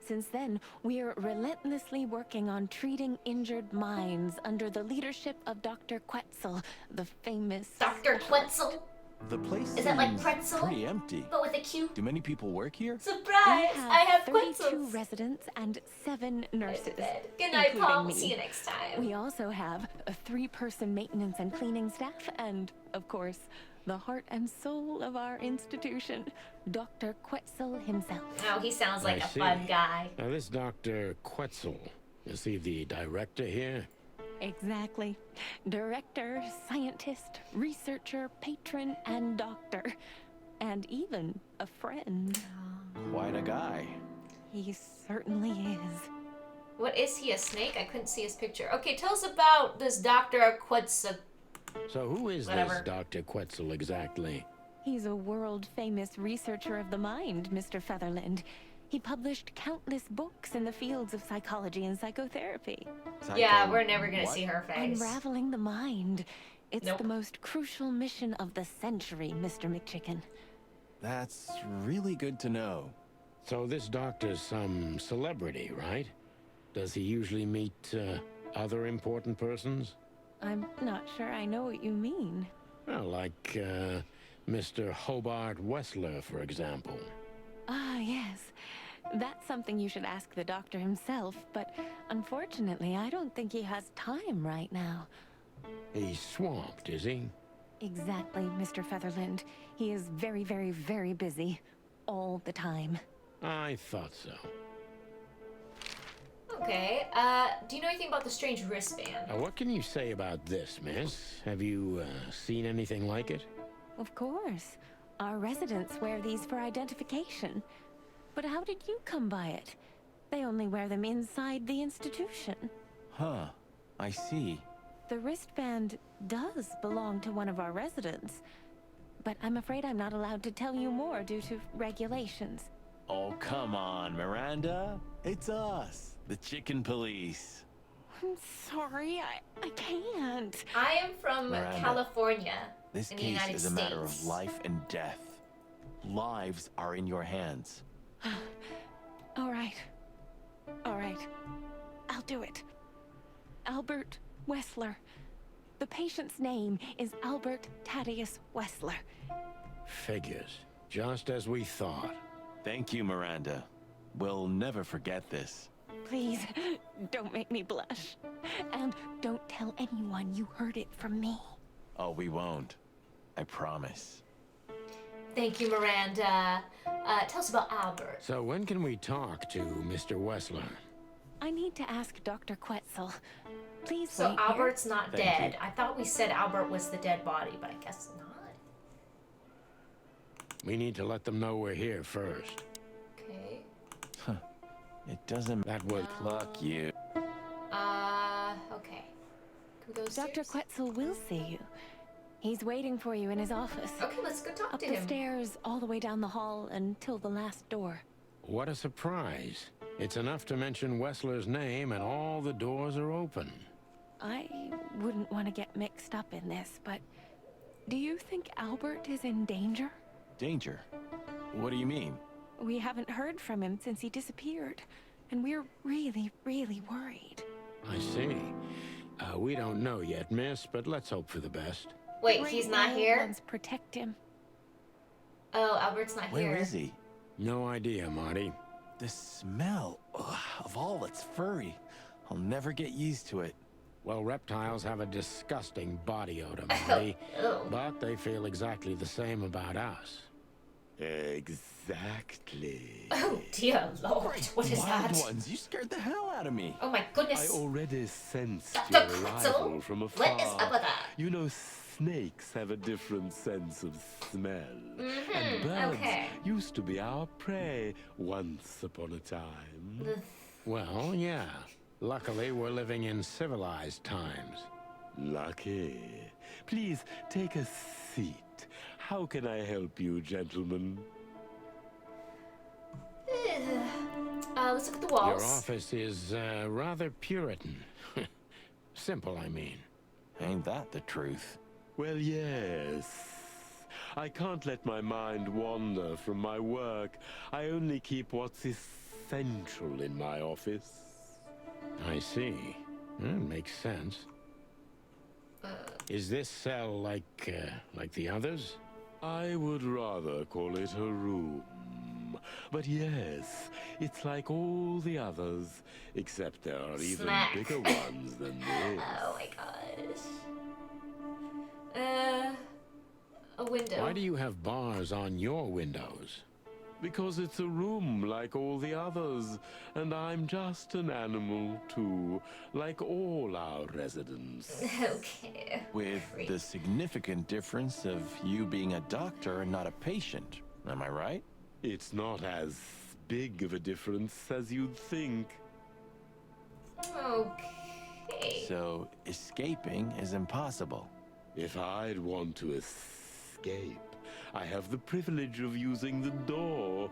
Since then, we're relentlessly working on treating injured minds under the leadership of Dr. Quetzal, the famous... Dr. Quetzal? The place Is that like seems pretzel? pretty empty. But with a Q? Do many people work here? Surprise! We I have 32 Quetzals. residents and 7 nurses. Good night, including Paul. me. See you next time. We also have a 3-person maintenance and cleaning staff, and, of course, the heart and soul of our institution, Dr. Quetzal himself. Oh, he sounds like I a see. fun guy. Now, this Dr. Quetzal, is he the director here? Exactly. Director, scientist, researcher, patron, and doctor. And even a friend. Quite a guy. He certainly is. What is he, a snake? I couldn't see his picture. Okay, tell us about this Dr. Quetzal. So who is Whatever. this Dr. Quetzal exactly? He's a world-famous researcher of the mind, Mr. Featherland. He published countless books in the fields of psychology and psychotherapy. Yeah, we're never gonna see her face. Unraveling the mind. It's Nope. the most crucial mission of the century, Mr. MacChicken. That's really good to know. So this doctor's some celebrity, right? Does he usually meet other important persons? I'm not sure I know what you mean. Well, like Mr. Hobart Wessler, for example. Ah, yes. That's something you should ask the doctor himself, but unfortunately, I don't think he has time right now. He's swamped, is he? Exactly, Mr. Featherland. He is very, very, very busy. All the time. I thought so. Okay, do you know anything about the strange wristband? What can you say about this, miss? Have you seen anything like it? Of course. Our residents wear these for identification. But how did you come by it? They only wear them inside the institution. Huh. I see. The wristband does belong to one of our residents. But I'm afraid I'm not allowed to tell you more due to regulations. Oh, come on, Miranda. It's us, the Chicken Police. I'm sorry, I can't. I am from Miranda, California, This in the case United is a States. matter of life and death. Lives are in your hands. All right. All right. I'll do it. Albert Wessler. The patient's name is Albert Thaddeus Wessler. Figures. Just as we thought. Thank you, Miranda. We'll never forget this. Please, don't make me blush. And don't tell anyone you heard it from me. Oh, we won't. I promise. Thank you, Miranda. Tell us about Albert. So when can we talk to Mr. Wessler? I need to ask Dr. Quetzal. Please So wait Albert's here. not Thank dead. you. I thought we said Albert was the dead body, but I guess not. We need to let them know we're here first. Okay. It doesn't... That would... Pluck you. Okay. Can we go Dr. upstairs? Quetzal will see you. He's waiting for you in his office. Okay, let's go talk Up to the him. stairs, all the way down the hall, until the last door. What a surprise. It's enough to mention Wessler's name and all the doors are open. I wouldn't want to get mixed up in this, but do you think Albert is in danger? Danger? What do you mean? We haven't heard from him since he disappeared, and we're really, really worried. I see. We don't know yet, miss, but let's hope for the best. Wait, he's not here? Ones protect him. Oh, Albert's not here. Where is he? No idea, Marty. The smell of all that's furry. I'll never get used to it. Well, reptiles have a disgusting body odor, Marty, but they feel exactly the same about us. Exactly. Oh, dear Lord, what is Wild that? ones, you scared the hell out of me. Oh my goodness. I already sensed Dr. your Quetzal? arrival from afar. What is up with that? You know, snakes have a different sense of smell. And birds used to be our prey once upon a time. Well, yeah. Luckily, we're living in civilized times. Lucky. Please, take a seat. How can I help you, gentlemen? Let's look at the walls. Your office is rather Puritan. Simple, I mean. Ain't that the truth? Well, yes. I can't let my mind wander from my work. I only keep what's essential in my office. I see. Makes sense. Is this cell like the others? I would rather call it a room. But yes, it's like all the others, except there are even bigger ones than this. Oh my gosh. A window. Why do you have bars on your windows? Because it's a room like all the others, and I'm just an animal too, like all our residents. Okay. With the significant difference of you being a doctor and not a patient, am I right? It's not as big of a difference as you'd think. Okay. So, escaping is impossible. If I'd want to escape, I have the privilege of using the door.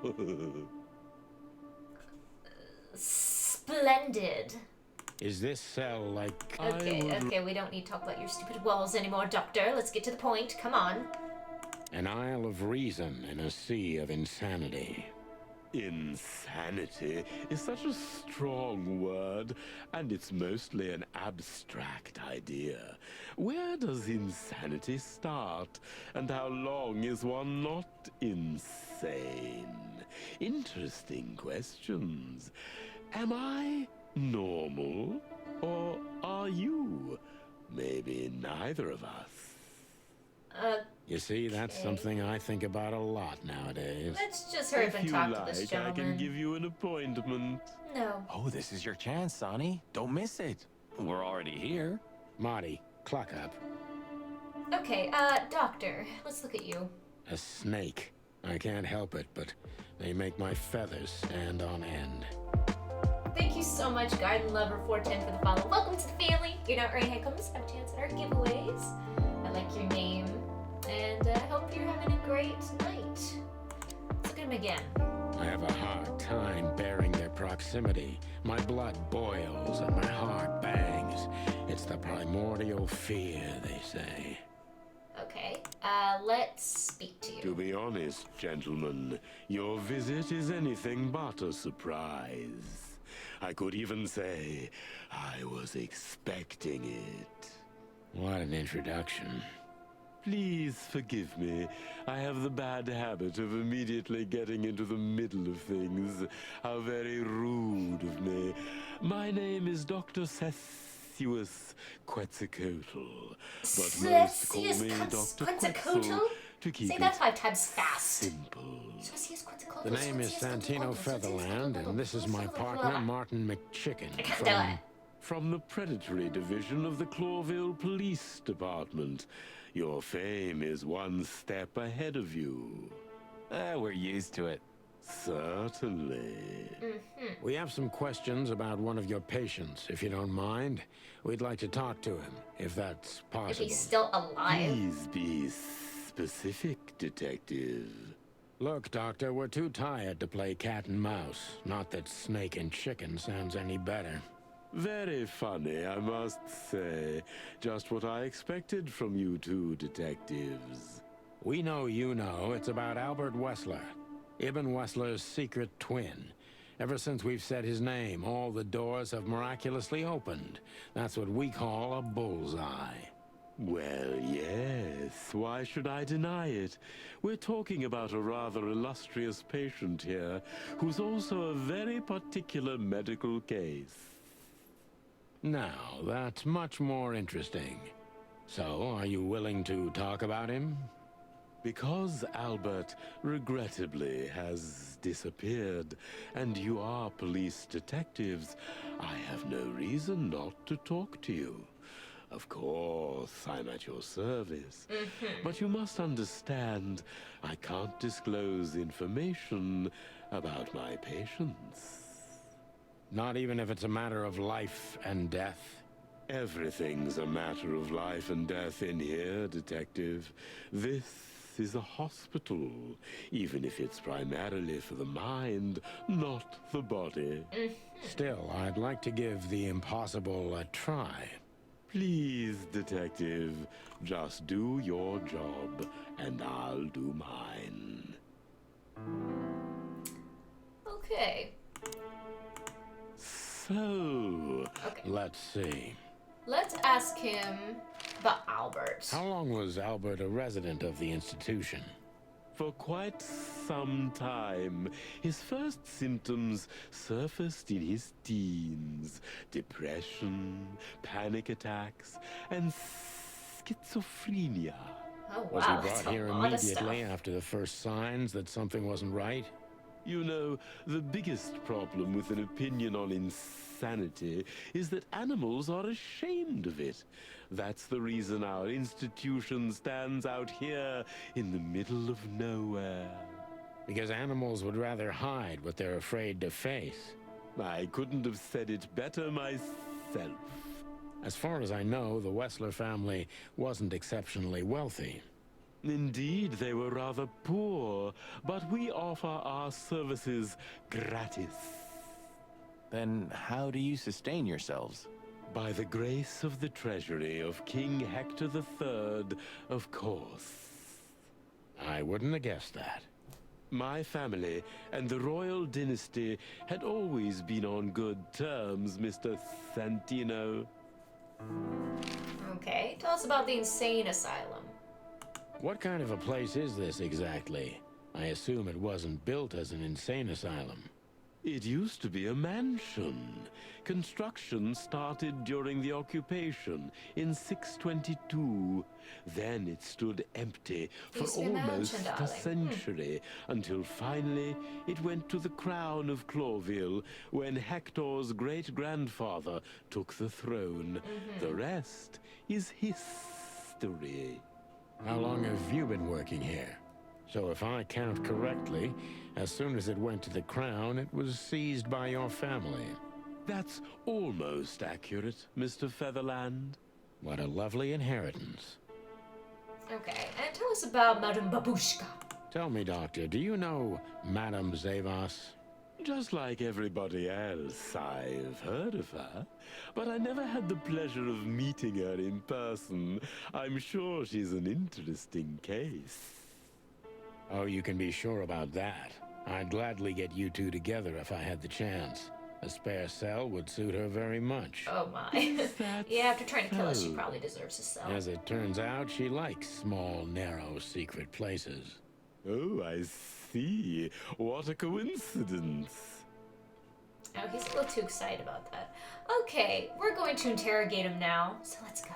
Splendid. Is this cell like... Okay, we don't need to talk about your stupid walls anymore, Doctor. Let's get to the point. Come on. An isle of reason in a sea of insanity. Insanity is such a strong word, and it's mostly an abstract idea. Where does insanity start, and how long is one not insane? Interesting questions. Am I normal, or are you? Maybe neither of us. You see, that's something I think about a lot nowadays. Let's just hurry up and talk to this gentleman. I can give you an appointment. No. Oh, this is your chance, Sonny. Don't miss it. We're already here. Marty, clock up. Okay, Doctor, let's look at you. A snake. I can't help it, but they make my feathers stand on end. Thank you so much, Garden Lover 410 for the follow. Welcome to the family. You're not Ray Hickums. Have a chance at our giveaways. I like your name. And I hope you're having a great night. Let's look at him again. I have a hard time bearing their proximity. My blood boils and my heart bangs. It's the primordial fear, they say. Okay, let's speak to you. To be honest, gentlemen, your visit is anything but a surprise. I could even say I was expecting it. What an introduction. Please forgive me. I have the bad habit of immediately getting into the middle of things. How very rude of me. My name is Dr. Sessuous Quetzalcoatl, but most call me Dr. Quetzal to keep Say that 5 times fast. Simple. The name is Santino Featherland, and this is my partner, Martin MacChicken. From the predatory division of the Clawville Police Department. Your fame is one step ahead of you. We're used to it. Certainly. We have some questions about one of your patients, if you don't mind. We'd like to talk to him, if that's possible. If he's still alive. Please be specific, detective. Look, Doctor, we're too tired to play cat and mouse. Not that snake and chicken sounds any better. Very funny, I must say. Just what I expected from you two detectives. We know you know it's about Albert Wessler, Ibn Wessler's secret twin. Ever since we've said his name, all the doors have miraculously opened. That's what we call a bullseye. Well, yes. Why should I deny it? We're talking about a rather illustrious patient here, who's also a very particular medical case. Now, that's much more interesting. So, are you willing to talk about him? Because Albert, regrettably, has disappeared, and you are police detectives, I have no reason not to talk to you. Of course, I'm at your service. But you must understand, I can't disclose information about my patients. Not even if it's a matter of life and death? Everything's a matter of life and death in here, Detective. This is a hospital, even if it's primarily for the mind, not the body. Still, I'd like to give the impossible a try. Please, Detective, just do your job, and I'll do mine. Okay. So... Okay. Let's see. Let's ask him about Albert. How long was Albert a resident of the institution? For quite some time. His first symptoms surfaced in his teens. Depression, panic attacks, and schizophrenia. Oh, wow. Was he brought that's here a lot of immediately stuff. after the first signs that something wasn't right? You know, the biggest problem with an opinion on insanity is that animals are ashamed of it. That's the reason our institution stands out here in the middle of nowhere. Because animals would rather hide what they're afraid to face. I couldn't have said it better myself. As far as I know, the Wessler family wasn't exceptionally wealthy. Indeed, they were rather poor, but we offer our services gratis. Then how do you sustain yourselves? By the grace of the treasury of King Hector III, of course. I wouldn't have guessed that. My family and the royal dynasty had always been on good terms, Mr. Santino. Okay, tell us about the insane asylum. What kind of a place is this exactly? I assume it wasn't built as an insane asylum. It used to be a mansion. Construction started during the occupation in 622. Then it stood empty for almost a century, until finally it went to the crown of Clawville when Hector's great-grandfather took the throne. The rest is history. How long have you been working here? So if I count correctly, as soon as it went to the crown, it was seized by your family. That's almost accurate, Mr. Featherland. What a lovely inheritance. Okay, and tell us about Madame Babushka. Tell me, Doctor, do you know Madame Zavas? Just like everybody else, I've heard of her, but I never had the pleasure of meeting her in person. I'm sure she's an interesting case. Oh, you can be sure about that. I'd gladly get you two together if I had the chance. A spare cell would suit her very much. Oh my. Yeah, after trying to kill us, she probably deserves a cell. As it turns out, she likes small, narrow, secret places. Oh, I see. What a coincidence. Oh, he's a little too excited about that. Okay, we're going to interrogate him now, so let's go.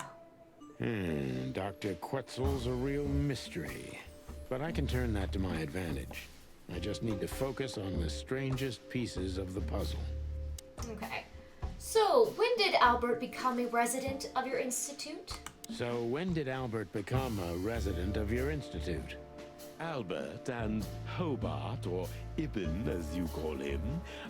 Dr. Quetzal's a real mystery. But I can turn that to my advantage. I just need to focus on the strangest pieces of the puzzle. Okay. So, when did Albert become a resident of your institute? So, when did Albert become a resident of your institute? Albert and Hobart, or Ibn as you call him,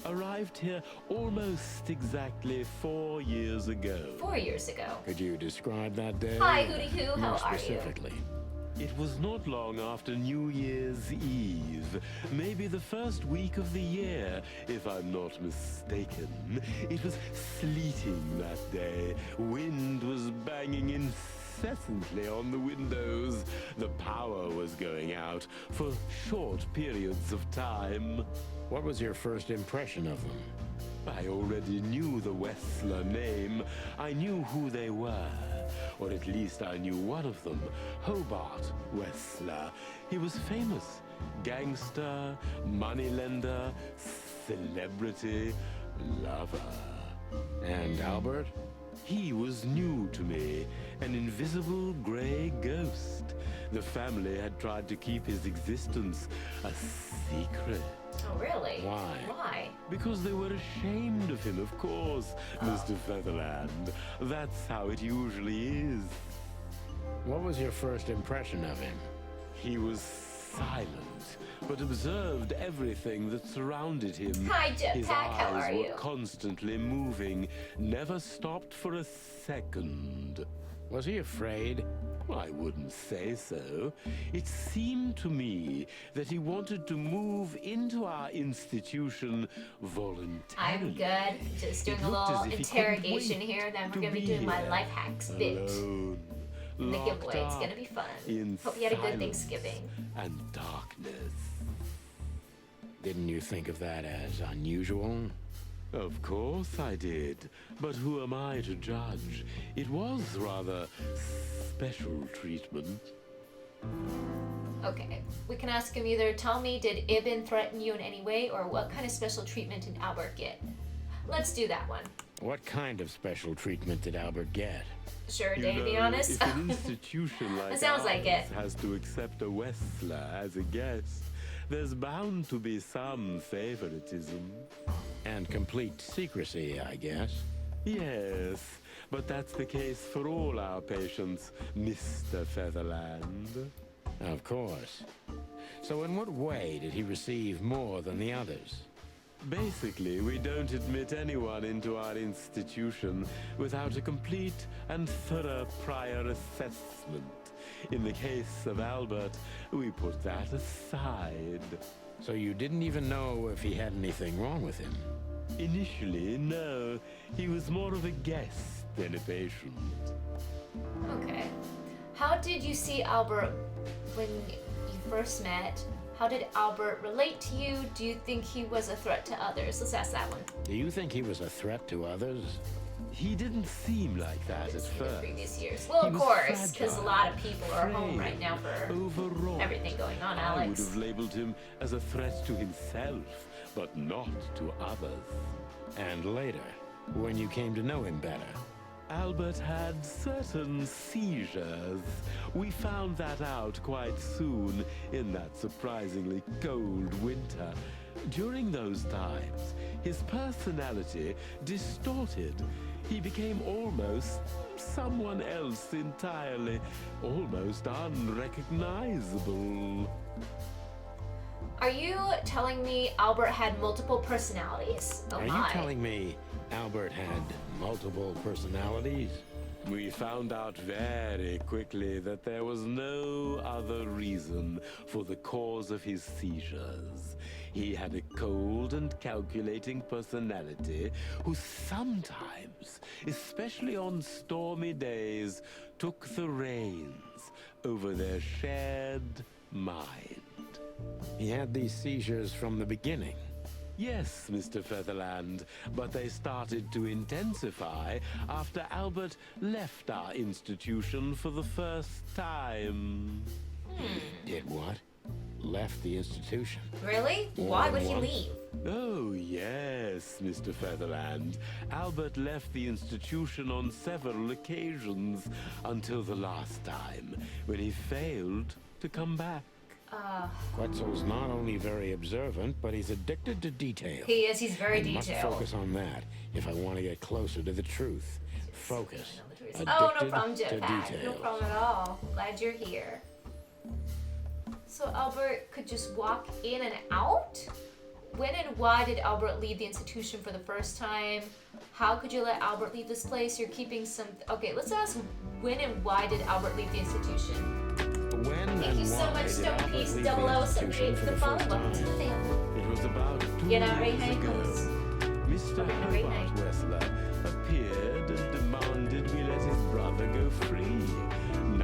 arrived here almost exactly 4 years ago. 4 years ago. Could you describe that day? Hi, Hooty Hoo, how More are you? specifically. It was not long after New Year's Eve, maybe the first week of the year, if I'm not mistaken. It was sleeting that day, wind was banging incessantly on the windows. The power was going out for short periods of time. What was your first impression of them? I already knew the Wessler name. I knew who they were. Or at least I knew one of them, Hobart Wessler. He was famous. Gangster, moneylender, celebrity, lover. And Albert? He was new to me, an invisible gray ghost. The family had tried to keep his existence a secret. Oh, really? Why? Why? Because they were ashamed of him, of course, Mr. Featherland. That's how it usually is. What was your first impression of him? He was silent, but observed everything that surrounded him. Hi, Jetpack, His how are eyes were you? constantly moving, never stopped for a second. Was he afraid? I wouldn't say so. It seemed to me that he wanted to move into our institution voluntarily. I'm good. Just doing a little interrogation here. Then we're going to be doing my life hacks bit. Alone, And the locked giveaway. It's up going to be fun. in Hope you had a good silence Thanksgiving. and darkness. Didn't you think of that as unusual? Of course I did, but who am I to judge? It was rather special treatment. Okay. We can ask him either tell me, did Ibn threaten you in any way, or what kind of special treatment did Albert get? Let's do that one. What kind of special treatment did Albert get? Sure, You Dave, be know, honest. if an institution like That sounds like ours it. has to accept a Wessler as a guest, there's bound to be some favoritism. And complete secrecy, I guess. Yes, but that's the case for all our patients, Mr. Featherland. Of course. So in what way did he receive more than the others? Basically, we don't admit anyone into our institution without a complete and thorough prior assessment. In the case of Albert, we put that aside. So you didn't even know if he had anything wrong with him? Initially, no. He was more of a guest than a patient. Okay. How did you see Albert when you first met? How did Albert relate to you? Do you think he was a threat to others? Let's ask that one. Do you think he was a threat to others? He didn't seem like that at first. Previous years. Well, He of was course, because a fragile, lot of people are home frail, right now for overwrought. everything going on, I would Alex. have labeled him as a threat to himself, but not to others. And later, when you came to know him better? Albert had certain seizures. We found that out quite soon in that surprisingly cold winter. During those times, his personality distorted. He became almost someone else entirely, almost unrecognizable. Are you telling me Albert had multiple personalities? Oh Are my. you telling me Albert had multiple personalities? We found out very quickly that there was no other reason for the cause of his seizures. He had a cold and calculating personality who sometimes, especially on stormy days, took the reins over their shared mind. He had these seizures from the beginning. Yes, Mr. Featherland, but they started to intensify after Albert left our institution for the first time. Did what? Left the institution? Really? Why would he leave? Oh, yes, Mr. Featherland. Albert left the institution on several occasions until the last time, when he failed to come back. Quetzal's not only very observant, but he's addicted to detail. He is. He's very I must detailed. focus on that if I want to get closer to the truth. Focus. Oh, no Addicted problem, to Jetpack. No details. problem at all. Glad you're here. So Albert could just walk in and out? When and why did Albert leave the institution for the first time? How could you let Albert leave this place? You're keeping some... Okay, let's ask when and why did Albert leave the institution? When Thank and you so why much, did Stone Albert Piece leave the 0078 institution for the the follow. first Welcome to the time? family. It was about 2 Get out right years now, ago. folks. Mr. Have a great Hobart night. Wessler appeared and demanded we let his brother go free.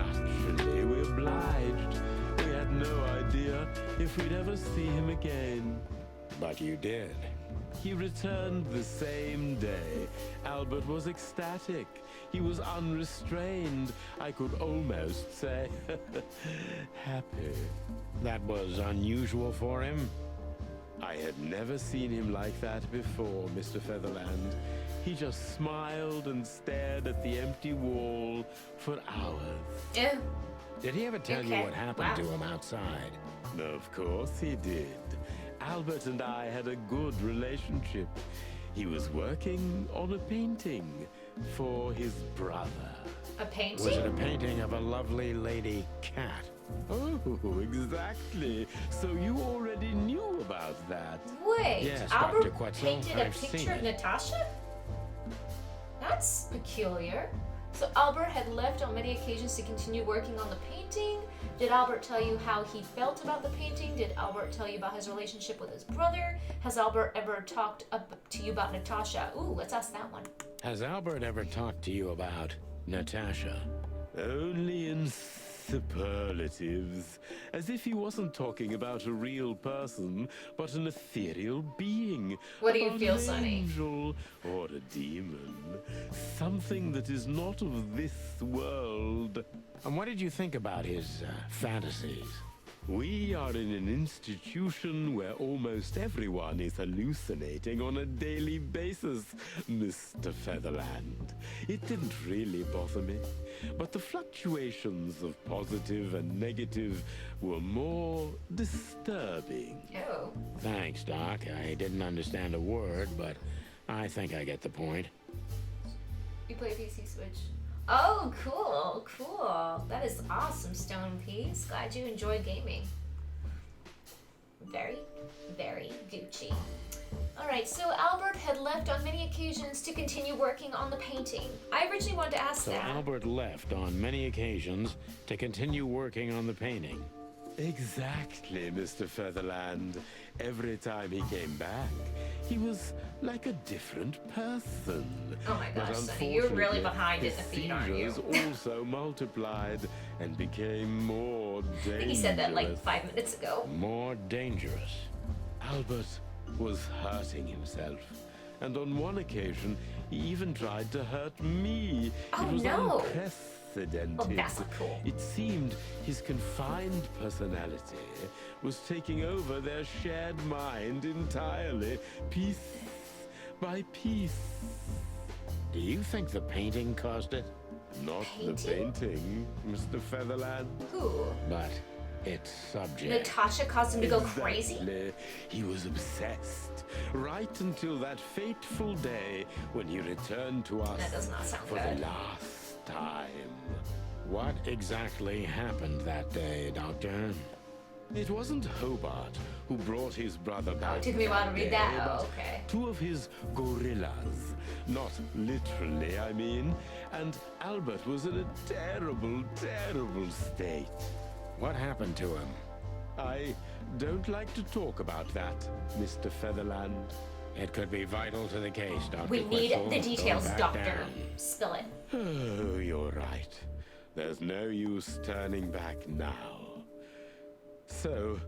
Naturally, we obliged. We had no idea if we'd ever see him again. But you did. He returned the same day. Albert was ecstatic. He was unrestrained. I could almost say happy. That was unusual for him? I had never seen him like that before, Mr. Featherland. He just smiled and stared at the empty wall for hours. Yeah. Did he ever tell you what happened to him outside? Of course he did. Albert and I had a good relationship. He was working on a painting for his brother. A painting? Was it a painting of a lovely lady cat? Oh, exactly. So you already knew about that. Wait, Yes, Albert Dr. Quetzal, painted a I've seen picture of it. Natasha? That's peculiar. So Albert had left on many occasions to continue working on the painting. Did Albert tell you how he felt about the painting? Did Albert tell you about his relationship with his brother? Has Albert ever talked up to you about Natasha? Ooh, let's ask that one. Has Albert ever talked to you about Natasha? Only in superlatives, as if he wasn't talking about a real person, but an ethereal being. What do you About feel, an Sonny? angel or a demon, something that is not of this world. And what did you think about his fantasies? We are in an institution where almost everyone is hallucinating on a daily basis, Mr. Featherland. It didn't really bother me, but the fluctuations of positive and negative were more disturbing. Oh. Thanks, Doc. I didn't understand a word, but I think I get the point. You play PC Switch. Oh, cool, cool. That is awesome, Stone Piece. Glad you enjoy gaming. Very, very Gucci. Alright, so Albert had left on many occasions to continue working on the painting. I originally wanted to ask So that. Albert left on many occasions to continue working on the painting. Exactly, Mr. Featherland. Every time he came back, he was like a different person. Oh my But gosh, Sonny, you're really unfortunately, behind in his the feed, aren't you? seizures also multiplied and became more dangerous. I think he said that like 5 minutes ago. More dangerous. Albert was hurting himself. And on one occasion, he even tried to hurt me. Oh, it was no. unprecedented. Oh, that's not cool. It seemed his confined personality was taking over their shared mind entirely, piece by piece. Do you think the painting caused it? Not the painting, Mr. Featherland. Who? But its subject. Natasha caused him to go crazy? Exactly. He was obsessed, right until that fateful day when he returned to us That does not sound for good. the last time. What exactly happened that day, Doctor? It wasn't Hobart who brought his brother back. It took me a while to read that. day, Oh, but okay. two of his gorillas. Not literally, I mean. And Albert was in a terrible, terrible state. What happened to him? I don't like to talk about that, Mr. Featherland. It could be vital to the case, Dr. We need Quetzal. the Go details, back Doctor. down. Spill it. Oh, you're right. There's no use turning back now. So,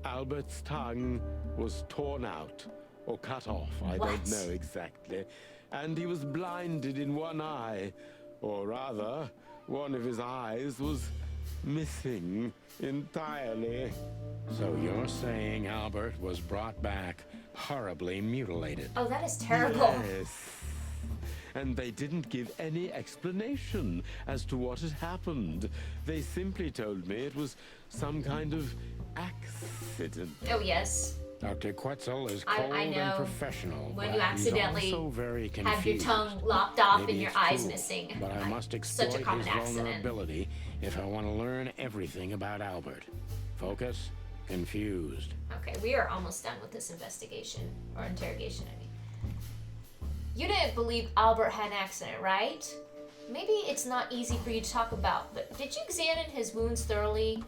Albert's tongue was torn out, or cut off, I What? don't know exactly. And he was blinded in one eye. Or rather, one of his eyes was missing entirely. So you're saying Albert was brought back horribly mutilated? Oh, that is terrible. Yes. And they didn't give any explanation as to what had happened. They simply told me it was some kind of accident. Oh, yes. Dr. Quetzal is I cold know. and professional. When but you accidentally he's also very have your confused. tongue lopped off Maybe and your it's eyes cruel, missing. But I must Such exploit a common his accident. vulnerability if I want to learn everything about Albert. Focus, confused. Okay, we are almost done with this investigation, or interrogation, I mean. You didn't believe Albert had an accident, right? Maybe it's not easy for you to talk about, but did you examine his wounds thoroughly?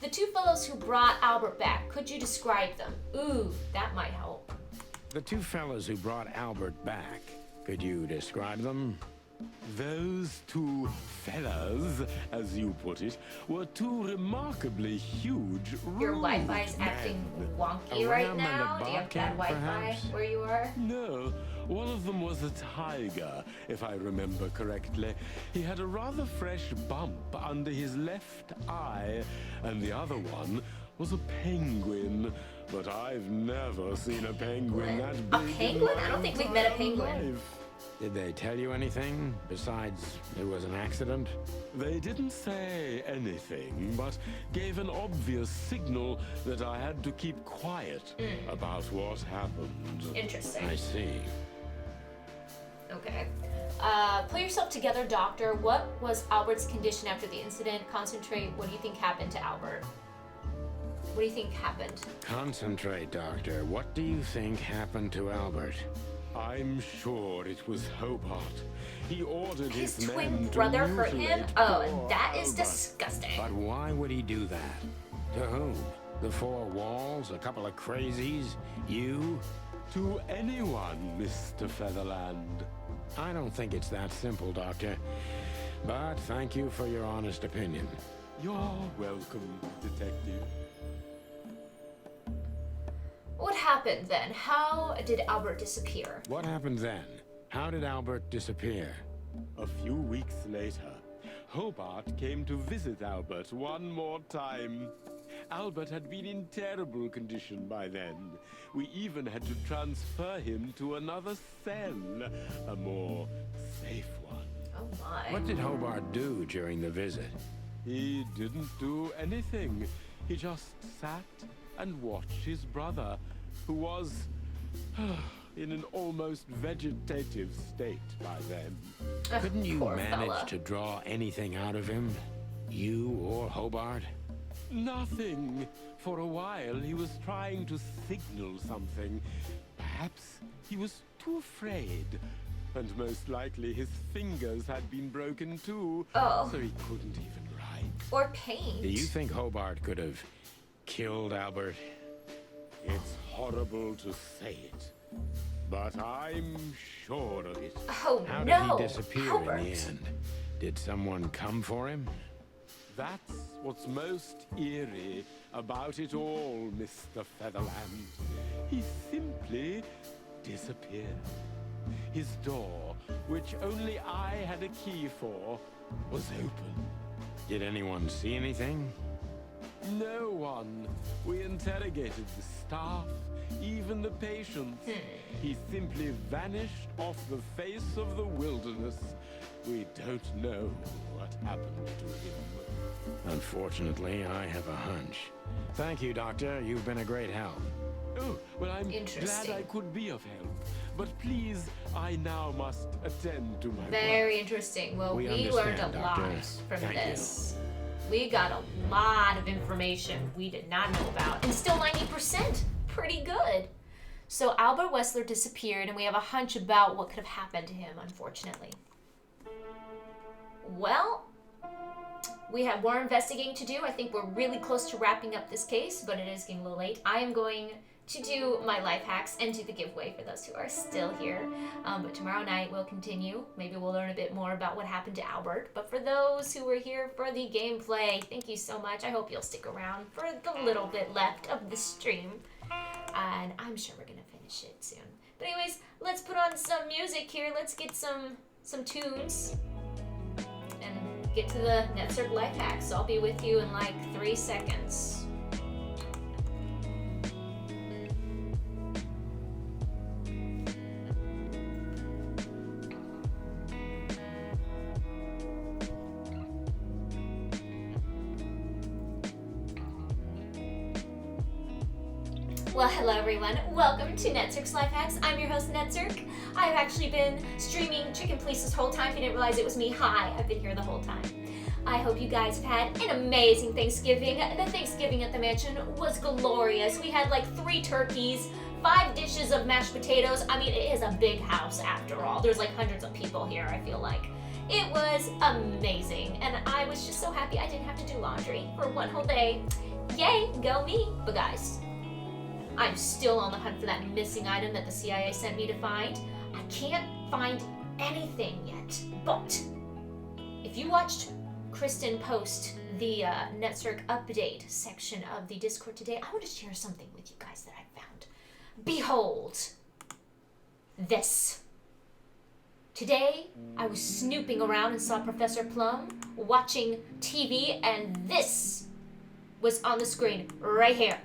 The two fellows who brought Albert back, could you describe them? Ooh, that might help. The two fellas who brought Albert back, could you describe them? Those two fellas, as you put it, were two remarkably huge, Your rude Wi-Fi's acting wonky right Ram and a now. Do you have bad bobcat, Wi-Fi perhaps? where you are? No, one of them was a tiger, if I remember correctly. He had a rather fresh bump under his left eye, and the other one was a penguin. But I've never seen a penguin that A big. penguin? I don't think we've met a penguin. Did they tell you anything besides it was an accident? They didn't say anything, but gave an obvious signal that I had to keep quiet about what happened. Interesting. I see. Okay. Pull yourself together, Doctor. What was Albert's condition after the incident? Concentrate. What do you think happened to Albert? What do you think happened? Concentrate, Doctor. What do you think happened to Albert? I'm sure it was Hobart. He ordered His his twin men to brother hurt him? mutilate Oh, poor that is Albert. disgusting. But why would he do that? To whom? The four walls? A couple of crazies? You? To anyone, Mr. Featherland. I don't think it's that simple, Doctor. But thank you for your honest opinion. You're welcome, Detective. What happened then? How did Albert disappear? What happened then? How did Albert disappear? A few weeks later, Hobart came to visit Albert one more time. Albert had been in terrible condition by then. We even had to transfer him to another cell, a more safe one. Oh my. What did Hobart do during the visit? He didn't do anything. He just sat and watched his brother, who was in an almost vegetative state by then. Couldn't you poor manage fella. to draw anything out of him? You or Hobart? Nothing. For a while, he was trying to signal something. Perhaps he was too afraid. And most likely his fingers had been broken too, Oh. so he couldn't even write. Or paint? Do you think Hobart could have killed Albert? It's horrible to say it, but I'm sure of it. Oh How no! did he disappear Albert. in the end? Did someone come for him? That's what's most eerie about it all, Mr. Featherland. He simply disappeared. His door, which only I had a key for, was open. Did anyone see anything? No one. We interrogated the staff, even the patients. He simply vanished off the face of the wilderness. We don't know what happened to him. Unfortunately, I have a hunch. Thank you, Doctor. You've been a great help. Oh, well, I'm glad Interesting. I could be of help. But please, I now must attend to my Very interesting. Well, We we learned a understand, lot Doctor. from Thank this. We got a lot of information we did not know about, and still 90%. Pretty good. So Albert Wessler disappeared, and we have a hunch about what could have happened to him, unfortunately. Well, we have more investigating to do. I think we're really close to wrapping up this case, but it is getting a little late. I am going to do my life hacks and do the giveaway for those who are still here. But tomorrow night we'll continue. Maybe we'll learn a bit more about what happened to Albert. But for those who were here for the gameplay, thank you so much. I hope you'll stick around for the little bit left of the stream. And I'm sure we're gonna finish it soon. But anyways, let's put on some music here. Let's get some tunes and get to the NetCirc life hacks. So I'll be with you in like 3 seconds. Well, hello everyone. Welcome to NetCirc's Life Hacks. I'm your host, NetCirc. I've actually been streaming Chicken Police this whole time. If you didn't realize it was me, hi. I've been here the whole time. I hope you guys have had an amazing Thanksgiving. The Thanksgiving at the mansion was glorious. We had like 3 turkeys, 5 dishes of mashed potatoes. I mean, it is a big house after all. There's like hundreds of people here, I feel like. It was amazing, and I was just so happy I didn't have to do laundry for one whole day. Yay, go me. But guys, I'm still on the hunt for that missing item that the CIA sent me to find. I can't find anything yet, but if you watched Kristen post the NetCirc update section of the Discord today, I want to share something with you guys that I found. Behold, this. Today, I was snooping around and saw Professor Plum watching TV, and this was on the screen right here.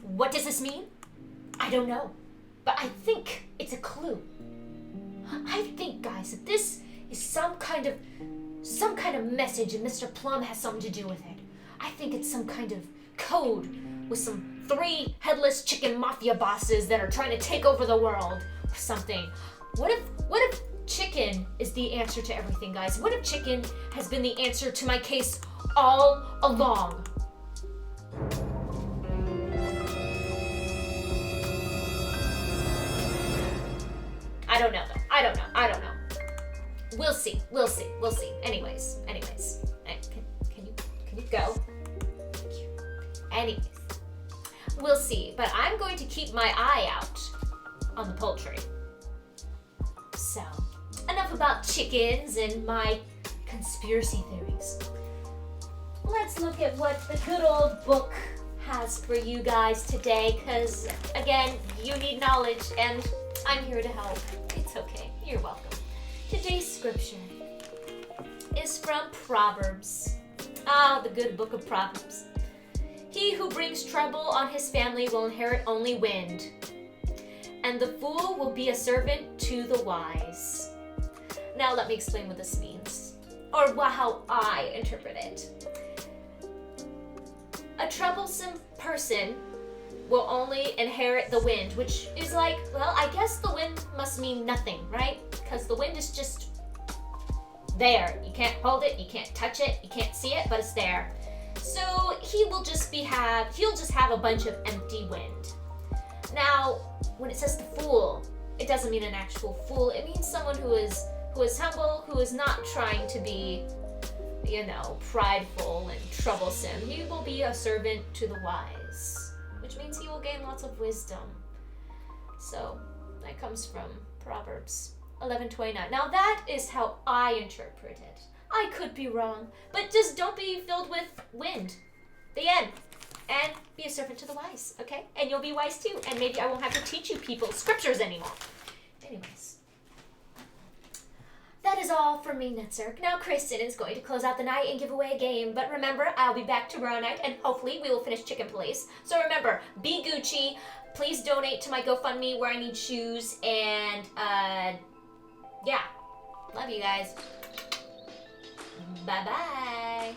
What does this mean? I don't know, but I think it's a clue. I think, guys, that this is some kind of message, and Mr. Plum has something to do with it. I think it's some kind of code with some 3 headless chicken mafia bosses that are trying to take over the world or something. What if chicken is the answer to everything, guys? What if chicken has been the answer to my case all along? I don't know though. I don't know. We'll see. Anyways. Can you go? Anyways. We'll see. But I'm going to keep my eye out on the poultry. So, enough about chickens and my conspiracy theories. Let's look at what the good old book has for you guys today, because, again, you need knowledge, and I'm here to help. It's okay. You're welcome. Today's scripture is from Proverbs. Ah, the good book of Proverbs. He who brings trouble on his family will inherit only wind, and the fool will be a servant to the wise. Now let me explain what this means, or how I interpret it. A troublesome person will only inherit the wind, which is like, well, I guess the wind must mean nothing, right? Because the wind is just there. You can't hold it, you can't touch it, you can't see it, but it's there. So he'll just have a bunch of empty wind. Now, when it says the fool, it doesn't mean an actual fool. It means someone who is humble, who is not trying to be, prideful and troublesome. He will be a servant to the wise, which means he will gain lots of wisdom. So that comes from Proverbs 11:29. Now that is how I interpret it. I could be wrong, but just don't be filled with wind. The end. And be a servant to the wise, okay? And you'll be wise too, and maybe I won't have to teach you people scriptures anymore. Anyways. That is all from me, NetCirc. Now Kristen is going to close out the night and give away a game, but remember, I'll be back tomorrow night, and hopefully we will finish Chicken Police. So remember, be Gucci, please donate to my GoFundMe where I need shoes, and, yeah. Love you guys. Bye-bye.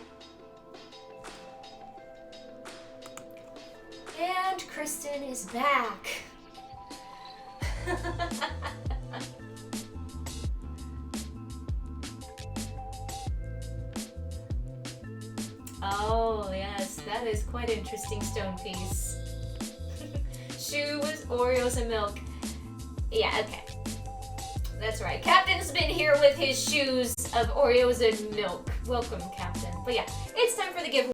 And Kristen is back. Oh, yes, that is quite an interesting stone piece. Shoe with Oreos and milk. Yeah, okay. That's right. Captain's been here with his shoes of Oreos and milk. Welcome, Captain. But yeah, it's time for the giveaway.